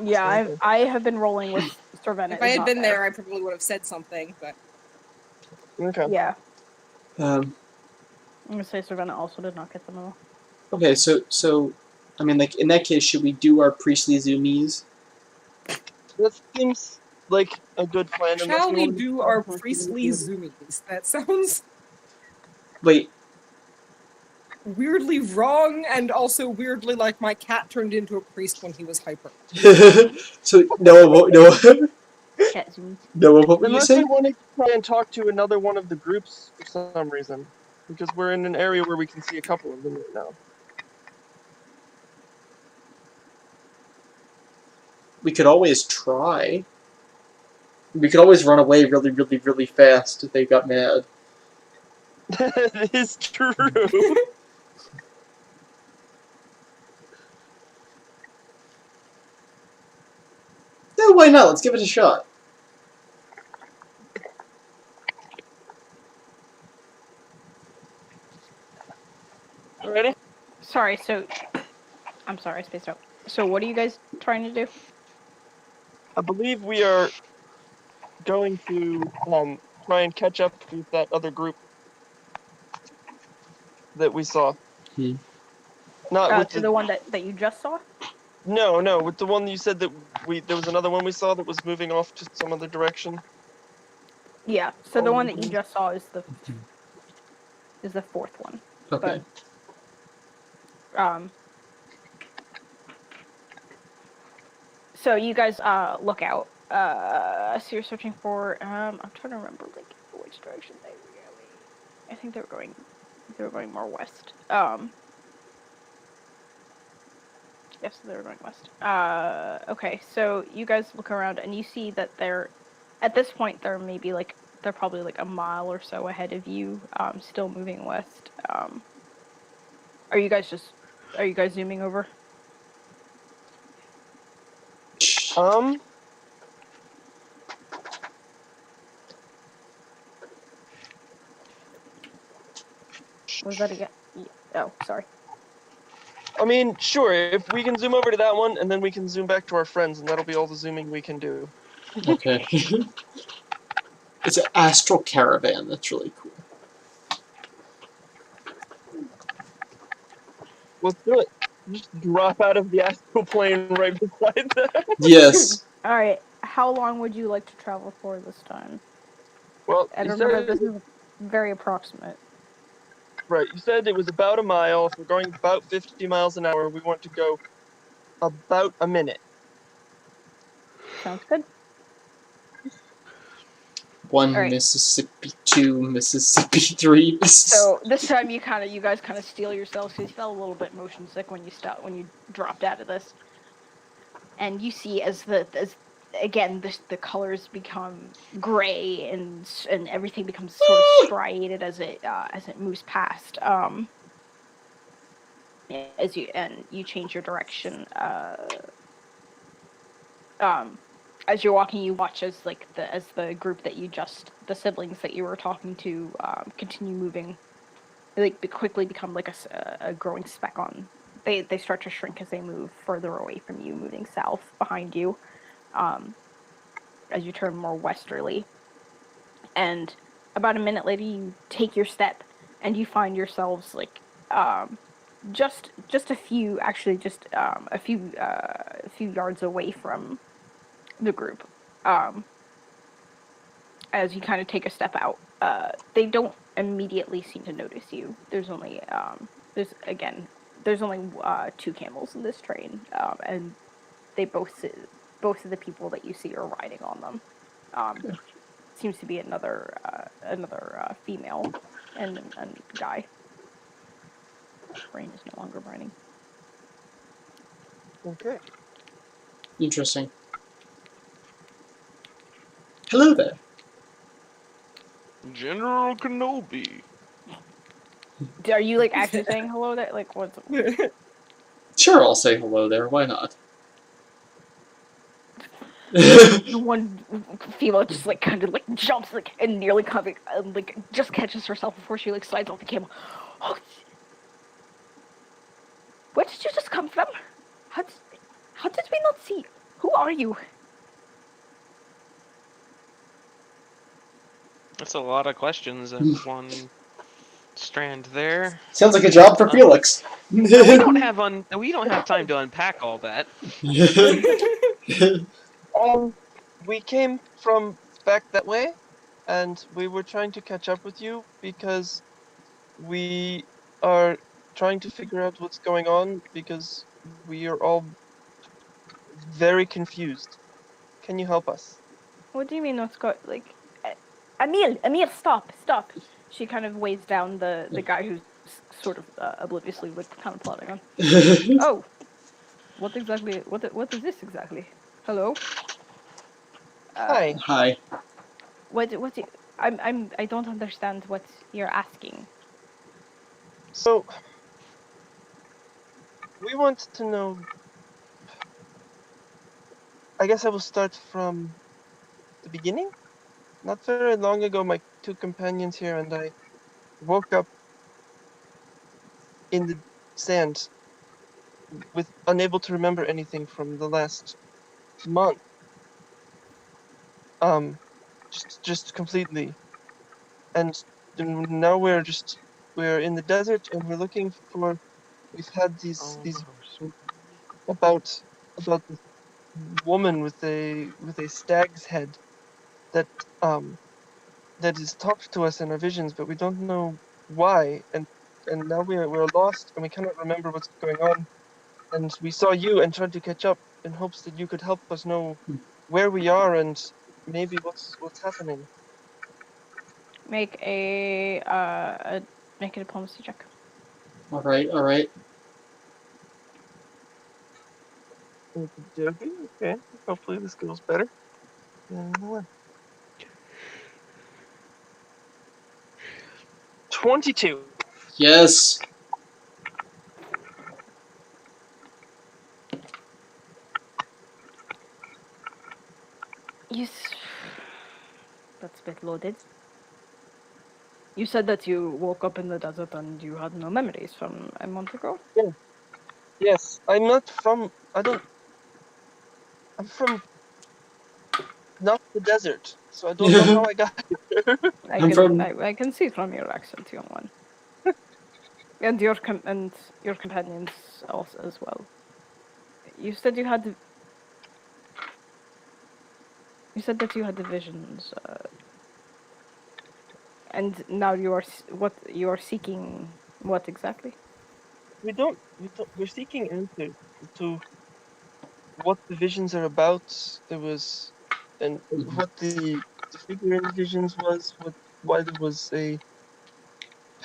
Yeah, Okay. I have been rolling with Servena. If I had been there, I probably would have said something, but Okay. Yeah, Um. I'm going to say Servena also did not get them all. Okay. So, I mean, like in that case, should we do our priestly zoomies? That seems like a good plan. unless shall you we want to do do our something priestly zoomies? That sounds Wait. weirdly wrong and also weirdly like my cat turned into a priest when he was hyper. So no. Cat zoomies. No. What were you Unless we saying? want to try and talk to another one of the groups for some reason. Because we're in an area where we can see a couple of them right now. We could always try. We could always run away really fast if they got mad. That is true. No, why not? Let's give it a shot. Ready? Sorry, I'm sorry, I spaced out. So what are you guys trying to do? I believe we are going to try and catch up with that other group that we saw. Hmm. Not with The one that you just saw? No, with the one you said that there was another one we saw that was moving off to some other direction. Yeah, so the one that you just saw is the fourth one. Okay. But, so you guys look out. So you're searching for I'm trying to remember like which direction they were going. I think they were going more west. Yes, they were going west. Okay, so you guys look around and you see that at this point they're probably like a mile or so ahead of you, still moving west. Are you guys zooming over? Was that again? Oh, sorry. I mean, sure, if we can zoom over to that one, and then we can zoom back to our friends, and that'll be all the zooming we can do. Okay. It's an astral caravan. That's really cool. Let's do it. Just drop out of the astral plane right beside that. Yes. All right. How long would you like to travel for this time? Well, And you remember, said, this is very approximate. right, you said it was about a mile. If we're going about 50 miles an hour, we want to go about a minute. Sounds good. 1 All right. Mississippi, 2 Mississippi, 3 Mississippi. So this time you guys kind of steel yourselves because you felt a little bit motion sick when you dropped out of this, and you see as again the colors become gray and everything becomes sort of striated as it moves past. As you change your direction. As you're walking, you watch as the group that the siblings that you were talking to continue moving. They quickly become like a growing speck on. They start to shrink as they move further away from you, moving south behind you, as you turn more westerly. And about a minute later, you take your step, and you find yourselves like just a few, actually just a few yards away from the group. As you kind of take a step out, they don't immediately seem to notice you. There's only two camels in this train, and they both of the people that you see are riding on them. Seems to be another female and guy. Brain is no longer burning. Okay. Interesting. Hello there. General Kenobi. Are you like actually saying hello there? Like what's Sure, I'll say hello there. Why not? one female just like kind of like jumps like and nearly coming like just catches herself before she like slides off the camel. Oh, where did you just come from? How did we not see you? Who are you? That's a lot of questions in one strand there. Sounds like a job for Felix. We don't have time to unpack all that. We came from back that way, and we were trying to catch up with you because we are trying to figure out what's going on because we are all very confused. Can you help us? What do you mean what's going like? Emil, stop! She kind of weighs down the guy who's sort of obliviously with kind of plotting on. Oh, what exactly? What is this exactly? Hello. Hi. Hi. I don't understand what you're asking. So, we want to know. I guess I will start from the beginning. Not very long ago, my two companions here and I woke up in the sand with unable to remember anything from the last month. Just completely. And now we're in the desert and we're looking for. We've had these about this woman with a stag's head that has talked to us in our visions, but we don't know why. And now we're lost and we cannot remember what's going on. And we saw you and tried to catch up in hopes that you could help us know where we are and maybe what's happening. Make a diplomacy check. All right. Okay. Hopefully this goes better. 22. Yes. That's a bit loaded. You said that you woke up in the desert and you had no memories from a month ago? Yes, I'm not from. I'm from not the desert, so I don't know how I got here. I'm from. I can see from your accent, young one. And your companions also as well. You said you said that you had the visions, and now you are seeking what exactly? We're seeking answers to what the visions are about. There was, and what the figure in the visions was. Why there was a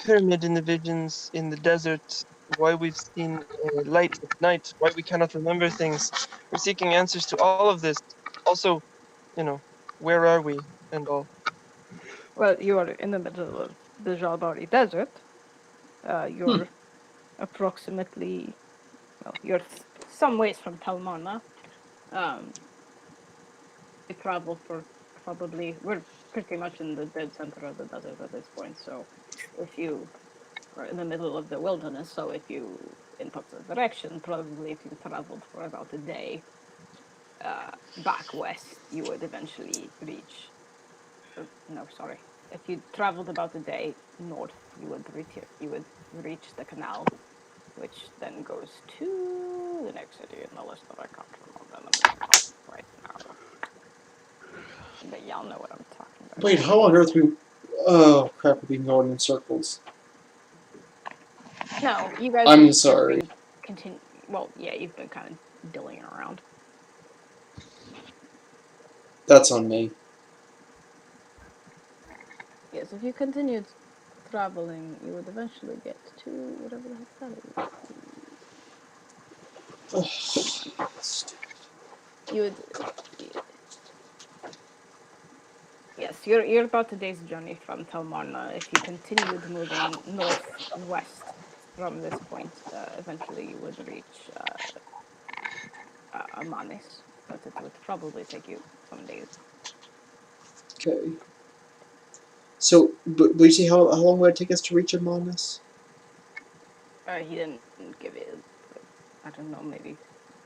pyramid in the visions in the desert. Why we've seen light at night. Why we cannot remember things. We're seeking answers to all of this. Also, where are we and all. Well, you are in the middle of the Jalbari Desert. You're approximately, well, you're some ways from Talmana. We travel for we're pretty much in the dead center of the desert at this point. So, if you are in the middle of the wilderness, so if you in opposite direction, probably if you traveled for about a day back west, you would eventually reach. No, sorry. If you traveled about a day north, you would reach the canal, which then goes to the next city in the list that I can't remember the name of right now. But y'all know what I'm talking about. Wait, how on earth we? Oh crap! We've been going in circles. No, you guys I'm have sorry. been well, yeah, you've been kind of dilling around. That's on me. Yes, if you continued traveling, you would eventually get to whatever the heck that is. Come on. You would Yes, you're about a day's journey from Talmarna. If you continued moving northwest from this point, eventually you would reach Amanis, but it would probably take you some days. Okay. So, but you see how long would it take us to reach Amonis? He didn't give it, I don't know, maybe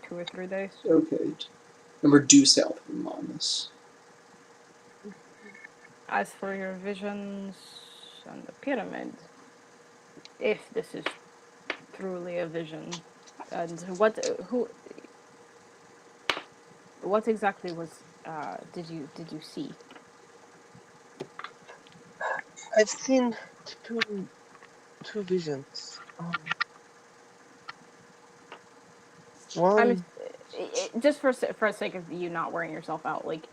2 or 3 days. Okay. And we're due south of Amonis. As for your visions and the pyramid, if this is truly a vision, and what exactly did you see? I've seen two visions. One, Just for the sake of you not wearing yourself out, like,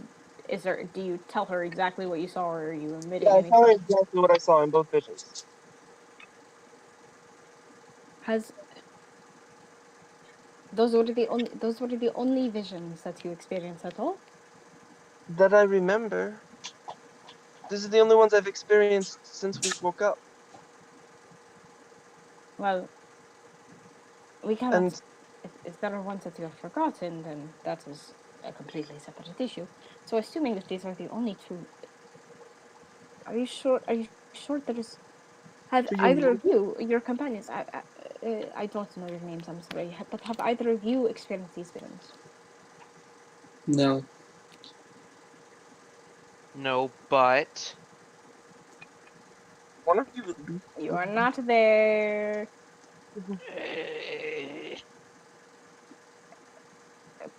do you tell her exactly what you saw, or are you yeah, omitting I saw anything? exactly what I saw in both visions. Has those were the only visions that you experienced at all? That I remember. These are the only ones I've experienced since we woke up. Well, we cannot. And If there are ones that you have forgotten, then that is a completely separate issue. So, assuming that these are the only two, are you sure? Are you sure there is? Have do you either know of them? you, your companions? I don't know your names. I'm sorry, but have either of you experienced these visions? No. No, but One of you will be. You are not there.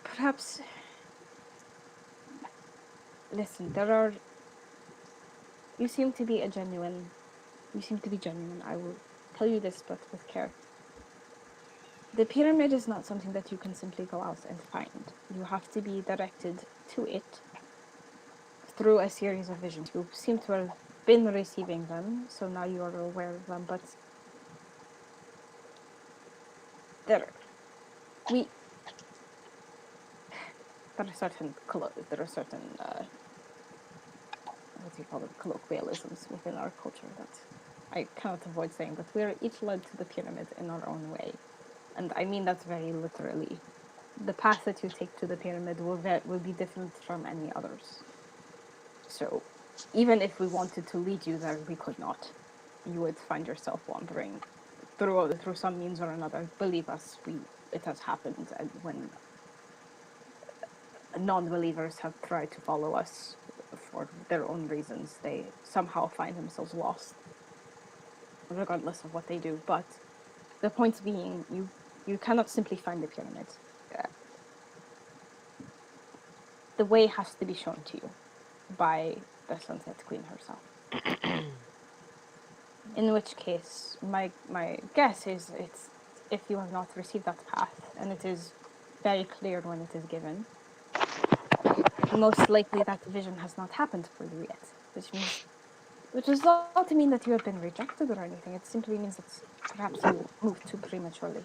Perhaps. Listen, there are. You seem to be a genuine. You seem to be genuine. I will tell you this, but with care. The pyramid is not something that you can simply go out and find. You have to be directed to it through a series of visions. You seem to have been receiving them, so now you are aware of them, but there we there are certain what do you call it, colloquialisms within our culture that I cannot avoid saying, but we are each led to the pyramid in our own way. And I mean that very literally. the path that you take to the pyramid will be different from any others. So, even if we wanted to lead you there, we could not. You would find yourself wandering through some means or another. Believe us, it has happened, and when non-believers have tried to follow us for their own reasons, they somehow find themselves lost, regardless of what they do. But the point being, you cannot simply find the pyramid. The way has to be shown to you by the Sunset Queen herself. In which case, my guess is it's if you have not received that path, and it is very clear when it is given, most likely that vision has not happened for you yet, which does not mean that you have been rejected or anything. It simply means that perhaps you moved too prematurely.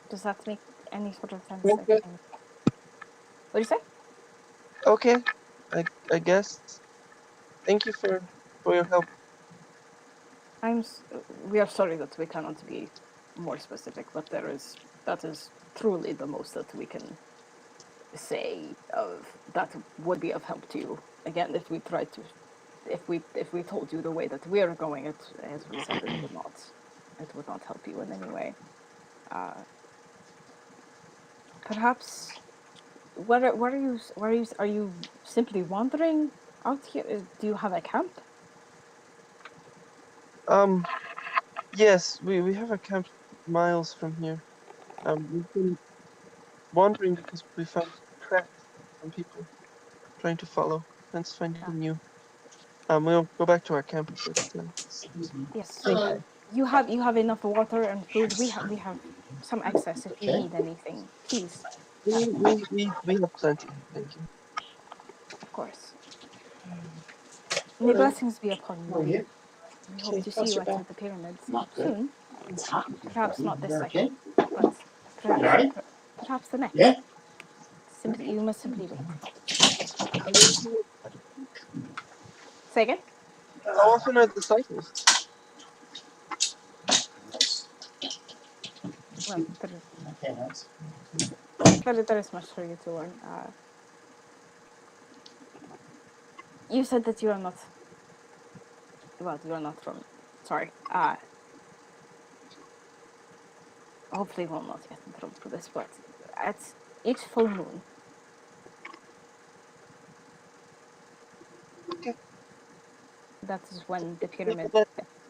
Does that make any sort of sense? Okay. What do you say? Okay. I guess. Thank you for your help. We are sorry that we cannot be more specific, but that is truly the most that we can say of that would be of help to you. Again, if we told you the way that we are going, as we said, it would not help you in any way. Perhaps are you simply wandering out here? Do you have a camp? Yes, we have a camp miles from here. We've been wandering because we found tracks from people trying to follow, hence finding you. We'll go back to our camp, but Yes. thank you. You have enough water and food. We have some excess. If you need anything, please. We have plenty, thank you. Of course. May blessings be upon you. We hope Okay. to see you at the pyramids soon. Perhaps not this cycle, but perhaps the next. Simply, you must simply wait. Say again? How often are the cycles? Well, there is much for you to learn. You said that you are not. Well, you are not from. Sorry. Hopefully, we'll not get in trouble for this, but at each full moon, Okay. that is when the pyramid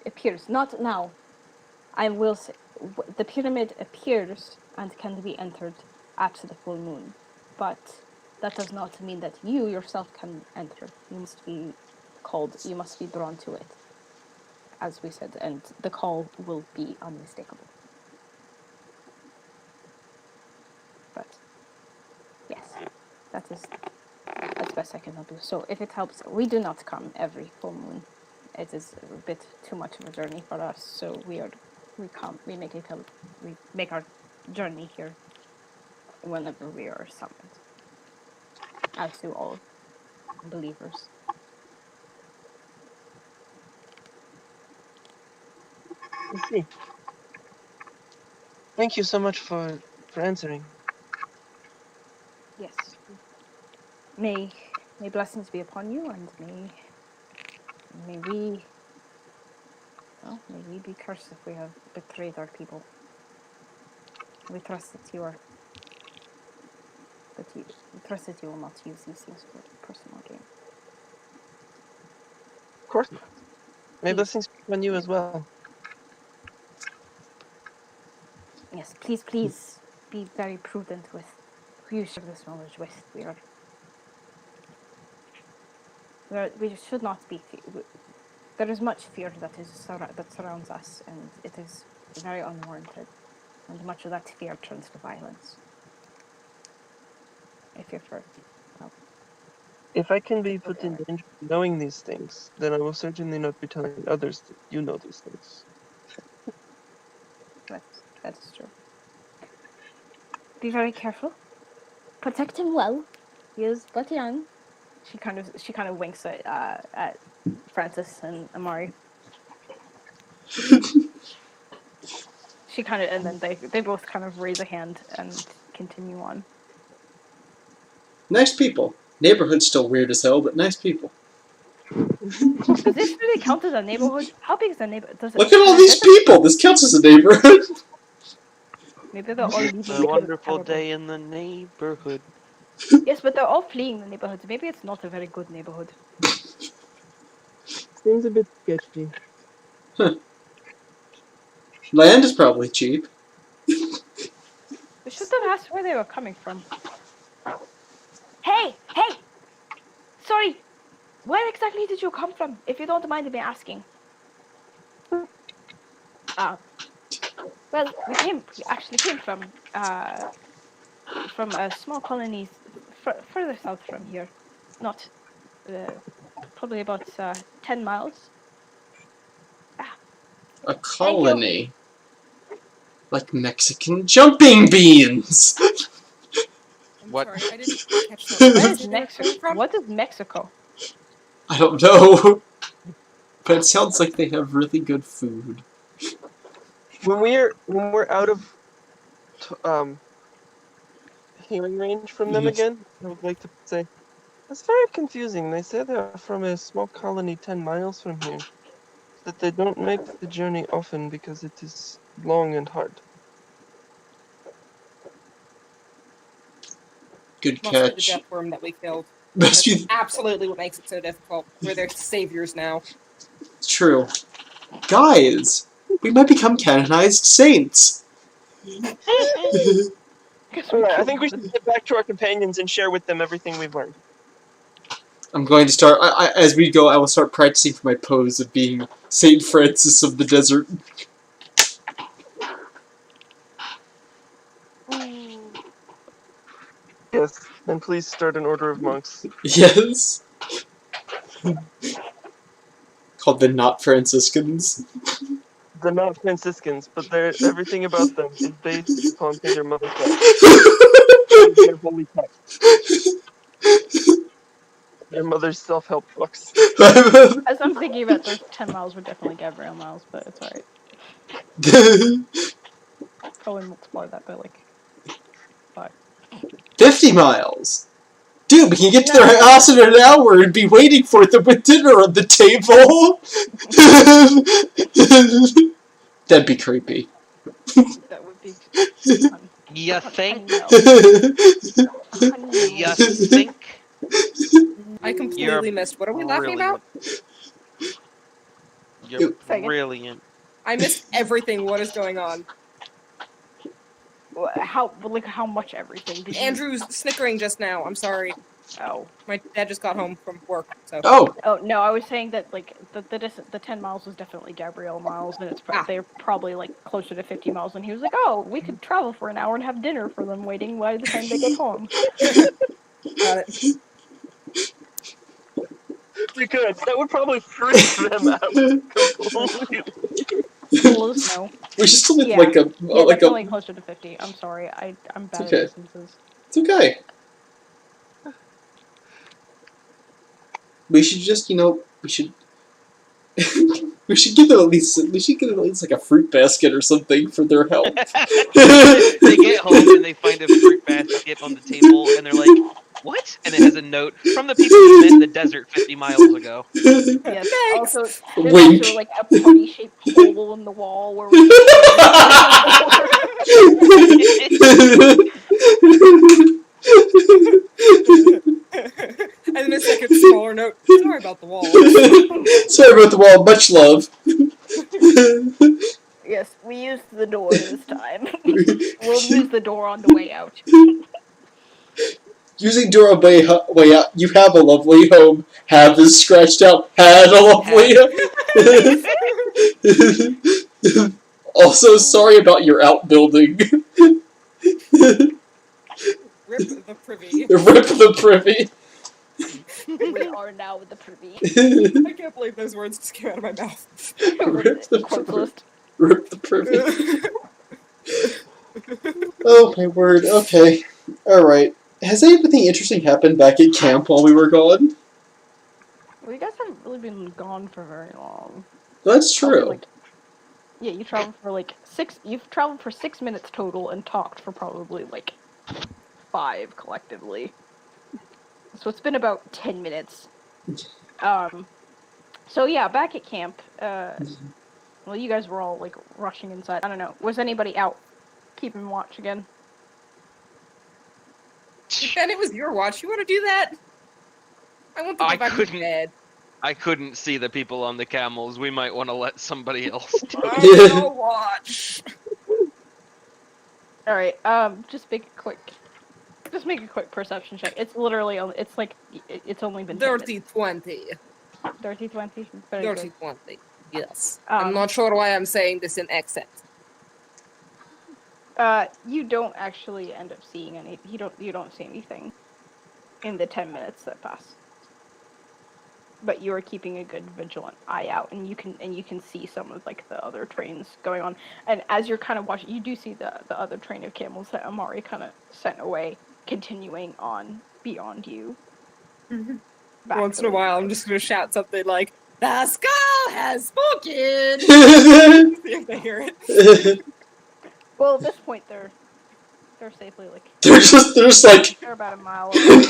appears. Not now. I will say the pyramid appears and can be entered at the full moon, but that does not mean that you yourself can enter. You must be called. You must be drawn to it, as we said, and the call will be unmistakable. But yes, that is as best I can help you. So if it helps, we do not come every full moon. It is a bit too much of a journey for us, so we make our journey here whenever we are summoned, as do all believers. I see. Thank you so much for answering. Yes. May blessings be upon you, and may we be cursed if we have betrayed our people. We trust that we trust that you will not use these things for personal gain. Of course. May Please. blessings be upon you as well. Yes, please be very prudent with who you share this knowledge with. We should not be. There is much fear that surrounds us, and it is very unwarranted. And much of that fear turns to violence. If you're for, well, If I can be put in danger of knowing these things, then I will certainly not be telling others that you know these things. that is true. Be very careful. Protect him well. He is but young. She kind of winks at Francis and Amari. She kind of, and then they both kind of raise a hand and continue on. Nice people. Neighborhood's still weird as hell, but nice people. Does this really count as a neighborhood? How big is a neighborhood? Look at all these people! This counts as a neighborhood! Maybe they're all leaving. It's a wonderful day in the neighborhood. Yes, but they're all fleeing the neighborhood. So maybe it's not a very good neighborhood. Seems a bit sketchy. Land is probably cheap. We should have asked where they were coming from. Hey! Sorry! Where exactly did you come from, if you don't mind me asking? Well, we actually came from a small colony further south from here. Not, probably about 10 miles. A colony. Like Mexican jumping beans! I'm What? sorry, I didn't catch that. Where Where is did Mexico? What is Mexico? I don't know. But it sounds like they have really good food. When we're out of hearing range from them Yes. again, I would like to say that's very confusing. They say they're from a small colony 10 miles from here. That they don't make the journey often because it is long and hard. Good Must be the catch. death worm that we killed. Must That's be absolutely what makes it so difficult. We're their saviors now. true. Guys, we might become canonized saints. Alright, I think we should get back to our companions and share with them everything we've learned. I'm going to start, as we go, I will start practicing for my pose of being Saint Francis of the Desert. Yes, and please start an order of monks. Yes. Called the Not Franciscans. They're not Franciscans, but everything about them is based upon their mother tongue. Their holy text. Their mother's self-help books. As I'm thinking about those 10 miles were definitely Gabrielle miles, but it's alright. Probably multiply that by like 5. 50 miles! Dude, we can get to their house in an hour and be waiting for them with dinner on the table! That'd be creepy. That would be fun. You think? I know. You think? I completely missed. What are we laughing about? You're Second. brilliant. I missed everything. What is going on? How much everything? Did you... Andrew's snickering just now. I'm sorry. Oh. My dad just got home from work, so. Oh! Oh, no, I was saying that, like, the 10 miles was definitely Gabrielle miles, and they're probably, like, closer to 50 miles, and he was like, oh, we could travel for an hour and have dinner for them waiting by the time they get home. Got it. You could. That would probably freak them out completely. Close, no. We should still need Yeah. like a... Yeah, like definitely a... closer to 50. I'm sorry, I'm bad okay. at distances. It's okay. We should just, you know, we should... we should give them at least like a fruit basket or something for their help. They get home and they find a fruit basket on the table and they're like, what? And it has a note from the people you met in the desert 50 miles ago. Yes, also, there's Wink. also, like, a putty-shaped hole in the wall where we And then a second smaller note. Sorry about the wall. Sorry about the wall, much love. Yes, we used the door this time. We'll use the door on the way out. Using door on way out, you have a lovely home. Have is scratched out. Had a lovely home. Also, sorry about your outbuilding. Rip the privy. Rip the privy. We are now the privy. I can't believe those words just came out of my mouth. Rip the Corpse privy. list. Rip the privy. Oh my word, okay. Alright. Has anything interesting happened back at camp while we were gone? Well, you guys haven't really been gone for very long. That's Probably, true. like, Yeah, you traveled for like 6. You've traveled for 6 minutes total and talked for probably like 5 collectively. So it's been about 10 minutes. So yeah, back at camp. Well, you guys were all like rushing inside. I don't know. Was anybody out keeping watch again? Ben, it was your watch. You want to do that? I want to I go back to couldn't. bed. I couldn't see the people on the camels. We might want to let somebody else do it. I'm gonna watch. All right. Just make a quick perception check. It's literally only. It's like it's only been 10 minutes. Dirty 20. Dirty 20. Very Dirty good. 20. Yes. I'm Um, not sure why I'm saying this in accent. You don't actually end up seeing any. You don't see anything in the 10 minutes that pass. But you are keeping a good vigilant eye out, and you can see some of like the other trains going on. And as you're kind of watching, you do see the other train of camels that Amari kind of sent away, continuing on beyond you. Back Once to in a the- while, I'm just gonna shout something like, "The skull has spoken!" See if they hear it. Well, at this point, they're safely like they're just like, they're about a mile away.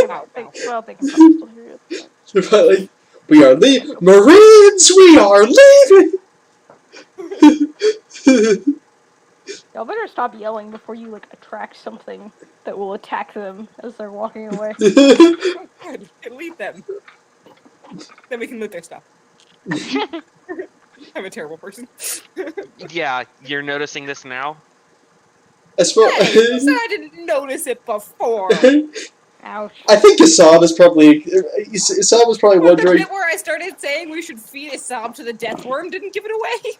Wow, wow. Well, they can probably still hear you at this point. they're probably like, we are leaving, Marines. We are leaving. Y'all better stop yelling before you like attract something that will attack them as they're walking away. Good. Leave them. Then we can loot their stuff. I'm a terrible person. Yeah, you're noticing this now? I suppose. Hey, who said I didn't notice it before? Ouch. I think Isab is probably. Isab was probably Well, the wondering. bit where I started saying we should feed Isab to the death worm didn't give it away.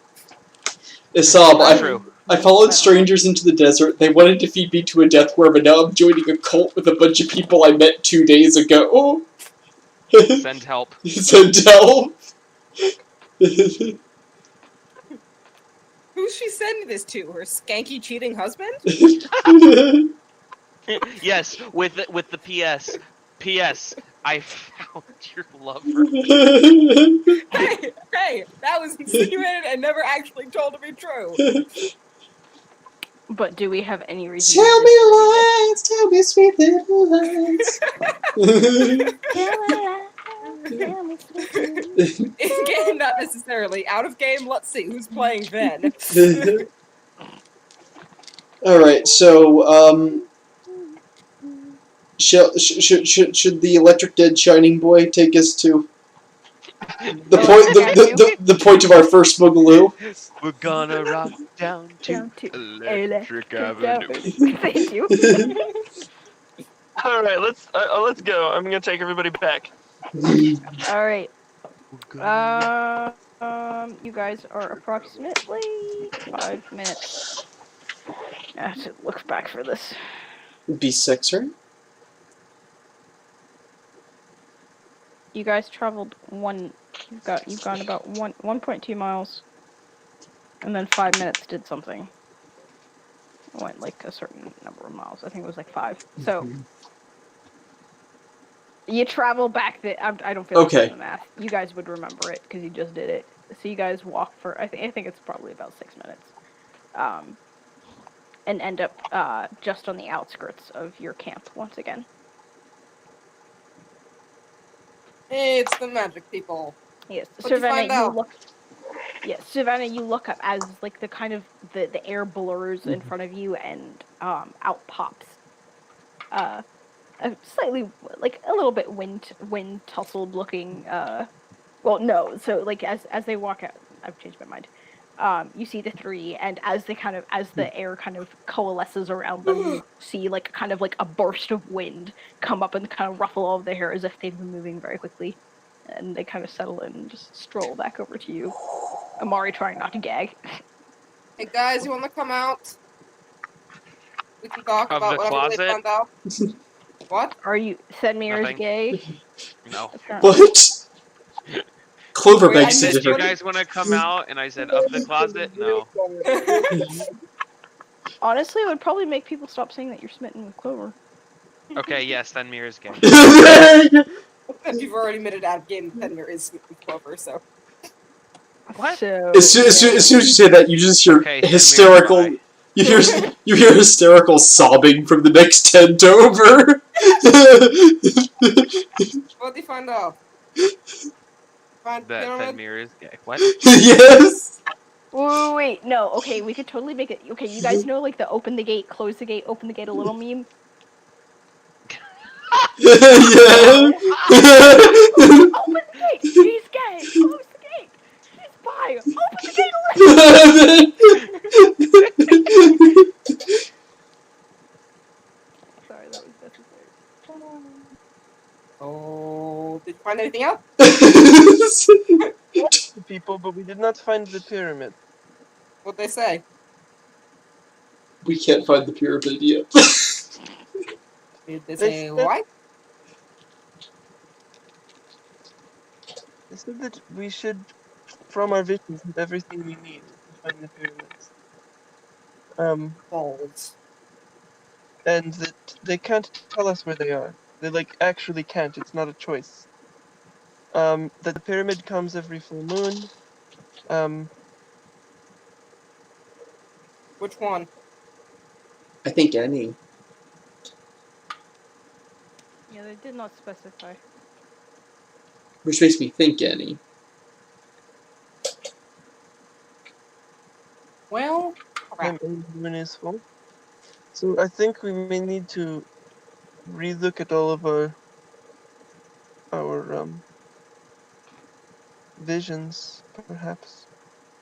Isab, True. I followed strangers into the desert. They wanted to feed me to a death worm, and now I'm joining a cult with a bunch of people I met 2 days ago. Send help. Send help. Who's she sending this to? Her skanky cheating husband? Yes, with the PS. P.S. I found your lover. Hey, that was insinuated and never actually told to be true. But do we have any reason? Tell me lies, tell me sweet little lies. In game, not necessarily. Out of game, let's see who's playing then. Alright, so, should the electric dead shining boy take us to the point of our first boogaloo? We're gonna rock down to Electric Avenue. Thank you. All right, let's go. I'm gonna take everybody back. All right. You guys are approximately 5 minutes. I have to look back for this. B6, right? You guys traveled you've gone about 1.2 miles, and then 5 minutes did something. Went like a certain number of miles. I think it was like 5. So you travel back. I don't feel like doing the math. You guys would remember it because you just did it. So you guys walk for I think it's probably about 6 minutes, and end up just on the outskirts of your camp once again. Hey, it's the magic people. Yes, What'd you find out? Savannah, you look up as like the kind of the air blurs in front of you, and out pops a slightly like a little bit wind tussled looking well no, so like as they walk out, I've changed my mind. You see the 3, and as the air kind of coalesces around them, you see like kind of like a burst of wind come up and kind of ruffle all of their hair as if they've been moving very quickly. And they kind of settle in and just stroll back over to you. Amari trying not to gag. Hey guys, you want to come out? We can talk Of about the whatever they closet? found out. What? Are you Sedmir's Nothing. gay? No. Apparently. What? Clover Wait, I begs to missed differ. You guys want to come out? And I said, of the closet? No. Honestly, it would probably make people stop saying that you're smitten with Clover. Okay, yes, then Mira's gay. If you've already admitted out of game, Fenrir is with Clover, so. What? So As soon as you say that, you just hear Okay, send me hysterical. your You hear hysterical sobbing from the next tent over. What do you find out? Find That pyramid? Fenmir is gay. What? Yes. Wait, no, okay, we could totally make it. Okay, you guys know like the open the gate, close the gate, open the gate a little meme? Yeah. Open the gate! He's gay! Close the gate! He's bi! Open the gate a little! Sorry, that was necessary. Oh, did you find anything out? The people, but we did not find the pyramid. What'd they say? We can't find the pyramid yet. Did they They say said- why? They said that we should, from our visions, have everything we need to find the pyramids. Balls. And that they can't tell us where they are. They like actually can't. It's not a choice. That the pyramid comes every full moon. Which one? I think any. Yeah, they did not specify. Which makes me think any. Well, crap. Every moon is full. So I think we may need to relook at all of our visions, perhaps.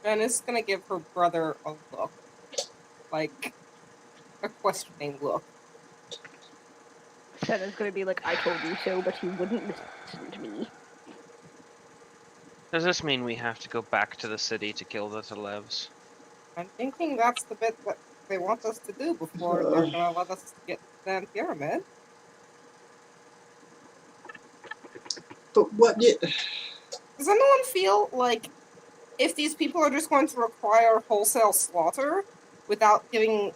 Jen is gonna give her brother a look. Like, a questioning look. Shanna's gonna be like, I told you so, but you wouldn't listen to me. Does this mean we have to go back to the city to kill the Talevs? I'm thinking that's the bit that they want us to do before they're gonna let us get the pyramid. But what? Does anyone feel like if these people are just going to require wholesale slaughter without giving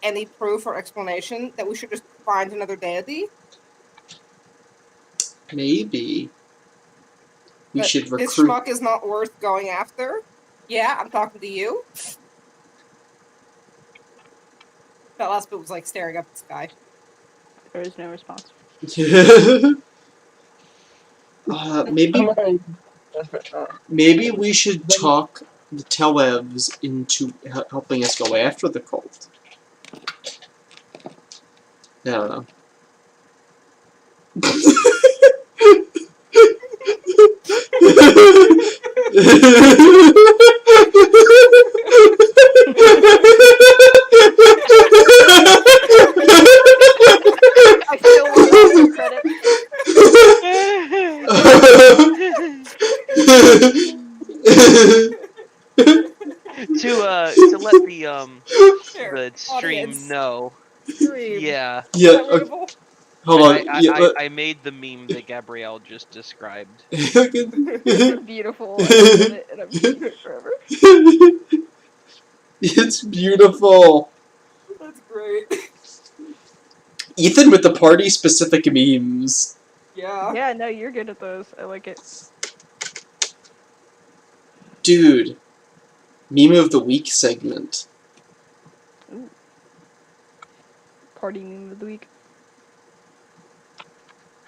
any proof or explanation, that we should just find another deity? Maybe we That should this recruit. schmuck is not worth going after? Yeah, I'm talking to you. That last bit was like staring up at the sky. There is no response. Maybe we should talk the Televs into helping us go after the cult. I don't know. I still want all the credit. To let the stream audience. know. Stream. Yeah. Yeah. Is that Okay, readable? hold on. I made the meme that Gabrielle just described. It's beautiful. And I love it, and I'm keeping it forever. It's beautiful. That's great. Ethan with the party-specific memes. Yeah. Yeah, no, you're good at those. I like it. Dude. Meme of the week segment. Ooh. Party meme of the week.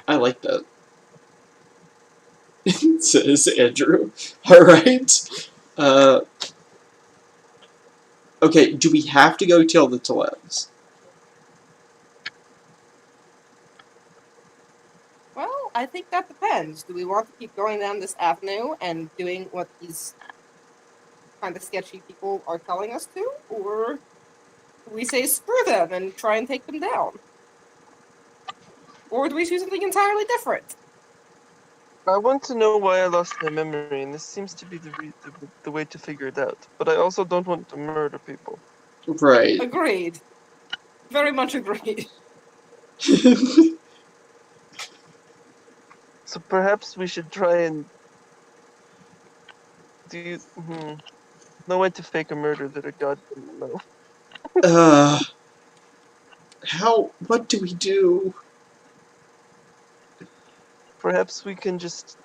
I like that. Says Andrew. Alright. Okay, do we have to go kill the Talevs? Well, I think that depends. Do we want to keep going down this avenue and doing what these kind of sketchy people are telling us to? Or do we say screw them and try and take them down? Or do we do something entirely different? I want to know why I lost my memory, and this seems to be the way to figure it out. But I also don't want to murder people. Right. Agreed. Very much agreed. So perhaps we should try and no way to fake a murder that a god didn't know. What do we do? Perhaps we can just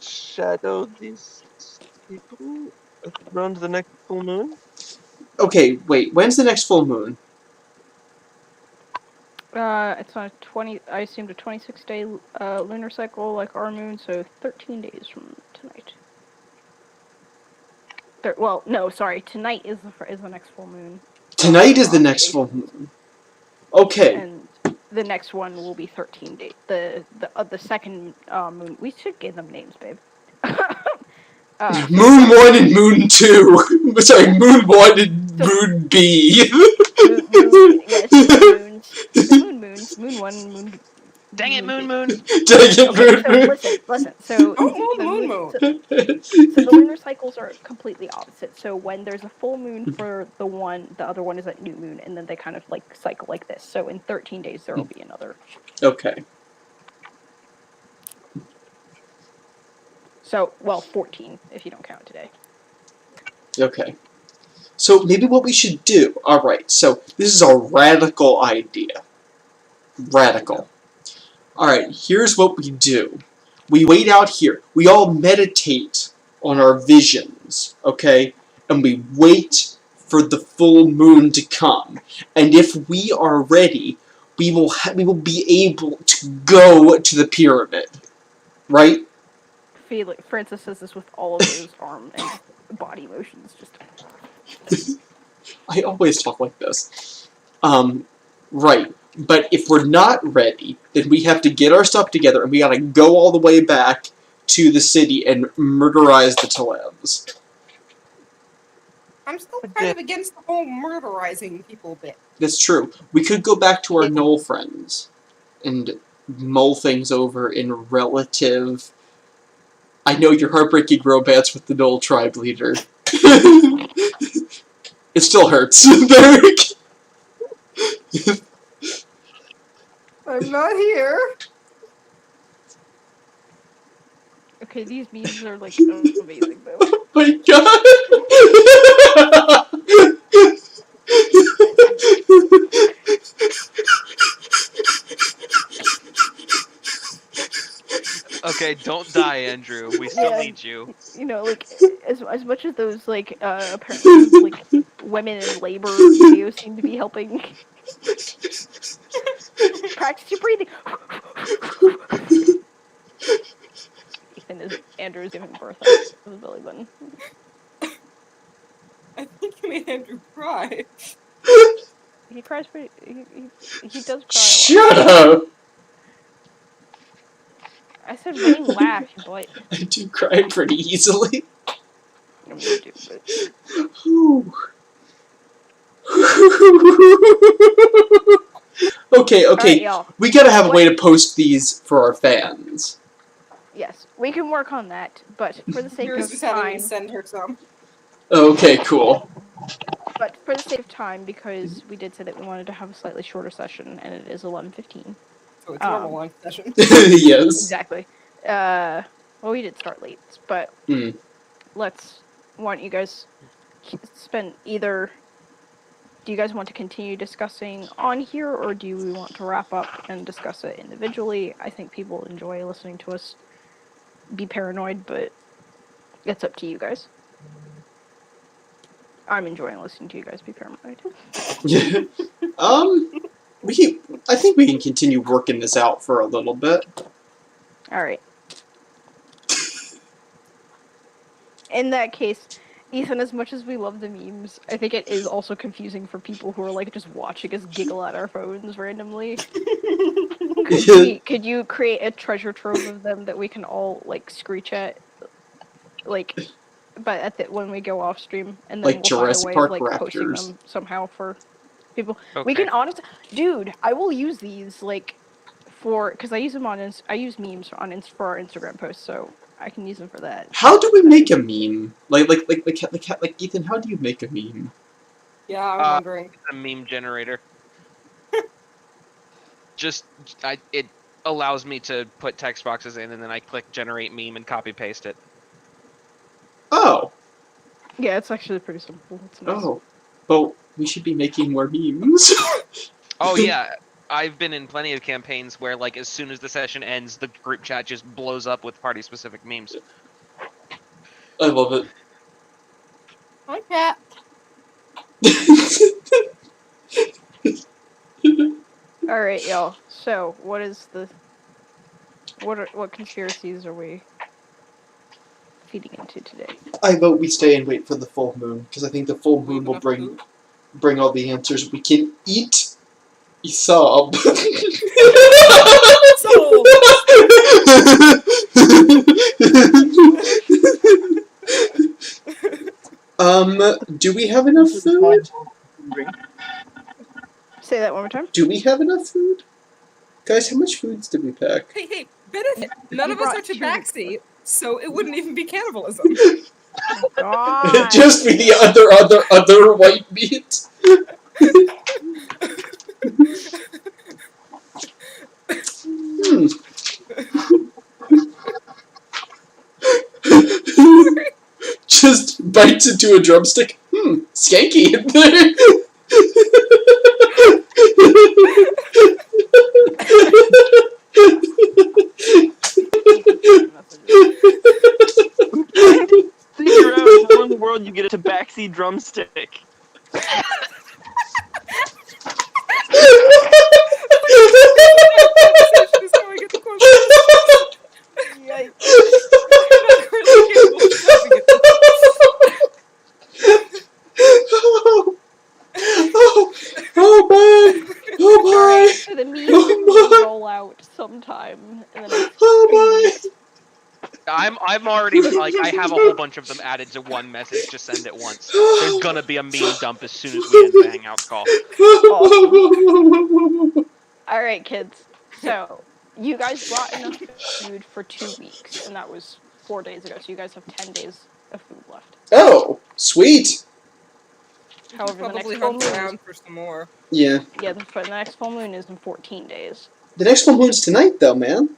shadow these people around the next full moon. Okay, wait. When's the next full moon? It's on a 20. I assumed a 26-day lunar cycle like our moon, so 13 days from tonight. Well, no, sorry. Tonight is the next full moon. Tonight is the next full moon. Okay. And the next one will be 13 days. The second moon. We should give them names, babe. Moon 1 and Moon 2. Sorry, Moon 1 and Moon B. Yes, moons. Moon 1, Moon. Dang it, Moon. Dang it, Moon. So listen. So Moon. So the lunar cycles are completely opposite. So when there's a full moon for the other one is at new moon, and then they kind of like cycle like this. So in 13 days there will be another. Okay. So 14 if you don't count today. Okay. So maybe what we should do. Alright, so this is a radical idea. Radical. Alright, here's what we do. We wait out here. We all meditate on our visions, okay? And we wait for the full moon to come. And if we are ready, we will be able to go to the pyramid. Right? Francis says this with all of his arm and body motions. Just. I always talk like this. Right. But if we're not ready, then we have to get our stuff together and we gotta go all the way back to the city and murderize the Talebs. I'm still kind of against the whole murderizing people bit. That's true. We could go back to our Knoll friends and mull things over in relative... I know your heartbreaking romance with the Knoll tribe leader. It still hurts, Derek. I'm not here. Okay, these memes are like amazing though. Oh my god! Okay, don't die, Andrew. We still need you. You know, like as much as those like apparently like women in labor videos seem to be helping. Practice your breathing. Ethan is Andrew's giving birth on the belly button. I think you made Andrew cry. He cries pretty. He does cry a lot. Shut up! I said when you laugh, you bite. I do cry pretty easily. I mean, you do, but... Okay, Right, we gotta have a way to post these for our fans. Yes, we can work on that, but for the sake Yours of is having me time... send her some. Okay, cool. But for the sake of time, because we did say that we wanted to have a slightly shorter session, and it is 11:15. So it's a normal lunch session. Yes. Exactly. Well, we did start late, but why don't you guys spend either... Do you guys want to continue discussing on here, or do we want to wrap up and discuss it individually? I think people enjoy listening to us be paranoid, but it's up to you guys. I'm enjoying listening to you guys be paranoid. I think we can continue working this out for a little bit. Alright. In that case, Ethan, as much as we love the memes, I think it is also confusing for people who are like just watching us giggle at our phones randomly. Could you create a treasure trove of them that we can all like screech at, like, but when we go off stream, and then like we'll Jurassic find a way Park of like Raptors. posting them somehow for people. Okay. We can honestly, dude, I will use these like because I use them I use memes for our Instagram posts, so I can use them for that. How do we make a meme? Like Ethan, how do you make a meme? Yeah, I'm wondering. It's a meme generator. It allows me to put text boxes in, and then I click generate meme and copy paste it. Oh. Yeah, it's actually pretty simple. It's nice. Oh. Well, we should be making more memes. Oh yeah, I've been in plenty of campaigns where, like, as soon as the session ends, the group chat just blows up with party-specific memes. I love it. Hi, Cat. All right, y'all. So, what is the what conspiracies are we feeding into today? I vote we stay and wait for the full moon, because I think the full moon will bring all the answers. We can eat Isab. Sold. Do we have enough food? Say that one more time. Do we have enough food? Guys, how much foods did we pack? Hey, benefit. None You of us brought are two. tabaxi, so it wouldn't even be cannibalism. God. Just be the other white meat. Just bites into a drumstick. Skanky in there. Figure out how in the world you get a tabaxi drumstick. Conversation is going at the Yikes. I'm not really capable of stopping it. Oh boy! Oh boy! Alright, so the meat will roll out sometime in the next Oh few boy! weeks. I'm already like I have a whole bunch of them added to one message to send at once. There's gonna be a meme dump as soon as we end the Hangouts call. Alright, kids. So, you guys brought enough food for 2 weeks, and that was 4 days ago, so you guys have 10 days of food left. Oh, sweet! However, the next Probably full hunt moon around for some more. Yeah. Yeah, the next full moon is in 14 days. The next full moon's tonight, though, man.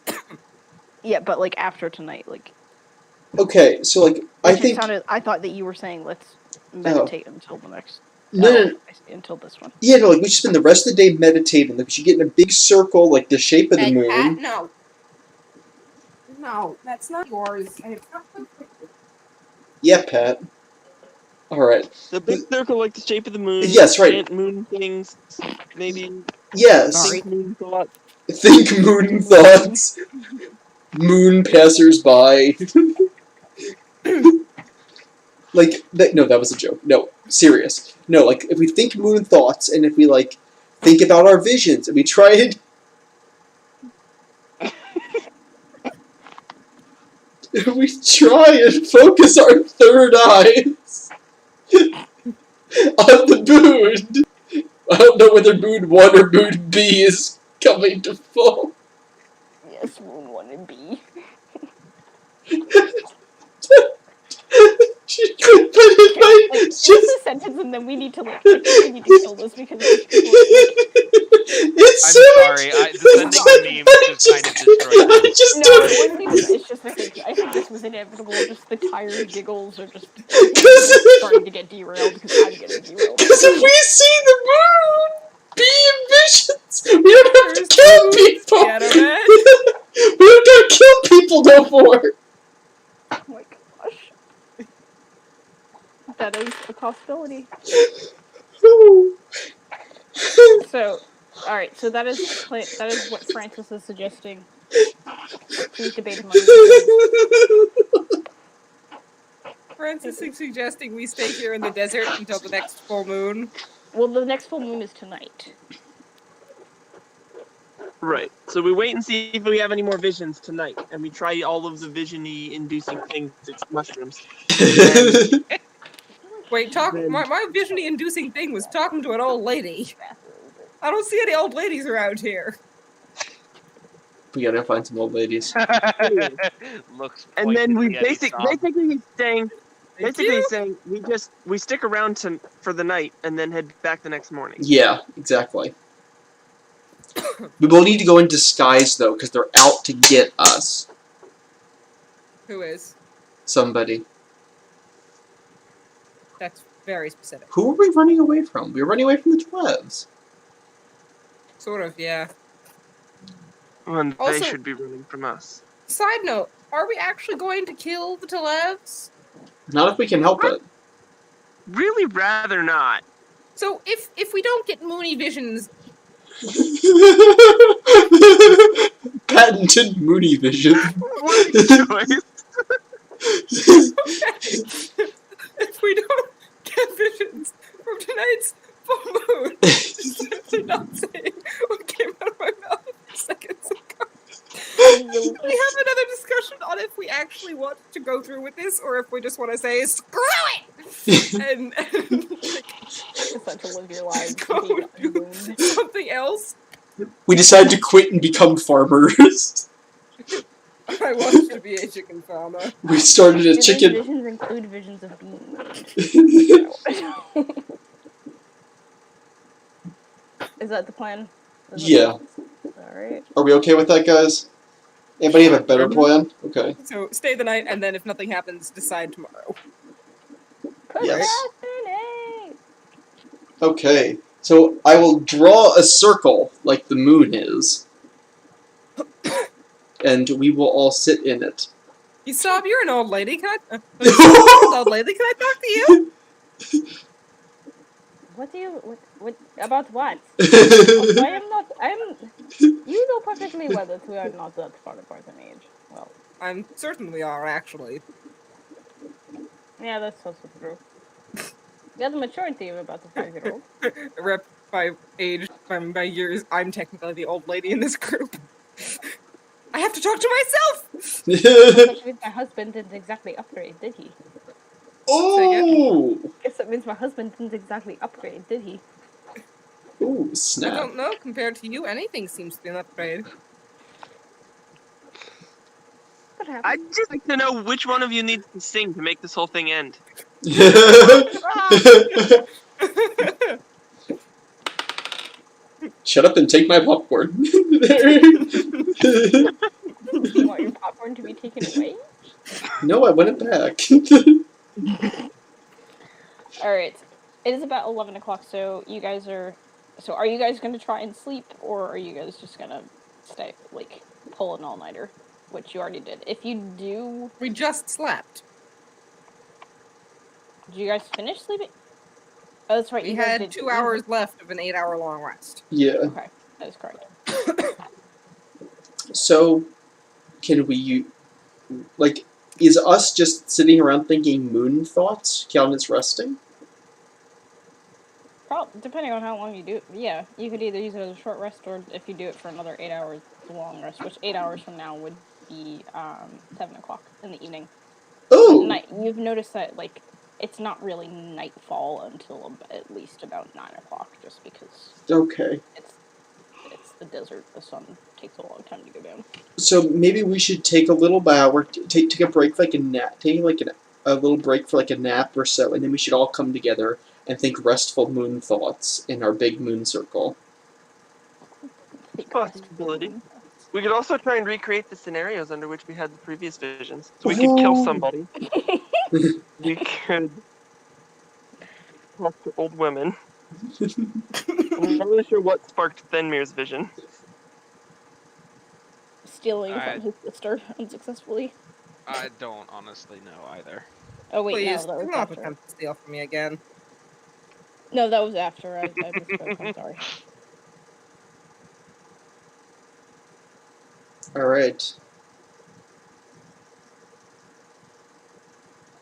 Yeah, but like after tonight, like. Okay, so like I thought that you were saying let's meditate until the next. No. Until this one. Yeah, no, like we should spend the rest of the day meditating. Like we should get in a big circle, like the shape of the moon. Cat, no. No, that's not yours, and it's not good for you. Yeah, Pat. All right. The big circle, like the shape of the moon. Yes, right. Chant moon things. Maybe. Yes. Think moon thoughts. Think moon thoughts. Moon passers-by. Like, that was a joke. No, serious. No, like, if we think moon thoughts, and if we, like, think about our visions, and we try and... we try and focus our third eyes on the moon. I don't know whether moon 1 or moon B is coming to full. Yes, moon 1 and B. It's just a sentence, and then we need to kill this because it's I'm so sorry, the sending the memes just kind of destroyed me. No, it wasn't even. It's just I think this was inevitable. Just the tired giggles are just starting to get derailed because I'm getting derailed. Because if we see the moon be in visions, we don't have to kill people. We don't gotta kill people no more. Oh my gosh. That is a possibility. So, alright, so that is what Francis is suggesting. Please debate among yourselves. Francis is suggesting we stay here in the desert until the next full moon. Well, the next full moon is tonight. Right. So we wait and see if we have any more visions tonight, and we try all of the vision-y inducing things, it's mushrooms. Wait, my vision-y inducing thing was talking to an old lady. I don't see any old ladies around here. We gotta find some old ladies. Looks And then we pointed basically saying we stick around for the night and then head back the next morning. Yeah, exactly. We will need to go in disguise though, because they're out to get us. Who is? Somebody. That's very specific. Who are we running away from? We were running away from the Twelves. Sort of, yeah. And Also- they should be running from us. Side note, are we actually going to kill the Talevs? Not if we can help it. Really rather not. So if we don't get Mooney visions, Patented Moody vision. What a choice. if we don't get visions from tonight's full moon, to not say what came out of my mouth seconds ago. We have another discussion on if we actually want to go through with this, or if we just want to say screw it and like, Decide to live your lives. go do something else. We decide to quit and become farmers. I want to be a chicken farmer. We started a Do those chicken. visions include visions of being made? Is that the plan? Yeah. Alright. Are we okay with that, guys? Anybody have a better plan? Okay. So stay the night, and then if nothing happens, decide tomorrow. Yes. Procrastinate! Okay. So I will draw a circle like the moon is, and we will all sit in it. You stop, you're an old lady. Can I old lady, can I talk to you? What do you... What about what? I am not... You know perfectly well that we are not that far apart in age. Well, I'm certain we are, actually. yeah, that's also true. You have the maturity of about a 5-year-old. Rep by age, by years, I'm technically the old lady in this group. I have to talk to myself! Which means my husband didn't exactly upgrade, did he? Oh! Guess that means my husband didn't exactly upgrade, did he? Ooh, I snap. don't know, compared to you, anything seems to be an upgrade. What happened? I'd just like to know which one of you needs to sing to make this whole thing end. Shut up and take my popcorn. You want your popcorn to be taken away? No, I want it back. Alright. It is about 11 o'clock, so you guys are... So are you guys going to try and sleep, or are you guys just going to stay, like, pull an all-nighter? Which you already did. If you do... We just slept. Did you guys finish sleeping? Oh, that's right. We you guys had did 2 hours left of an 8-hour long rest. Yeah. Okay, that is correct. So, can we... Like, is us just sitting around thinking moon thoughts count as resting? Depending on how long you do it. Yeah, you could either use it as a short rest, or if you do it for another 8 hours, it's a long rest, which 8 hours from now would be 7 o'clock in the evening. Oh! Night. You've noticed that, like, it's not really nightfall until at least about 9 o'clock, just because Okay. it's the desert. The sun takes a long time to go down. So maybe we should take a little bow, or take a break, like a nap, take like a little break for like a nap or so, and then we should all come together and think restful moon thoughts in our big moon circle. Possibility. We could also try and recreate the scenarios under which we had the previous visions. So we could kill somebody. We could talk to old women. I'm not really sure what sparked Thenmir's vision. Stealing from his sister unsuccessfully. I don't honestly know either. Oh wait, Please, no, that do was not after. attempt to steal from me again. No, that was after. I misspoke. I'm sorry. Alright.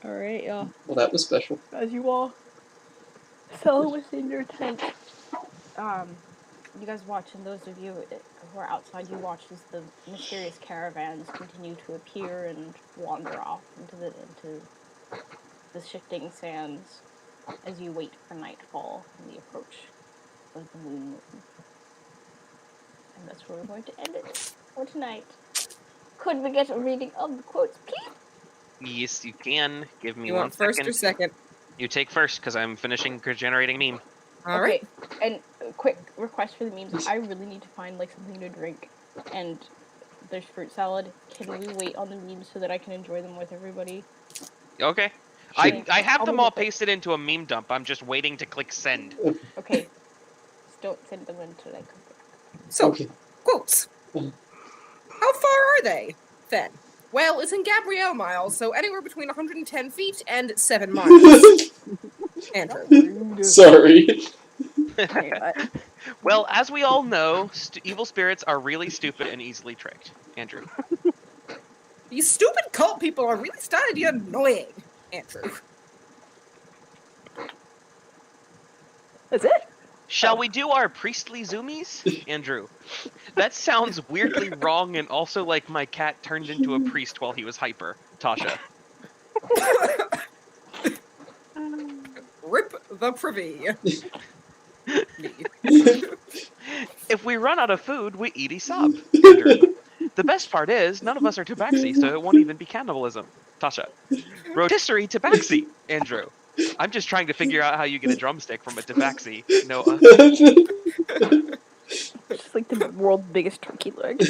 Alright, yeah. Well, that was special. As you all fell within your tent, you guys watch, and those of you who are outside, you watch as the mysterious caravans continue to appear and wander off into the shifting sands as you wait for nightfall and the approach of the moon. And that's where we're going to end it for tonight. Could we get a reading of the quotes, please? Yes, you can. Give me You 1 want first second. or second? You take first, because I'm finishing generating a meme. Alright. And a quick request for the memes. I really need to find like something to drink, and there's fruit salad. Can we wait on the memes so that I can enjoy them with everybody? Okay. Sure. I have them I'll all get it. pasted into a meme dump. I'm just waiting to click send. Okay. Just don't send them until I come back. So, Okay. quotes. Mhm. How far are they, then? Well, it's in Gabrielle miles, so anywhere between 110 feet and 7 miles. Andrew. Sorry. Well, as we all know, evil spirits are really stupid and easily tricked. Andrew. These stupid cult people are really starting to get annoying, Andrew. That's it? Shall we do our priestly zoomies? Andrew. That sounds weirdly wrong and also like my cat turned into a priest while he was hyper. Tasha. Rip the privy. If we run out of food, we eat Aesop. Andrew. The best part is, none of us are tabaxi, so it won't even be cannibalism. Tasha. Rotisserie tabaxi. Andrew. I'm just trying to figure out how you get a drumstick from a tabaxi. Noah. It's like the world's biggest turkey leg.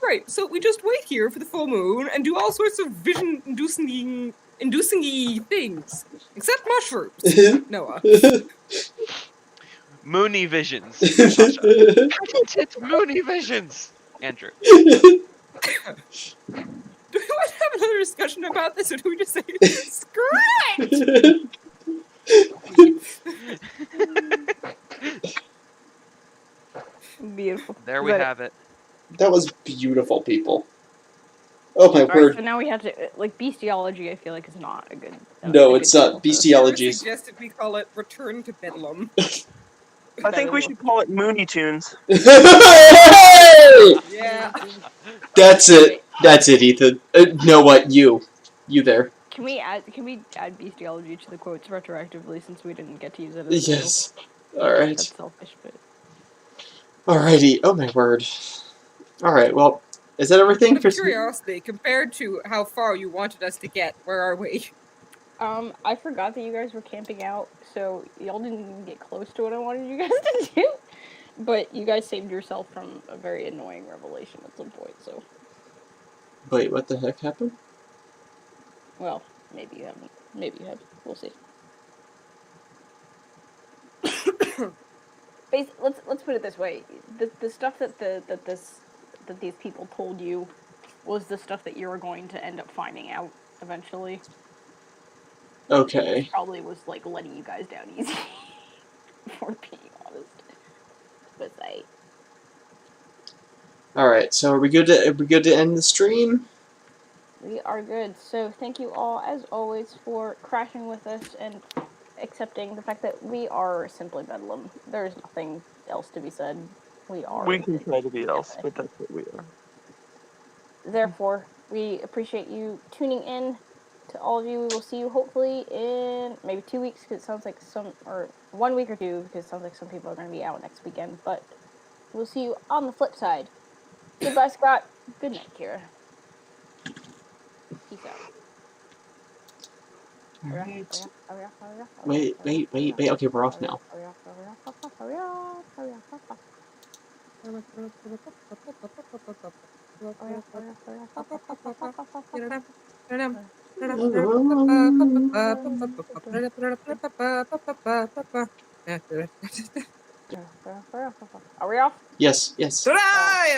Right, so we just wait here for the full moon and do all sorts of vision-inducing things. Except mushrooms. Noah. Moony visions. Tasha. Patented Moony visions. Andrew. Do we want to have another discussion about this, or do we just say, screw it? Beautiful. There we have it. That was beautiful, people. Oh my Alright, word. so now we have to, like, bestiology I feel like is not a good... No, a it's good not. title for this. Bestiology is... Suggested we call it Return to Bedlam. I think we should call it Moonietunes. Yeah. That's it. That's it, Ethan. No, what? You there. Can we add bestiology to the quotes retroactively since we didn't get to use it as a Yes. title? Alright. That's selfish, but... Alrighty. Oh my word. Alright, well, is that everything? Out of curiosity, compared to how far you wanted us to get, where are we? I forgot that you guys were camping out, so y'all didn't even get close to what I wanted you guys to do. But you guys saved yourself from a very annoying revelation at some point, so... Wait, what the heck happened? Well, maybe you haven't. Maybe you have. We'll see. Let's put it this way: the stuff that these people told you was the stuff that you were going to end up finding out eventually. Okay. Which probably was like letting you guys down easy, for being honest. But Alright, so are we good to end the stream? we are good. So thank you all, as always, for crashing with us and accepting the fact that we are simply Bedlam. There is nothing else to be said. We are. We can try to be else, but that's what we are. Therefore, we appreciate you tuning in. To all of you, we will see you hopefully in maybe 2 weeks, because it sounds like or 1 week or two, because it sounds like some people are going to be out next weekend. But we'll see you on the flip side. Goodbye, Scott. Good night, Kira. Peace out. Alright. Wait. Okay, we're off now. Are we off? Yes. Tonight!